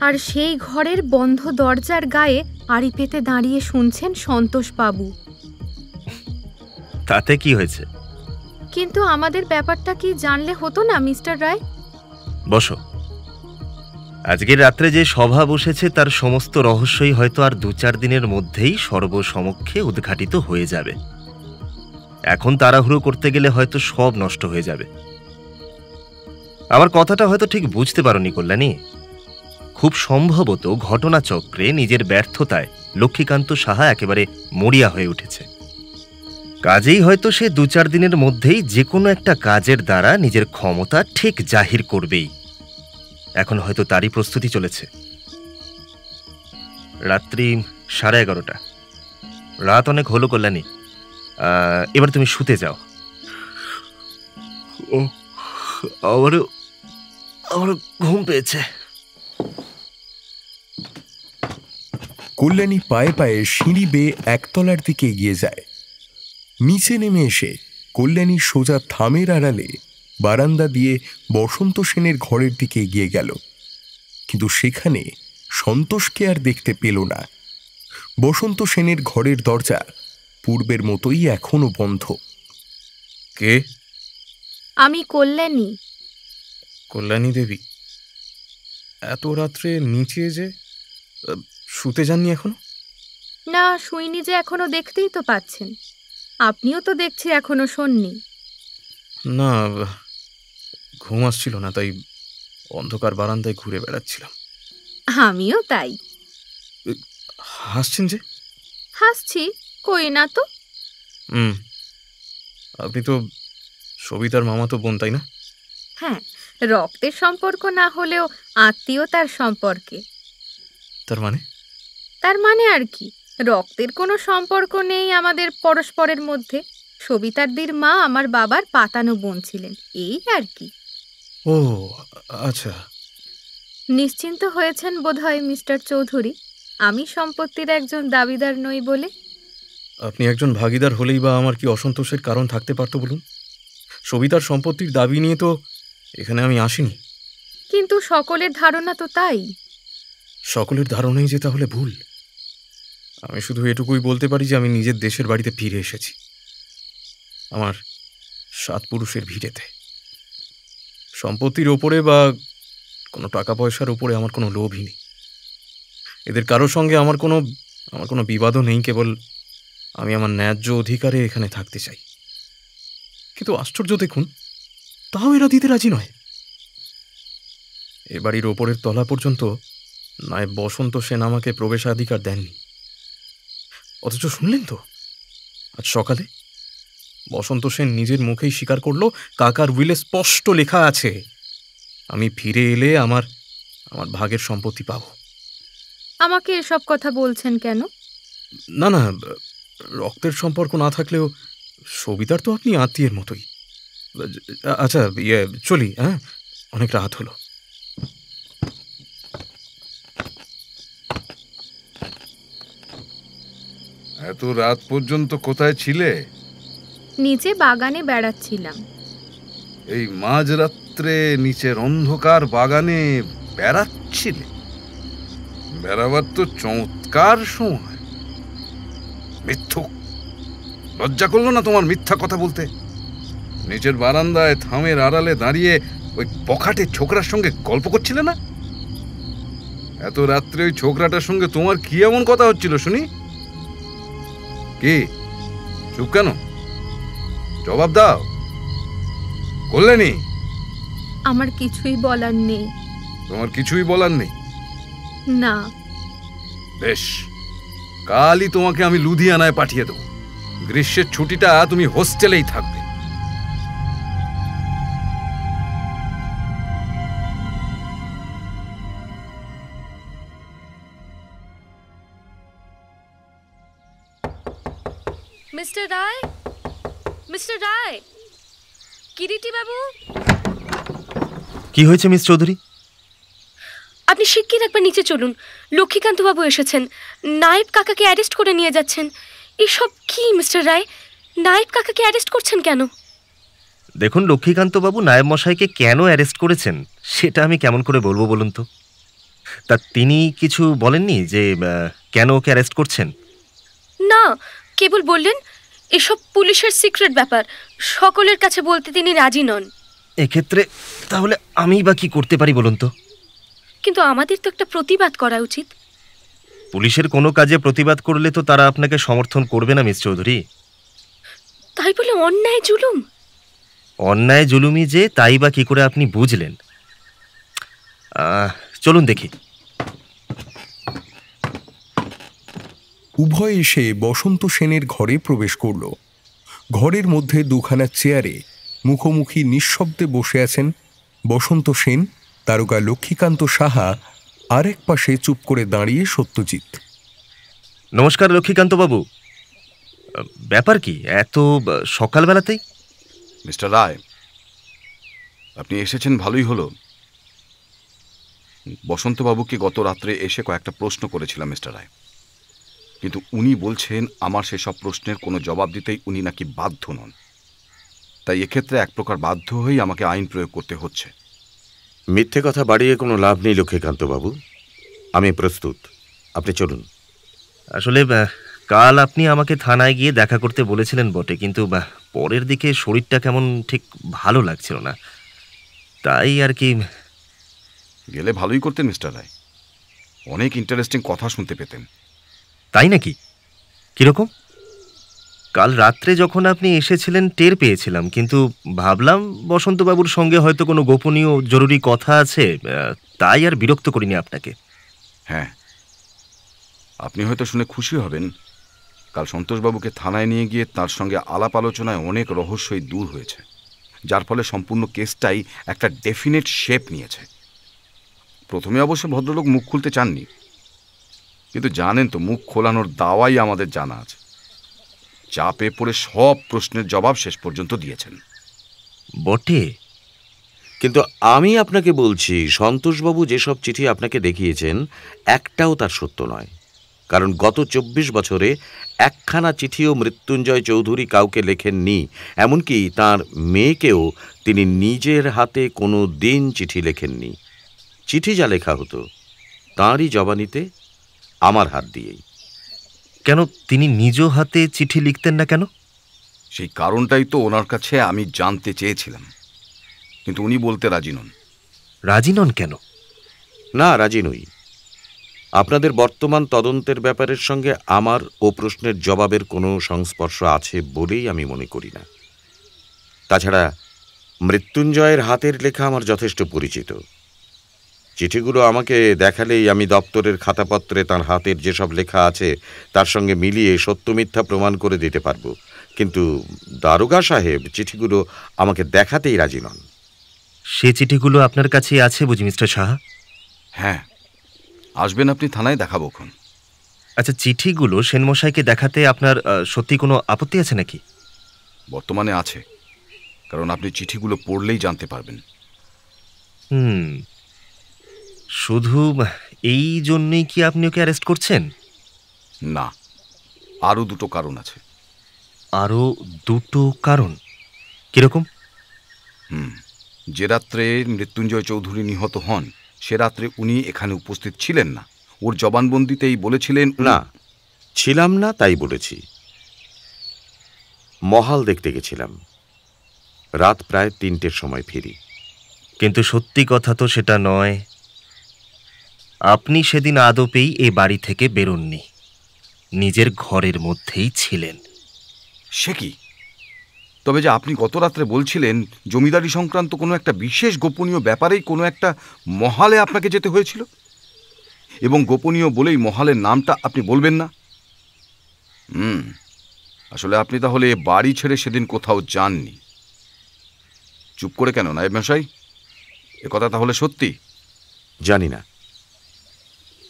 আর সেই ঘরের বন্ধ দরজার গায়ে আড়ি পেতে দাঁড়িয়ে শুনছেন সন্তোষবাবু। তাতে কি হয়েছে? কিন্তু আমাদের ব্যাপারটা কি জানলে হতো না মিস্টার রায়? বসো। আজকের রাত্রে যে সভা বসেছে তার সমস্ত রহস্যই হয়তো আর 2-4 দিনের মধ্যেই সর্বসমক্ষে উদ্ঘাটিত হয়ে যাবে। এখন তাড়াহুড়ো করতে গেলে হয়তো সব নষ্ট হয়ে যাবে। আমার কথাটা হয়তো ঠিক বুঝতে পারোনি কল্যাণী। খুব সম্ভবত ঘটনাচক্রে নিজের ব্যর্থতায় লক্ষ্মীকান্ত সাহা একেবারে মরিয়া হয়ে উঠেছে। কাজেই হয়তো সে 2-4 দিনের মধ্যেই যে কোনো একটা কাজের দ্বারা নিজের ক্ষমতা ঠিক জাহির করবেই। এখন হয়তো তারই প্রস্তুতি চলেছে। রাত্রি 11:30। রাত অনেক হলো কল্যাণী, এবার তুমি শুতে যাও। আমারও ঘুম পেয়েছে। কল্যাণী পায়ে পায়ে সিঁড়ি বেয়ে একতলার দিকে এগিয়ে যায়। নিচে নেমে এসে কল্যাণী সোজা থামের আড়ালে বারান্দা দিয়ে বসন্ত সেনের ঘরের দিকে এগিয়ে গেল, কিন্তু সেখানে সন্তোষকে আর দেখতে পেল না। বসন্ত সেনের ঘরের দরজা পূর্বের মতোই এখনো বন্ধ। কে? আমি কল্যাণী। কল্যাণী দেবী? এত রাত্রে নিচে যে শুতে যাননি এখনো? না, শুইনি যে এখনো, দেখতেই তো পাচ্ছেন। আপনিও তো দেখছি এখনো শোননি। না, ঘুম আসছিল না, তাই অন্ধকার বারান্দায় ঘুরে বেড়াচ্ছিলাম। আমিও তাই। হাসছেন যে? হাসছি কই না তো। আপনি তো সবিতার মামাতো বোন, তাই না? হ্যাঁ, রক্তের সম্পর্ক না হলেও আত্মীয়তার সম্পর্কে। তার মানে? তার মানে আর কি, রক্তের কোনো সম্পর্ক নেই আমাদের পরস্পরের মধ্যে। সবিতারদির মা আমার বাবার পাতানো বোন ছিলেন, এই আর কি। ও আচ্ছা। নিশ্চিন্ত হয়েছেন বোধহয় মিস্টার চৌধুরী, আমি সম্পত্তির একজন দাবিদার নই বলে। আপনি একজন ভাগিদার হলেই বা আমার কি অসন্তোষের কারণ থাকতে পারতো বলুন? সবিতার সম্পত্তির দাবি নিয়ে তো এখানে আমি আসিনি। কিন্তু সকলের ধারণা তো তাই। সকলের ধারণাই যে তাহলে ভুল। আমি শুধু এটুকুই বলতে পারি যে আমি নিজের দেশের বাড়িতে ফিরে এসেছি, আমার 7 পুরুষের ভিড়েতে। সম্পত্তির ওপরে বা কোনো টাকা পয়সার উপরে আমার কোনো লোভই নেই। এদের কারোর সঙ্গে আমার কোনো বিবাদও নেই, কেবল আমি আমার ন্যায্য অধিকারে এখানে থাকতে চাই। কিন্তু আশ্চর্য দেখুন, তাও এরা দিতে রাজি নয়। এ বাড়ির ওপরের তলা পর্যন্ত নায়েব বসন্ত সেন আমাকে প্রবেশাধিকার দেননি। অথচ শুনলেন তো, আজ সকালে বসন্ত সেন নিজের মুখেই স্বীকার করলো কাকার উইলে স্পষ্ট লেখা আছে আমি ফিরে এলে আমার ভাগের সম্পত্তি পাব। আমাকে এসব কথা বলছেন কেন? না না, রক্তের সম্পর্ক না থাকলেও সবিতার তো আপনি আত্মীয়ের মতোই। আচ্ছা, চলি, হ্যাঁ, অনেক রাত হলো। এত রাত পর্যন্ত কোথায় ছিলে? নিচে বাগানে বেড়াচ্ছিলাম। এই মাঝরাত্রে নিচের অন্ধকার বাগানে বেড়াচ্ছিলে? বেড়াবার তো চমৎকার সময়। মিথ্যুক, লজ্জা করলো না তোমার মিথ্যা কথা বলতে? নিচের বারান্দায় থামের আড়ালে দাঁড়িয়ে ওই বখাটে ছোকরার সঙ্গে গল্প করছিলে না? এত রাত্রে ওই ছোকরাটার সঙ্গে তোমার কি এমন কথা হচ্ছিল শুনি? কি চুপ কেন? জবাব দাও কল্যাণী। আমার কিছুই বলার নেই। তোমার কিছুই বলার নেই? না। বেশ, কালই তোমাকে আমি লুধিয়ানায় পাঠিয়ে দেবো। গ্রীষ্মের ছুটিটা তুমি হোস্টেলেই থাকবে। মিস্টার রায়, মিস্টার রায়, কিরিটি বাবু। কি হয়েছে মিস চৌধুরী? আপনি শিগগির একবার নিচে চলুন, লক্ষ্মীকান্ত বাবু এসেছেন। নায়েব কাকাকে অ্যারেস্ট করে নিয়ে যাচ্ছেন। এসব কি মিস্টার রায়? নায়েব কাকাকে অ্যারেস্ট করছেন কেন? দেখুন, লক্ষ্মীকান্তবাবু নায়েব মশাইকে কেন অ্যারেস্ট করেছেন সেটা আমি কেমন করে বলবো বলুন তো? তা তিনি কিছু বলেননি যে কেন ওকে অ্যারেস্ট করছেন? না, কেবল বললেন এসব পুলিশের সিক্রেট ব্যাপার, সকলের কাছে বলতে তিনি রাজি নন। এক্ষেত্রে তাহলে আমি বা কি করতে পারি বলুন তো? কিন্তু আমাদের তো একটা প্রতিবাদ করা উচিত। পুলিশের কোনো কাজে প্রতিবাদ করলে তো তারা আপনাকে সমর্থন করবে না মিস চৌধুরী। তাই বলে অন্যায় জুলুম? অন্যায় জুলুমি যে তাই বা কি করে আপনি বুঝলেন? চলুন দেখি। উভয় এসে বসন্ত সেনের ঘরে প্রবেশ করল। ঘরের মধ্যে দুখানা চেয়ারে মুখোমুখি নিঃশব্দে বসে আছেন বসন্ত সেন, দারোগা লক্ষ্মীকান্ত সাহা, আরেক পাশে চুপ করে দাঁড়িয়ে সত্যজিৎ। নমস্কার লক্ষ্মীকান্তবাবু। ব্যাপার কি এত সকালবেলাতেই? মিস্টার রায়, আপনি এসেছেন ভালোই হলো। বসন্তবাবুকে গত রাত্রে এসে কয়েকটা প্রশ্ন করেছিলাম মিস্টার রায়। কিন্তু উনি বলছেন আমার সেসব প্রশ্নের কোনো জবাব দিতেই উনি নাকি বাধ্য নন। তাই এক্ষেত্রে এক প্রকার বাধ্য হয়েই আমাকে আইন প্রয়োগ করতে হচ্ছে। মিথ্যে কথা বাড়িয়ে কোনো লাভ নেই লক্ষ্মীকান্তবাবু, আমি প্রস্তুত, আপনি চলুন। আসলে কাল আপনি আমাকে থানায় গিয়ে দেখা করতে বলেছিলেন বটে, কিন্তু পরের দিকে শরীরটা কেমন ঠিক ভালো লাগছিল না, তাই আর কি। গেলে ভালোই করতেন মিস্টার রায়, অনেক ইন্টারেস্টিং কথা শুনতে পেতেন। তাই নাকি? কিরকম? কাল রাত্রে যখন আপনি এসেছিলেন টের পেয়েছিলাম, কিন্তু ভাবলাম বসন্তবাবুর সঙ্গে হয়তো কোনো গোপনীয় জরুরি কথা আছে, তাই আর বিরক্ত করিনি আপনাকে। হ্যাঁ, আপনি হয়তো শুনে খুশি হবেন, কাল সন্তোষবাবুকে থানায় নিয়ে গিয়ে তার সঙ্গে আলাপ আলোচনায় অনেক রহস্যই দূর হয়েছে, যার ফলে সম্পূর্ণ কেসটাই একটা ডেফিনেট শেপ নিয়েছে। প্রথমে অবশ্য ভদ্রলোক মুখ খুলতে চাননি, কিন্তু জানেন তো মুখ খোলানোর দাওয়াই আমাদের জানা আছে। চাপে পড়ে সব প্রশ্নের জবাব শেষ পর্যন্ত দিয়েছেন। বটে, কিন্তু আমি আপনাকে বলছি, সন্তোষবাবু যেসব চিঠি আপনাকে দেখিয়েছেন একটাও তার সত্য নয়। কারণ গত 24 বছরে একখানা চিঠিও মৃত্যুঞ্জয় চৌধুরী কাউকে লেখেননি, এমনকি তার মেয়েকেও তিনি নিজের হাতে কোনো দিন চিঠি লেখেননি। চিঠি যা লেখা হতো তাঁরই জবানিতে, আমার হাত দিয়েই। কেন তিনি নিজ হাতে চিঠি লিখতেন না কেন? সেই কারণটাই তো ওনার কাছে আমি জানতে চেয়েছিলাম, কিন্তু উনি বলতে রাজি নন। রাজি নন কেন? না, রাজি নই। আপনাদের বর্তমান তদন্তের ব্যাপারের সঙ্গে আমার ও প্রশ্নের জবাবের কোনো সংস্পর্শ আছে বলেই আমি মনে করি না। তাছাড়া মৃত্যুঞ্জয়ের হাতের লেখা আমার যথেষ্ট পরিচিত। চিঠিগুলো আমাকে দেখালেই আমি দপ্তরের খাতাপত্রে তার হাতের যেসব লেখা আছে তার সঙ্গে মিলিয়ে সত্য মিথ্যা প্রমাণ করে দিতে পারবো, কিন্তু দারোগা সাহেব চিঠিগুলো আমাকে দেখাতেই রাজি নন। সে চিঠিগুলো আপনার কাছে আছে বুঝি মিস্টার সাহা? হ্যাঁ, আসবেন আপনি থানায়, দেখাবোক্ষণ। আচ্ছা, চিঠিগুলো সেনমশাইকে দেখাতে আপনার সত্যি কোনো আপত্তি আছে নাকি? বর্তমানে আছে, কারণ আপনি চিঠিগুলো পড়লেই জানতে পারবেন। শুধু এই জন্যই কি আপনি ওকে অ্যারেস্ট করছেন? না, আরও দুটো কারণ আছে। আরও দুটো কারণ? কিরকম? যে রাত্রে মৃত্যুঞ্জয় চৌধুরী নিহত হন সে রাত্রে উনি এখানে উপস্থিত ছিলেন না। ওর জবানবন্দিতেই বলেছিলেন। না, ছিলাম না তাই বলেছি। মহাল দেখতে গেছিলাম, রাত প্রায় 3টের সময় ফিরি। কিন্তু সত্যি কথা তো সেটা নয়। আপনি সেদিন আদপেই এ বাড়ি থেকে বেরোননি, নিজের ঘরের মধ্যেই ছিলেন। সে কি? তবে যে আপনি গত রাত্রে বলছিলেন জমিদারি সংক্রান্ত কোনো একটা বিশেষ গোপনীয় ব্যাপারেই কোনো একটা মহালে আপনাকে যেতে হয়েছিল, এবং গোপনীয় বলেই মহালের নামটা আপনি বলবেন না। আসলে আপনি তাহলে বাড়ি ছেড়ে সেদিন কোথাও যাননি। চুপ করে কেন নায়েব মশাই? একথা তাহলে সত্যি? জানি না,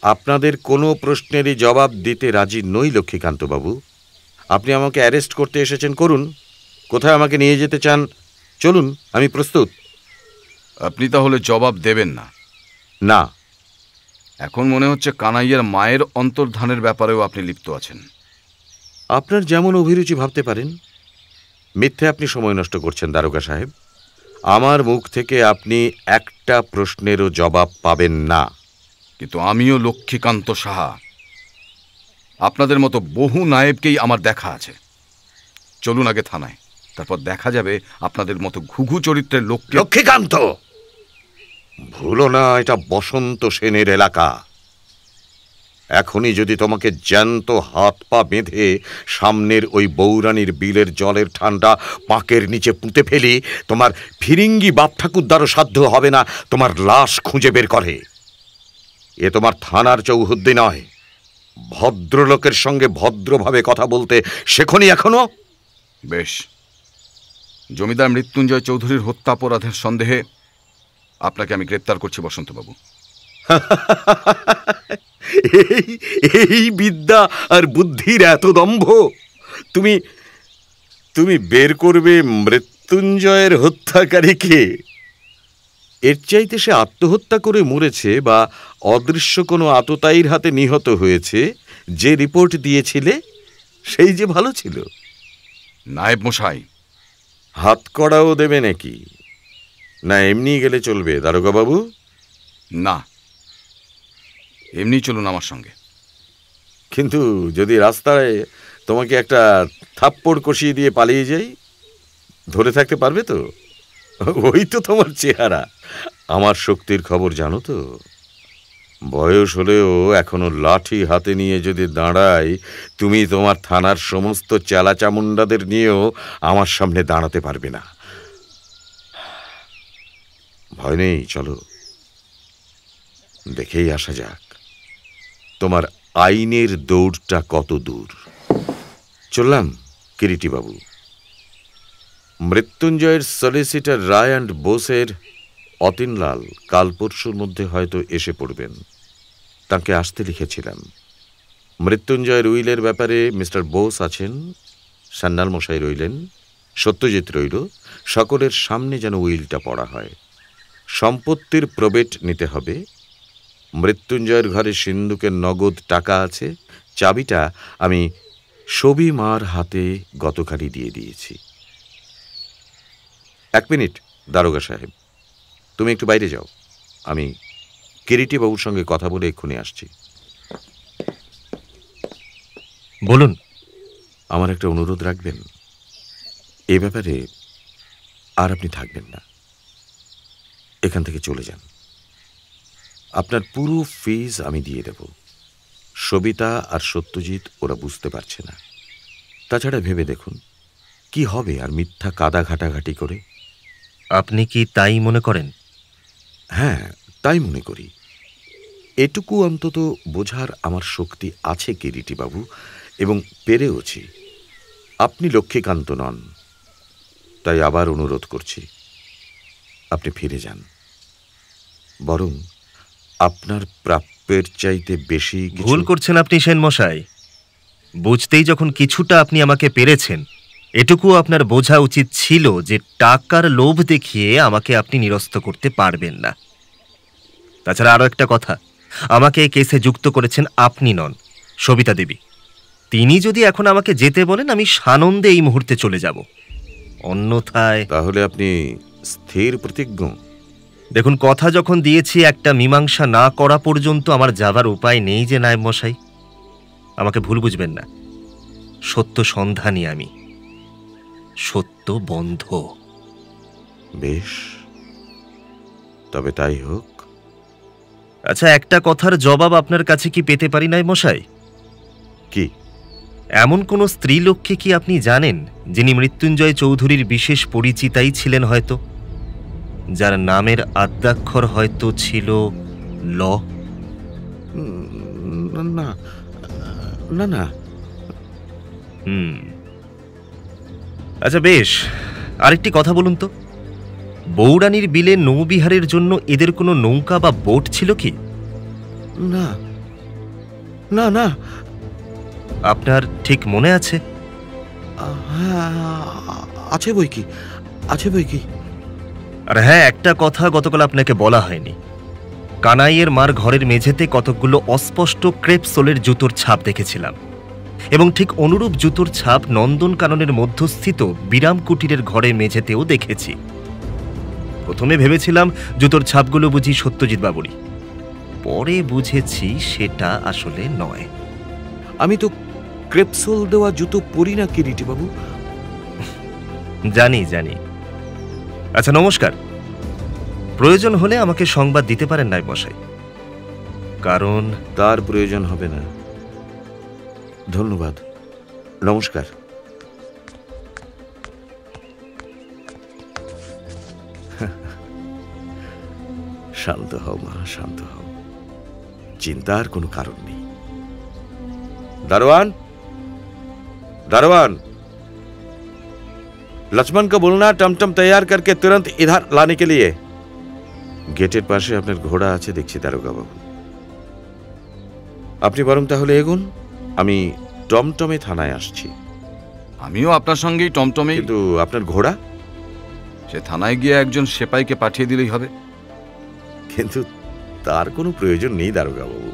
আপনাদের কোনো প্রশ্নেরই জবাব দিতে রাজি নই লক্ষ্মীকান্তবাবু। আপনি আমাকে অ্যারেস্ট করতে এসেছেন, করুন। কোথায় আমাকে নিয়ে যেতে চান চলুন, আমি প্রস্তুত। আপনি তাহলে জবাব দেবেন না? না। এখন মনে হচ্ছে কানাইয়ের মায়ের অন্তর্ধানের ব্যাপারেও আপনি লিপ্ত আছেন। আপনার যেমন অভিরুচি ভাবতে পারেন। মিথ্যে আপনি সময় নষ্ট করছেন দারোগা সাহেব। আমার মুখ থেকে আপনি একটা প্রশ্নেরও জবাব পাবেন না। কিন্তু আমিও লক্ষ্মীকান্ত সাহা, আপনাদের মতো বহু নায়েবকেই আমার দেখা আছে। চলুন আগে থানায়, তারপর দেখা যাবে আপনাদের মতো ঘুঘু চরিত্রের লোক। লক্ষ্মীকান্ত, ভুলো না এটা বসন্ত সেনের এলাকা। এখনই যদি তোমাকে জ্যান্ত হাত পা বেঁধে সামনের ওই বৌরানীর বিলের জলের ঠান্ডা পাঁকের নিচে পুঁতে ফেলি, তোমার ফিরিঙ্গি বাপ ঠাকুরদারও সাধ্য হবে না তোমার লাশ খুঁজে বের করে। এ তোমার থানার চৌহদ্দি নয়। ভদ্রলোকের সঙ্গে ভদ্রভাবে কথা বলতে শেখনি এখনো? বেশ, জমিদার মৃত্যুঞ্জয় চৌধুরীর হত্যাপরাধের সন্দেহে আপনাকে আমি গ্রেপ্তার করছি বসন্তবাবু। এই বিদ্যা আর বুদ্ধির এত দম্ভ! তুমি বের করবে মৃত্যুঞ্জয়ের হত্যাকারীকে। এর চাইতে সে আত্মহত্যা করে মরেছে বা অদৃশ্য কোনো আততায়ীর হাতে নিহত হয়েছে যে রিপোর্ট দিয়েছিলে সেই যে ভালো ছিল। নায়েব মশাই, হাতকড়াও দেবে নাকি, না এমনি গেলে চলবে দারোগা বাবু? না, এমনি চলুন আমার সঙ্গে। কিন্তু যদি রাস্তায় তোমাকে একটা থাপ্পড় কষিয়ে দিয়ে পালিয়ে যাই, ধরে থাকতে পারবে তো? ওই তো তোমার চেহারা। আমার শক্তির খবর জানো তো? বয়স হলেও এখনো লাঠি হাতে নিয়ে যদি দাঁড়াই, তুমি তোমার থানার সমস্ত চেলা চামুন্ডাদের নিয়েও আমার সামনে দাঁড়াতে পারবে না। ভয় নেই, চলো দেখেই আসা যাক তোমার আইনের দৌড়টা কত দূর। চললাম কিরিটি বাবু। মৃত্যুঞ্জয়ের সলিসিটার রায় অ্যান্ড বোসের অতীনলাল কাল পরশুর মধ্যে হয়তো এসে পড়বেন। তাকে আসতে লিখেছিলাম। মৃত্যুঞ্জয়ের উইলের ব্যাপারে মিস্টার বোস আছেন, সান্যাল মশাই রইলেন, সত্যজিৎ রইল। সকলের সামনে যেন উইলটা পড়া হয়। সম্পত্তির প্রবেট নিতে হবে। মৃত্যুঞ্জয়ের ঘরে সিন্ধুকের নগদ টাকা আছে, চাবিটা আমি সবি মার হাতে গতকালই দিয়ে দিয়েছি। 1 মিনিট দারোগা সাহেব, তুমি একটু বাইরে যাও, আমি কিরিটি বাবুর সঙ্গে কথা বলে এক্ষুনি আসছি। বলুন। আমার একটা অনুরোধ রাখবেন। এ ব্যাপারে আর আপনি থাকবেন না, এখান থেকে চলে যান। আপনার পুরো ফিজ আমি দিয়ে দেব। সবিতা আর সত্যজিৎ ওরা বুঝতে পারছে না। তাছাড়া ভেবে দেখুন কি হবে আর মিথ্যা কাদা ঘাটাঘাটি করে। আপনি কি তাই মনে করেন? হ্যাঁ, তাই মনে করি। এটুকু অন্তত বোঝার আমার শক্তি আছে কিরিটি বাবু, এবং পেরেওছি। আপনি লক্ষ্মীকান্ত নন, তাই আবার অনুরোধ করছি, আপনি ফিরে যান। বরং আপনার প্রাপ্যের চাইতে বেশি ভুল করছেন আপনি সেন মশাই। বুঝতেই যখন কিছুটা আপনি আমাকে পেরেছেন, এটুকু আপনার বোঝা উচিত ছিল যে টাকার লোভ দেখিয়ে আমাকে আপনি নিরস্ত করতে পারবেন না। তাছাড়া আরো একটা কথা, আমাকে এই কেসে যুক্ত করেছেন আপনি নন, সবিতা দেবী। তিনি যদি এখন আমাকে যেতে বলেন, আমি সানন্দে এই মুহূর্তে চলে যাব। অন্যথায় তাহলে আপনি স্থির প্রতিজ্ঞ? দেখুন, কথা যখন দিয়েছি, একটা মীমাংসা না করা পর্যন্ত আমার যাবার উপায় নেই যে নায়েব মশাই। আমাকে ভুল বুঝবেন না, সত্য সন্ধানী আমি, সত্য বন্ধ। বেশ, তবে তাই হোক। আচ্ছা, একটা কথার জবাব আপনার কাছে কি পেতে পারি নায়েব মশাই? কি? এমন কোন স্ত্রীলোককে কি আপনি জানেন যিনি মৃত্যুঞ্জয় চৌধুরীর বিশেষ পরিচিতাই ছিলেন, হয়তো যার নামের আদ্যাক্ষর হয়তো ছিল ল? না না না। আচ্ছা বেশ, আরেকটি কথা বলুন তো, বৌরানীর বিলে নৌবিহারের জন্য এদের কোনো নৌকা বা বোট ছিল কি? না না না। আপনার ঠিক মনে আছে? আছে বই কি, আছে বই কি। আর হ্যাঁ, একটা কথা গতকাল আপনাকে বলা হয়নি। কানাইয়ের মার ঘরের মেঝেতে কতকগুলো অস্পষ্ট ক্রেপসোলের জুতোর ছাপ দেখেছিলাম, এবং ঠিক অনুরূপ জুতোর ছাপ নন্দনকাননের মধ্যস্থিত বিরাম কুটিরের ঘরের মেঝেতেও দেখেছি। প্রথমে ভেবেছিলাম জুতোর ছাপগুলো বুঝি সত্যজিৎ বাবুরই, পরে বুঝেছি সেটা আসলে নয়। আমি তো ক্রেপসোল দেওয়া জুতো পরি না কিরিটি বাবু। জানি জানি। আচ্ছা নমস্কার, প্রয়োজন হলে আমাকে সংবাদ দিতে পারেন নায়েব মশাই, কারণ তার প্রয়োজন হবে না। ধন্যবাদ, নমস্কার। শান্ত হও মা, শান্ত হও, চিন্তার কোনো কারণ নেই। दारोवान, दारोवान, लक्ष्मण को बोलना टमटम तैयार करके तुरंत इधर लाने के लिए। गेटेर पाशे आपनार घोड़ा आछे देखछि दारोगा बाबू। আপনি বরং তাহলে এগুন, আমি টমটমে থানায় আসছি। আমিও আপনার সঙ্গেই টমটমে। কিন্তু আপনার ঘোড়া? সে থানায় গিয়ে একজন সেপাইকে পাঠিয়ে দিলেই হবে। কিন্তু তার কোনো প্রয়োজন নেই দারোগা বাবু।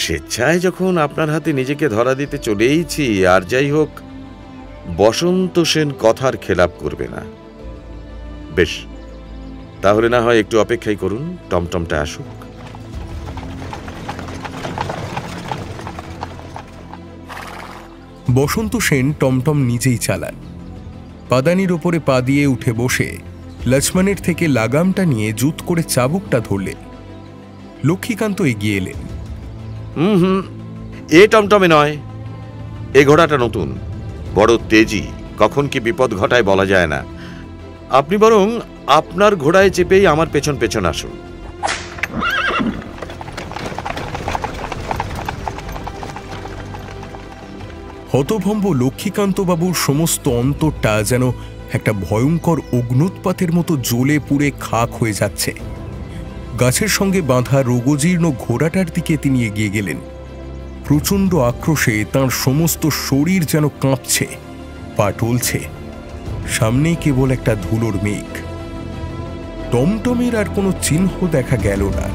স্বেচ্ছায় যখন আপনার হাতে নিজেকে ধরা দিতে চলেইছি, আর যাই হোক, বসন্ত সেন কথার খেলাপ করবে না। বেশ, তাহলে না হয় একটু অপেক্ষাই করুন, টমটমটা আসুক। বসন্ত সেন টমটম নিজেই চালান। পাদানির ওপরে পা দিয়ে উঠে বসে লক্ষ্মণের থেকে লাগামটা নিয়ে জুত করে চাবুকটা ধরলেন। লক্ষ্মীকান্ত এগিয়ে এলেন। এ টমটমে নয়, এ ঘোড়াটা নতুন, বড় তেজি, কখন কি বিপদ ঘটায় বলা যায় না। আপনি বরং আপনার ঘোড়ায় চেপেই আমার পেছন পেছন আসুন। হতভম্ব লক্ষ্মীকান্তবাবুর সমস্ত অন্তরটা যেন একটা ভয়ঙ্কর অগ্নুৎপাতের মতো জ্বলে পুড়ে খাক হয়ে যাচ্ছে। গাছের সঙ্গে বাঁধা রোগজীর্ণ ঘোড়াটার দিকে তিনি এগিয়ে গেলেন। প্রচণ্ড আক্রোশে তাঁর সমস্ত শরীর যেন কাঁপছে, পা টলছে। সামনেই কেবল একটা ধুলোর মেঘ। টমটমের আর কোনো চিহ্ন দেখা গেল না।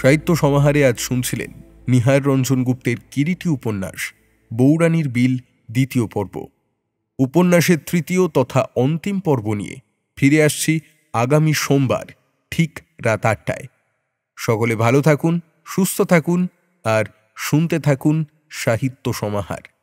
সাহিত্য সমাহারে আজ শুনছিলেন নিহার রঞ্জন গুপ্তের কিরিটি উপন্যাস বৌরানীর বিল দ্বিতীয় পর্ব। উপন্যাসের তৃতীয় তথা অন্তিম পর্ব নিয়ে ফিরে আসছি আগামী সোমবার ঠিক রাত ৮টায়। সকলে ভালো থাকুন, সুস্থ থাকুন আর শুনতে থাকুন সাহিত্য সমাহার।